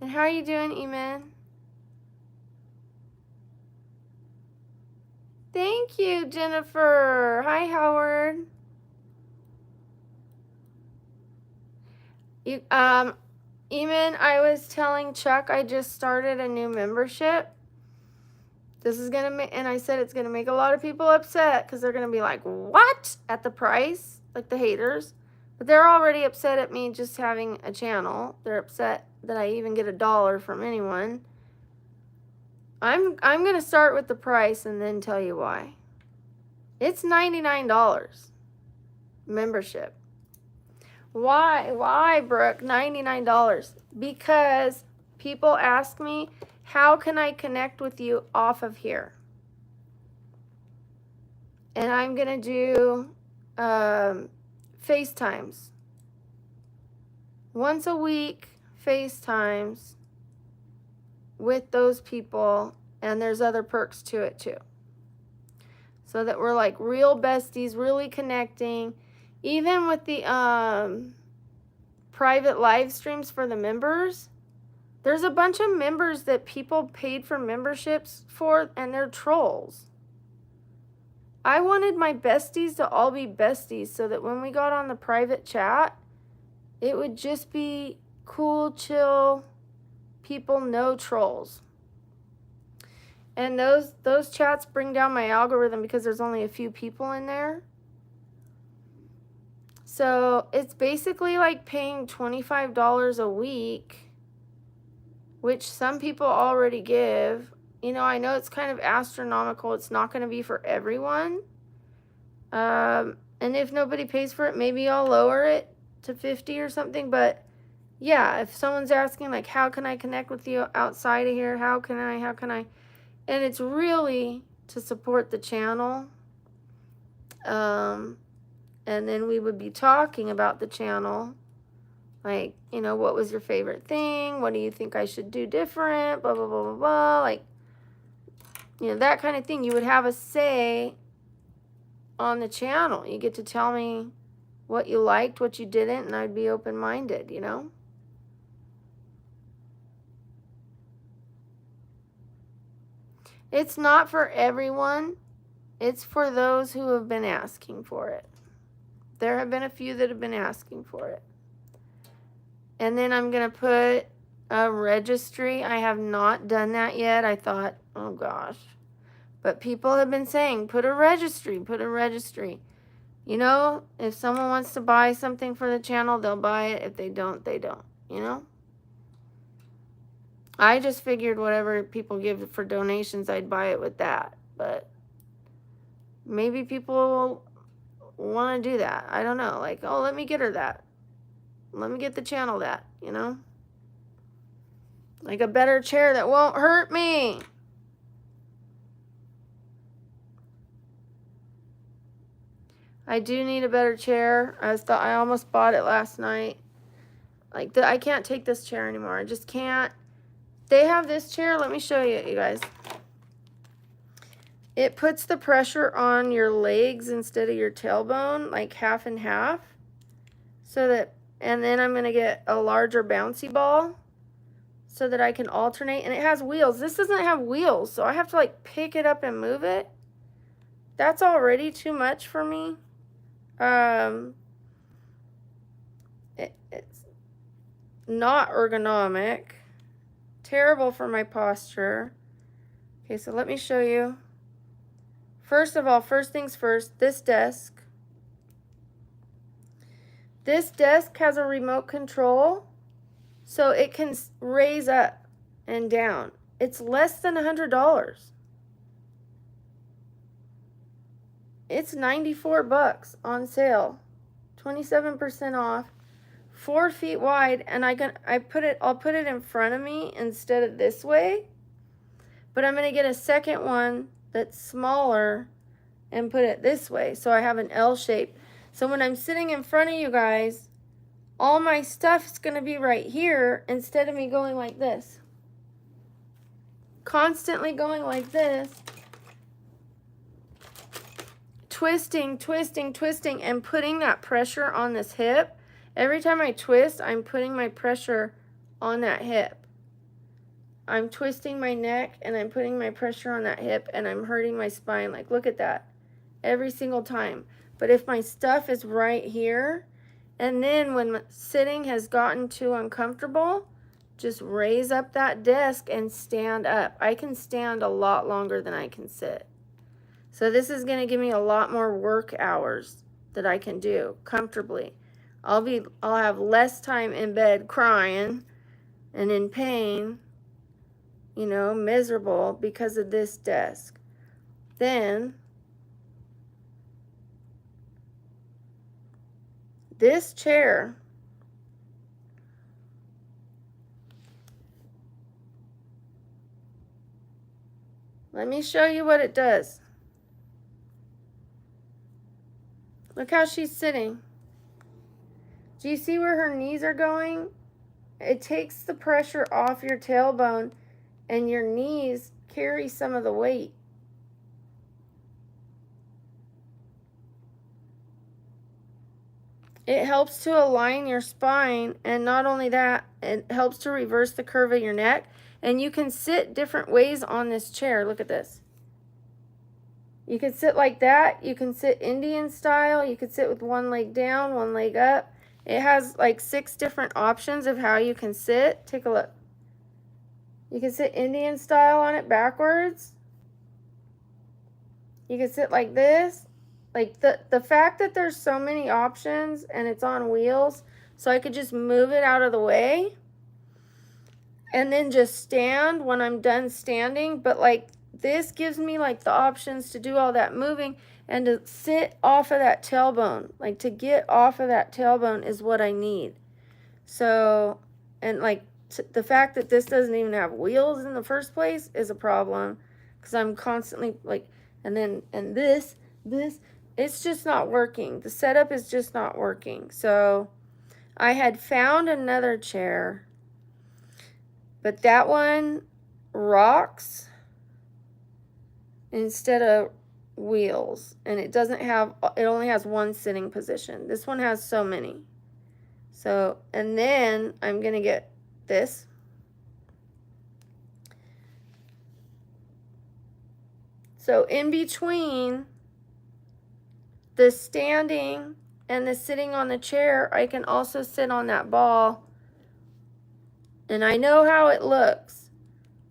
And how are you doing, Eamon? Thank you, Jennifer. Hi, Howard. Eamon, I was telling Chuck I just started a new membership. This is gonna make, and I said it's gonna make a lot of people upset because they're gonna be like, "What?" at the price, like the haters. But they're already upset at me just having a channel. They're upset that I even get $1 from anyone. I'm gonna start with the price and then tell you why. It's $99 membership. Why, Brooke? $99. Because people ask me, how can I connect with you off of here? And I'm gonna do FaceTimes. Once a week, FaceTimes with those people, and there's other perks to it too. So that we're like real besties, really connecting. Even with the private live streams for the members, there's a bunch of members that people paid for memberships for, and they're trolls. I wanted my besties to all be besties so that when we got on the private chat, it would just be cool, chill people, no trolls. And those chats bring down my algorithm because there's only a few people in there. So it's basically like paying $25 a week, which some people already give. You know, I know it's kind of astronomical. It's not going to be for everyone. And if nobody pays for it, maybe I'll lower it to $50 or something. But yeah, if someone's asking like, how can I connect with you outside of here? How can I? And it's really to support the channel. And then we would be talking about the channel. Like, you know, what was your favorite thing? What do you think I should do different? Blah, blah, blah, blah, blah. Like, you know, that kind of thing. You would have a say on the channel. You get to tell me what you liked, what you didn't, and I'd be open-minded, you know? It's not for everyone. It's for those who have been asking for it. There have been a few that have been asking for it. And then I'm going to put a registry. I have not done that yet. I thought, oh gosh. But people have been saying, put a registry. You know, if someone wants to buy something for the channel, they'll buy it. If they don't, they don't, you know? I just figured whatever people give for donations, I'd buy it with that. But maybe people want to do that. I don't know. Like, oh, let me get her that. Let me get the channel that, you know? Like a better chair that won't hurt me. I do need a better chair. I almost bought it last night. Like, I can't take this chair anymore. I just can't. They have this chair. Let me show you, you guys. It puts the pressure on your legs instead of your tailbone, like half and half. So that, and then I'm going to get a larger bouncy ball so that I can alternate. And it has wheels. This doesn't have wheels, so I have to like pick it up and move it. That's already too much for me. It's not ergonomic. Terrible for my posture. Okay, so let me show you. First of all, first things first, this desk. This desk has a remote control. so it can raise up and down. It's less than $100. It's 94 bucks on sale, 27% off, 4 feet wide, and I'll put it in front of me instead of this way, but I'm gonna get a second one that's smaller and put it this way, so I have an L shape. So when I'm sitting in front of you guys, all my stuff is gonna be right here instead of me going like this. Constantly going like this, twisting, twisting, twisting, and putting that pressure on this hip. Every time I twist, I'm putting my pressure on that hip. I'm twisting my neck and I'm putting my pressure on that hip and I'm hurting my spine. Like, look at that. Every single time. But if my stuff is right here, and then when sitting has gotten too uncomfortable, just raise up that desk and stand up. I can stand a lot longer than I can sit. So this is going to give me a lot more work hours that I can do comfortably. I'll have less time in bed crying and in pain, you know, miserable because of this desk. Then this chair, let me show you what it does. Look how she's sitting. Do you see where her knees are going? It takes the pressure off your tailbone and your knees carry some of the weight. It helps to align your spine, and not only that, it helps to reverse the curve of your neck. And you can sit different ways on this chair. Look at this. You can sit like that. You can sit Indian style. You can sit with one leg down, one leg up. It has like 6 different options of how you can sit. Take a look. You can sit Indian style on it backwards. You can sit like this. Like the fact that there's so many options and it's on wheels, so I could just move it out of the way and then just stand when I'm done standing. But like this gives me like the options to do all that moving and to sit off of that tailbone. Like to get off of that tailbone is what I need. So, and like the fact that this doesn't even have wheels in the first place is a problem, because I'm constantly like, and this, it's just not working. The setup is just not working. So I had found another chair, but that one rocks instead of wheels, and it only has one sitting position. This one has so many. So, and then I'm gonna get this. So in between the standing and the sitting on the chair, I can also sit on that ball. And I know how it looks,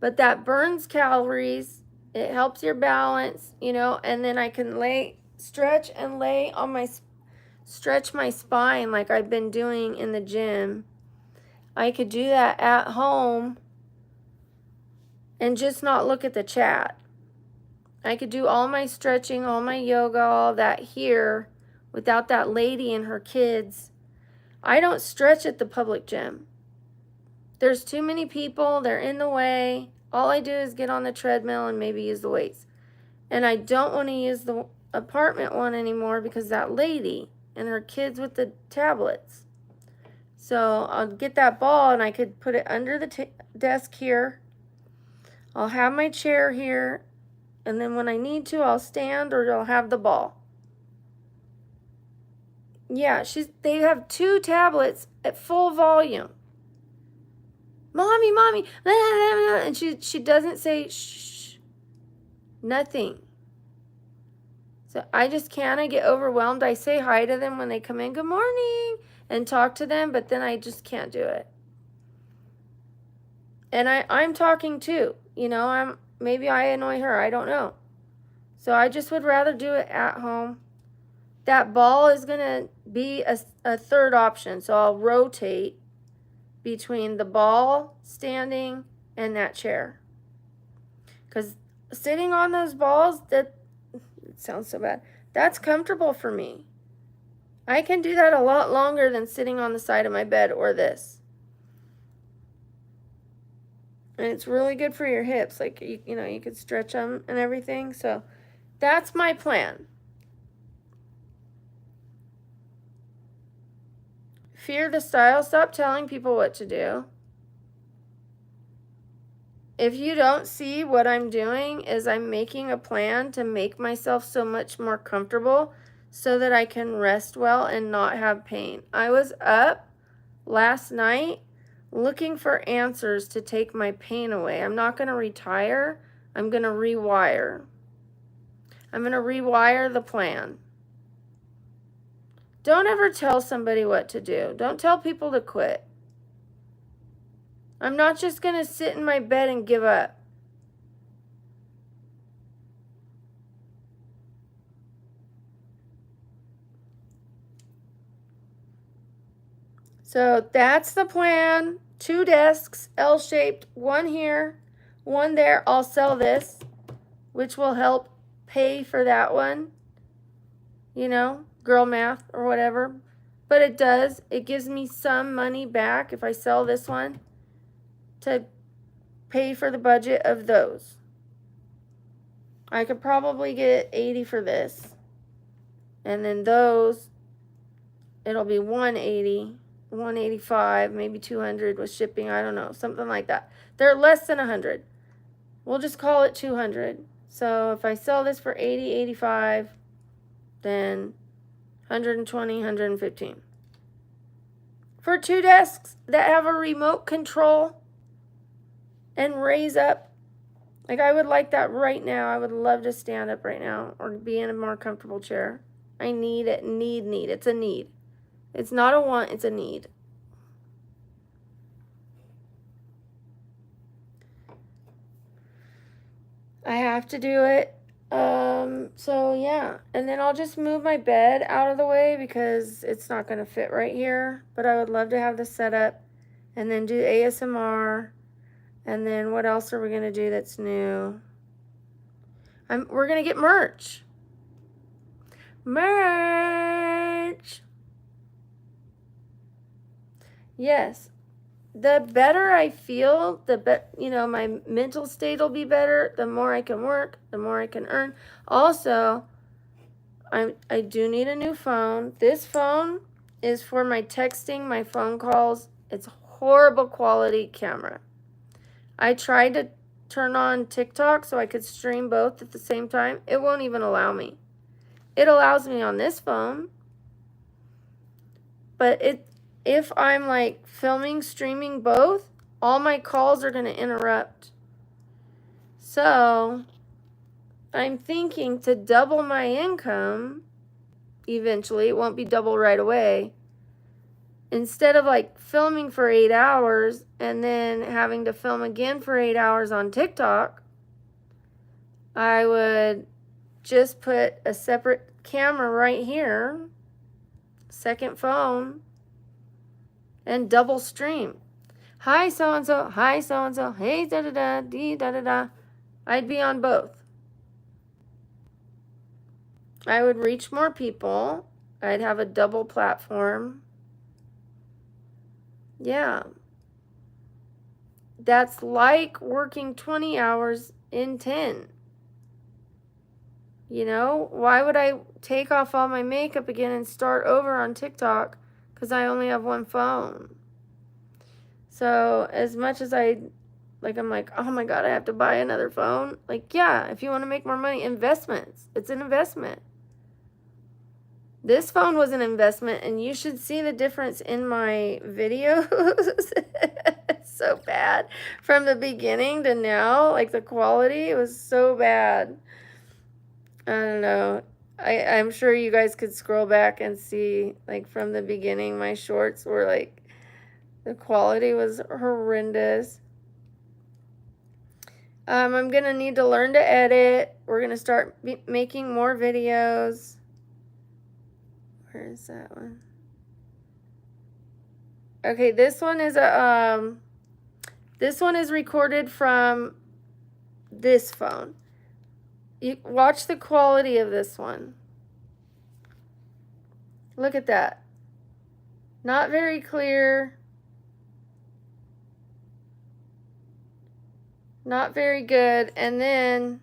but that burns calories. It helps your balance, you know, and then I can stretch and lay on stretch my spine like I've been doing in the gym. I could do that at home and just not look at the chat. I could do all my stretching, all my yoga, all that here without that lady and her kids. I don't stretch at the public gym. There's too many people, they're in the way. All I do is get on the treadmill and maybe use the weights. And I don't want to use the apartment one anymore because that lady and her kids with the tablets. So I'll get that ball and I could put it under the desk here. I'll have my chair here. And then when I need to, I'll stand or I'll have the ball. Yeah, they have 2 tablets at full volume. Mommy, and she doesn't say shh, nothing. So I just can't. I get overwhelmed. I say hi to them when they come in, good morning, and talk to them, but then I just can't do it. And I'm talking too, you know, maybe I annoy her, I don't know. So I just would rather do it at home. That ball is gonna be a third option, so I'll rotate between the ball standing and that chair. Because sitting on those balls, it sounds so bad. That's comfortable for me. I can do that a lot longer than sitting on the side of my bed or this. And it's really good for your hips. Like, you know, you could stretch them and everything. So that's my plan. Fear the style. Stop telling people what to do. If you don't see what I'm doing is I'm making a plan to make myself so much more comfortable so that I can rest well and not have pain. I was up last night looking for answers to take my pain away. I'm not going to retire. I'm going to rewire. I'm going to rewire the plan. Don't ever tell somebody what to do. Don't tell people to quit. I'm not just going to sit in my bed and give up. So that's the plan. 2 desks, L-shaped, 1 here, 1 there. I'll sell this, which will help pay for that one. You know, girl math or whatever. But it does. It gives me some money back if I sell this one to pay for the budget of those. I could probably get 80 for this. And then those, it'll be 180, 185, maybe 200 with shipping. I don't know, something like that. They're less than 100. We'll just call it 200. So if I sell this for 80, 85, then 120, 115. For 2 desks that have a remote control and raise up. Like, I would like that right now. I would love to stand up right now or be in a more comfortable chair. I need it. Need. It's a need. It's not a want, it's a need. I have to do it. So yeah. And then I'll just move my bed out of the way because it's not going to fit right here. But I would love to have this set up and then do ASMR. And then what else are we going to do that's new? We're going to get merch. Merch. Yes. The better I feel, my mental state will be better. The more I can work, the more I can earn. Also, I do need a new phone. This phone is for my texting, my phone calls. It's horrible quality camera. I tried to turn on TikTok so I could stream both at the same time. It won't even allow me. It allows me on this phone. But if I'm like filming, streaming both, all my calls are going to interrupt. So I'm thinking to double my income eventually. It won't be double right away. Instead of like filming for 8 hours and then having to film again for 8 hours on TikTok, I would just put a separate camera right here, second phone, and double stream. Hi, so-and-so. Hi, so-and-so. Hey, da-da-da, dee, da-da-da. I'd be on both. I would reach more people. I'd have a double platform. Yeah. That's like working 20 hours in 10. You know, why would I take off all my makeup again and start over on TikTok because I only have one phone? So as much as I'm like, oh my God, I have to buy another phone. Like, yeah, if you want to make more money, investments. It's an investment. This phone was an investment, and you should see the difference in my videos. It's so bad. From the beginning to now, like the quality was so bad. I don't know. I'm sure you guys could scroll back and see, like, from the beginning, my shorts were like, the quality was horrendous. I'm going to need to learn to edit. We're going to start making more videos. Where is that one? Okay, this one is a this one is recorded from this phone. You watch the quality of this one. Look at that. Not very clear. Not very good. And then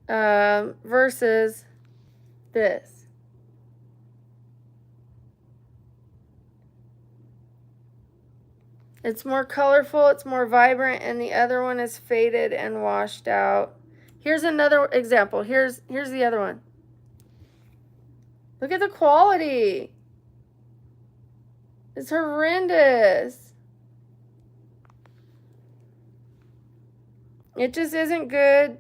versus this. It's more colorful, it's more vibrant, and the other one is faded and washed out. Here's another example. Here's the other one. Look at the quality. It's horrendous. It just isn't good.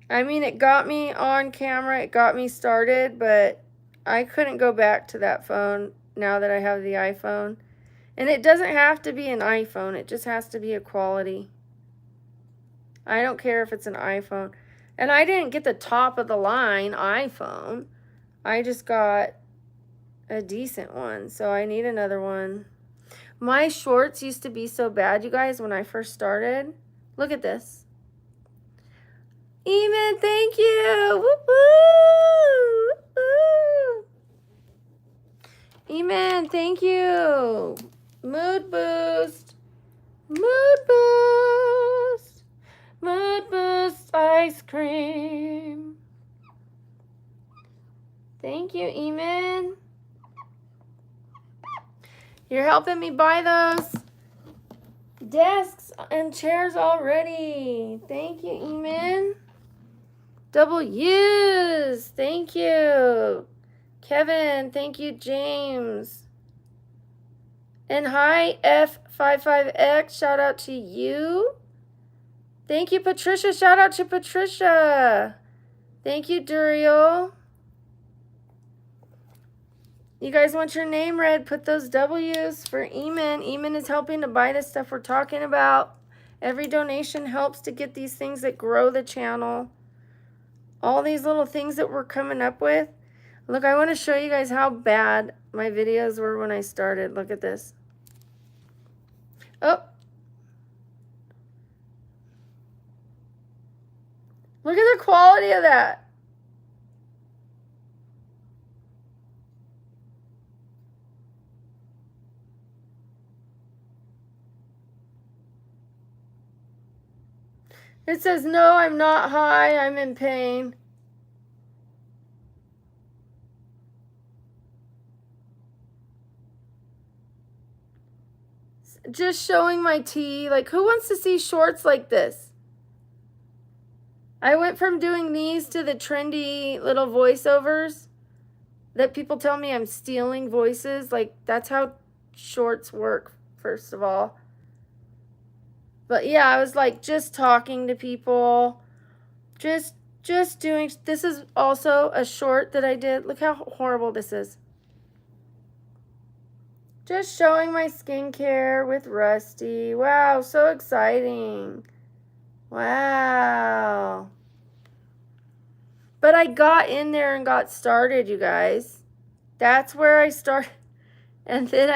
I mean, it got me on camera, it got me started, but I couldn't go back to that phone now that I have the iPhone. And it doesn't have to be an iPhone, it just has to be a quality. I don't care if it's an iPhone. And I didn't get the top of the line iPhone. I just got a decent one, so I need another one. My shorts used to be so bad, you guys, when I first started. Look at this. Eamon, thank you. Woo-hoo! Woo-hoo! Eamon, thank you. Mood boost. Mood boost. Mood boost ice cream. Thank you, Eamon. You're helping me buy those desks and chairs already. Thank you, Eamon. Double U's. Thank you. Kevin, thank you, James. And hi, F55X. Shout out to you. Thank you, Patricia. Shout out to Patricia. Thank you, Duriel. You guys want your name read? Put those W's for Eamon. Eamon is helping to buy the stuff we're talking about. Every donation helps to get these things that grow the channel. All these little things that we're coming up with. Look, I want to show you guys how bad my videos were when I started. Look at this. Oh. Look at the quality of that. It says, no, I'm not high, I'm in pain. Just showing my tea. Like, who wants to see shorts like this? I went from doing these to the trendy little voiceovers that people tell me I'm stealing voices. Like, that's how shorts work, first of all. But yeah, I was like just talking to people, just doing. This is also a short that I did. Look how horrible this is. Just showing my skincare with Rusty. Wow, so exciting. Wow. But I got in there and got started, you guys. That's where I started. And then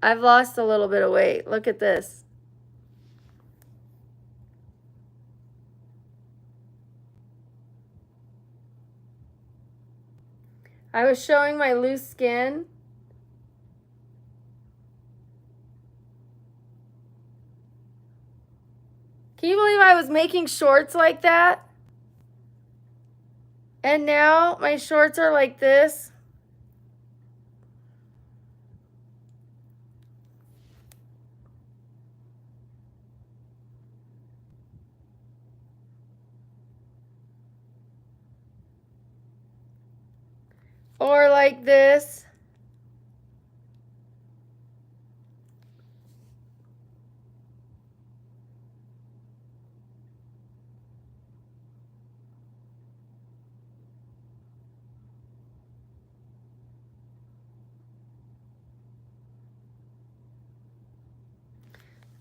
I've lost a little bit of weight. Look at this. I was showing my loose skin. Can you believe I was making shorts like that? And now my shorts are like this. Or like this.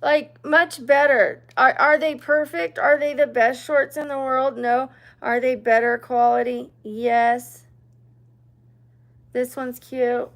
Like, much better. Are they perfect? Are they the best shorts in the world? No. Are they better quality? Yes. This one's cute.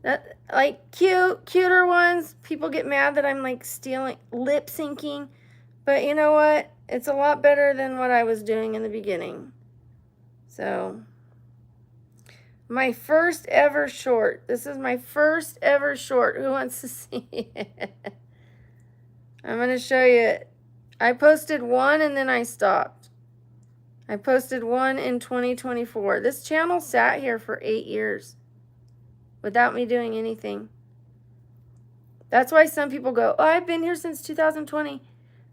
That, like cuter ones, people get mad that I'm like stealing, lip syncing. But you know what? It's a lot better than what I was doing in the beginning. So, my first ever short. This is my first ever short. Who wants to see it? I'm going to show you it. I posted one and then I stopped. I posted one in 2024. This channel sat here for 8 years without me doing anything. That's why some people go, oh, I've been here since 2020.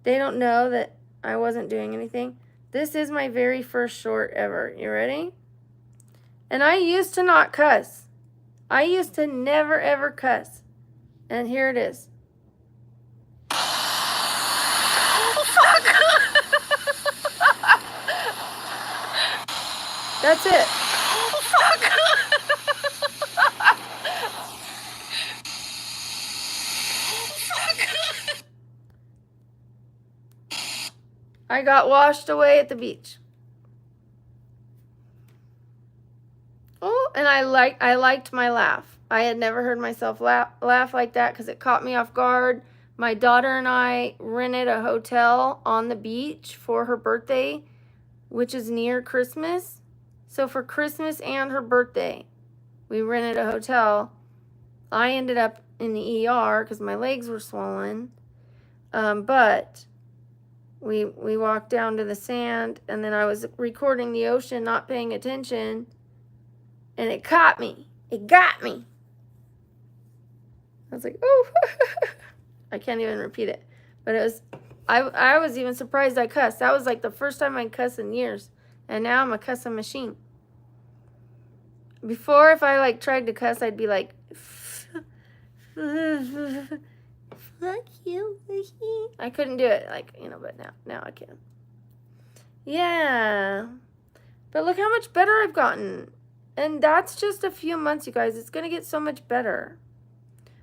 They don't know that I wasn't doing anything. This is my very first short ever. You ready? And I used to not cuss. I used to never ever cuss. And here it is. That's it. I got washed away at the beach. Oh, and I liked my laugh. I had never heard myself laugh like that because it caught me off guard. My daughter and I rented a hotel on the beach for her birthday, which is near Christmas. So for Christmas and her birthday, we rented a hotel. I ended up in the ER because my legs were swollen. But we walked down to the sand, and then I was recording the ocean, not paying attention, and it caught me. It got me. I was like, oh. I can't even repeat it. But it was, I was even surprised I cussed. That was like the first time I cussed in years. And now I'm a cussing machine. Before, if I like tried to cuss, I'd be like, fuck you. I couldn't do it, like, you know, but now I can. Yeah. But look how much better I've gotten. And that's just a few months, you guys. It's going to get so much better.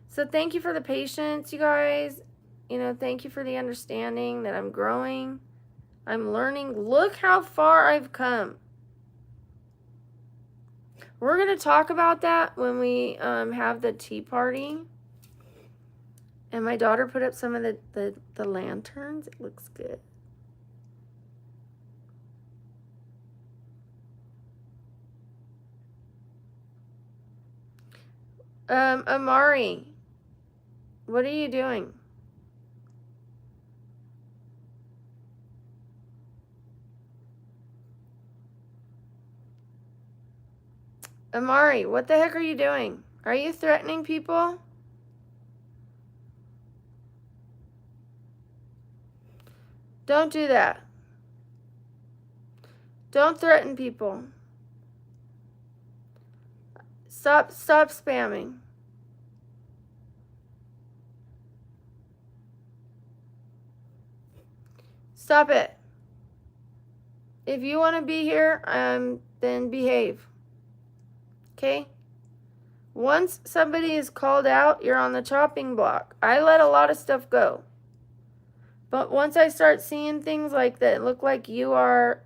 So thank you for the patience, you guys. You know, thank you for the understanding that I'm growing. I'm learning. Look how far I've come. We're going to talk about that when we have the tea party. And my daughter put up some of the lanterns. It looks good. Amari, what are you doing? Amari, what the heck are you doing? Are you threatening people? Don't do that. Don't threaten people. Stop spamming. Stop it. If you want to be here, then behave. Okay? Once somebody is called out, you're on the chopping block. I let a lot of stuff go. But once I start seeing things like that look like you are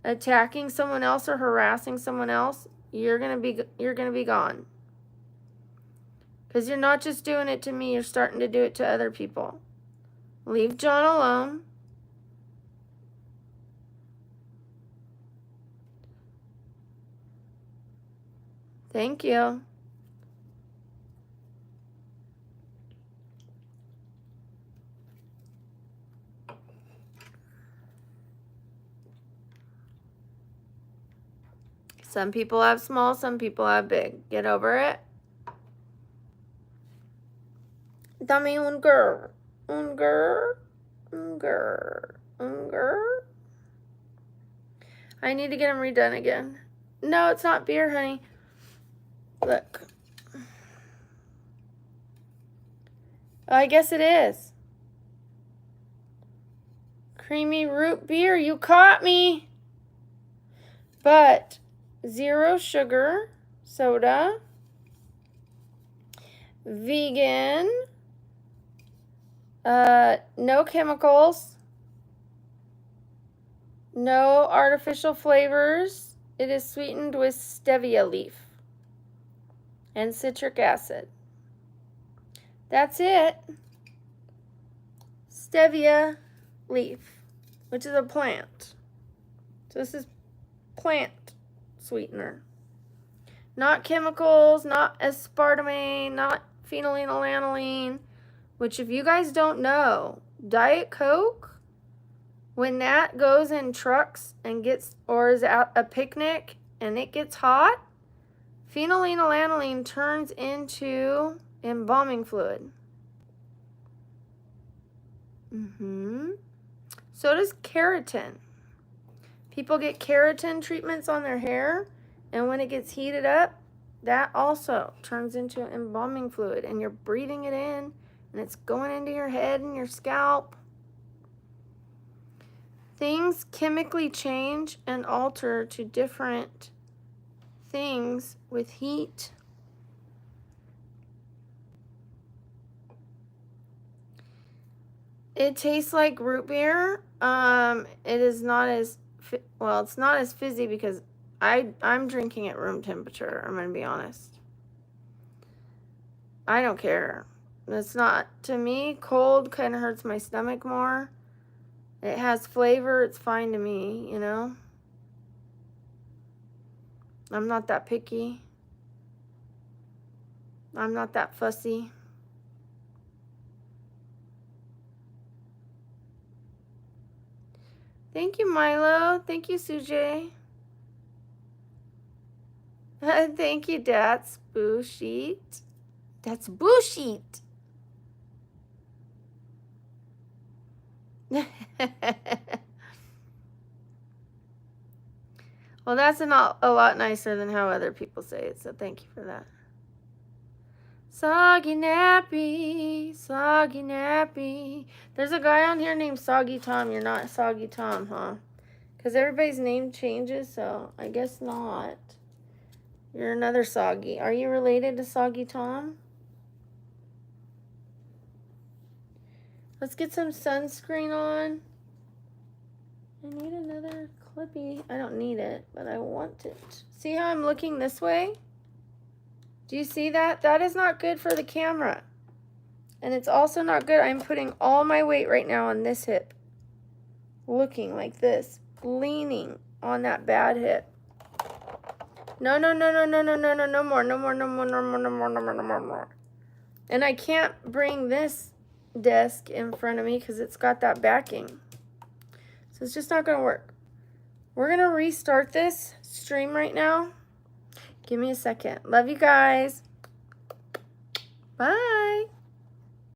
attacking someone else or harassing someone else, you're gonna be gone. Because you're not just doing it to me, you're starting to do it to other people. Leave John alone. Thank you. Some people have small, some people have big. Get over it. Dame un girl. Un girl. Un girl. Un girl. I need to get them redone again. No, it's not beer, honey. Look. Oh, I guess it is. Creamy root beer. You caught me. But 0 sugar. soda, vegan, no chemicals, no artificial flavors. It is sweetened with stevia leaf and citric acid. That's it. Stevia leaf, which is a plant. So this is plant sweetener. Not chemicals, not aspartame, not phenylenediamine, which if you guys don't know, Diet Coke, when that goes in trucks and gets, or is at a picnic and it gets hot, phenylenediamine turns into embalming fluid. So does keratin. People get keratin treatments on their hair, and when it gets heated up, that also turns into embalming fluid, and you're breathing it in, and it's going into your head and your scalp. Things chemically change and alter to different things with heat. It tastes like root beer. It is not as, well, it's not as fizzy because I'm drinking at room temperature, I'm going to be honest. I don't care. It's not, to me, cold kind of hurts my stomach more. It has flavor, it's fine to me, you know. I'm not that picky. I'm not that fussy. Thank you, Milo. Thank you, Sujay. Thank you, That's Bullshit. That's bullshit. Well, that's a lot nicer than how other people say it, so thank you for that. Soggy Nappy, Soggy Nappy. There's a guy on here named Soggy Tom. You're not Soggy Tom, huh? Because everybody's name changes, so I guess not. You're another Soggy. Are you related to Soggy Tom? Let's get some sunscreen on. I need another clippy. I don't need it, but I want it. See how I'm looking this way? Do you see that? That is not good for the camera. And it's also not good. I'm putting all my weight right now on this hip. Looking like this. Leaning on that bad hip. No, no, no, no, no, no, no, no, no more. No more, no more, no more, no more, no more, no more, no more. And I can't bring this desk in front of me because it's got that backing. So it's just not going to work. We're going to restart this stream right now. Give me a second. Love you guys. Bye.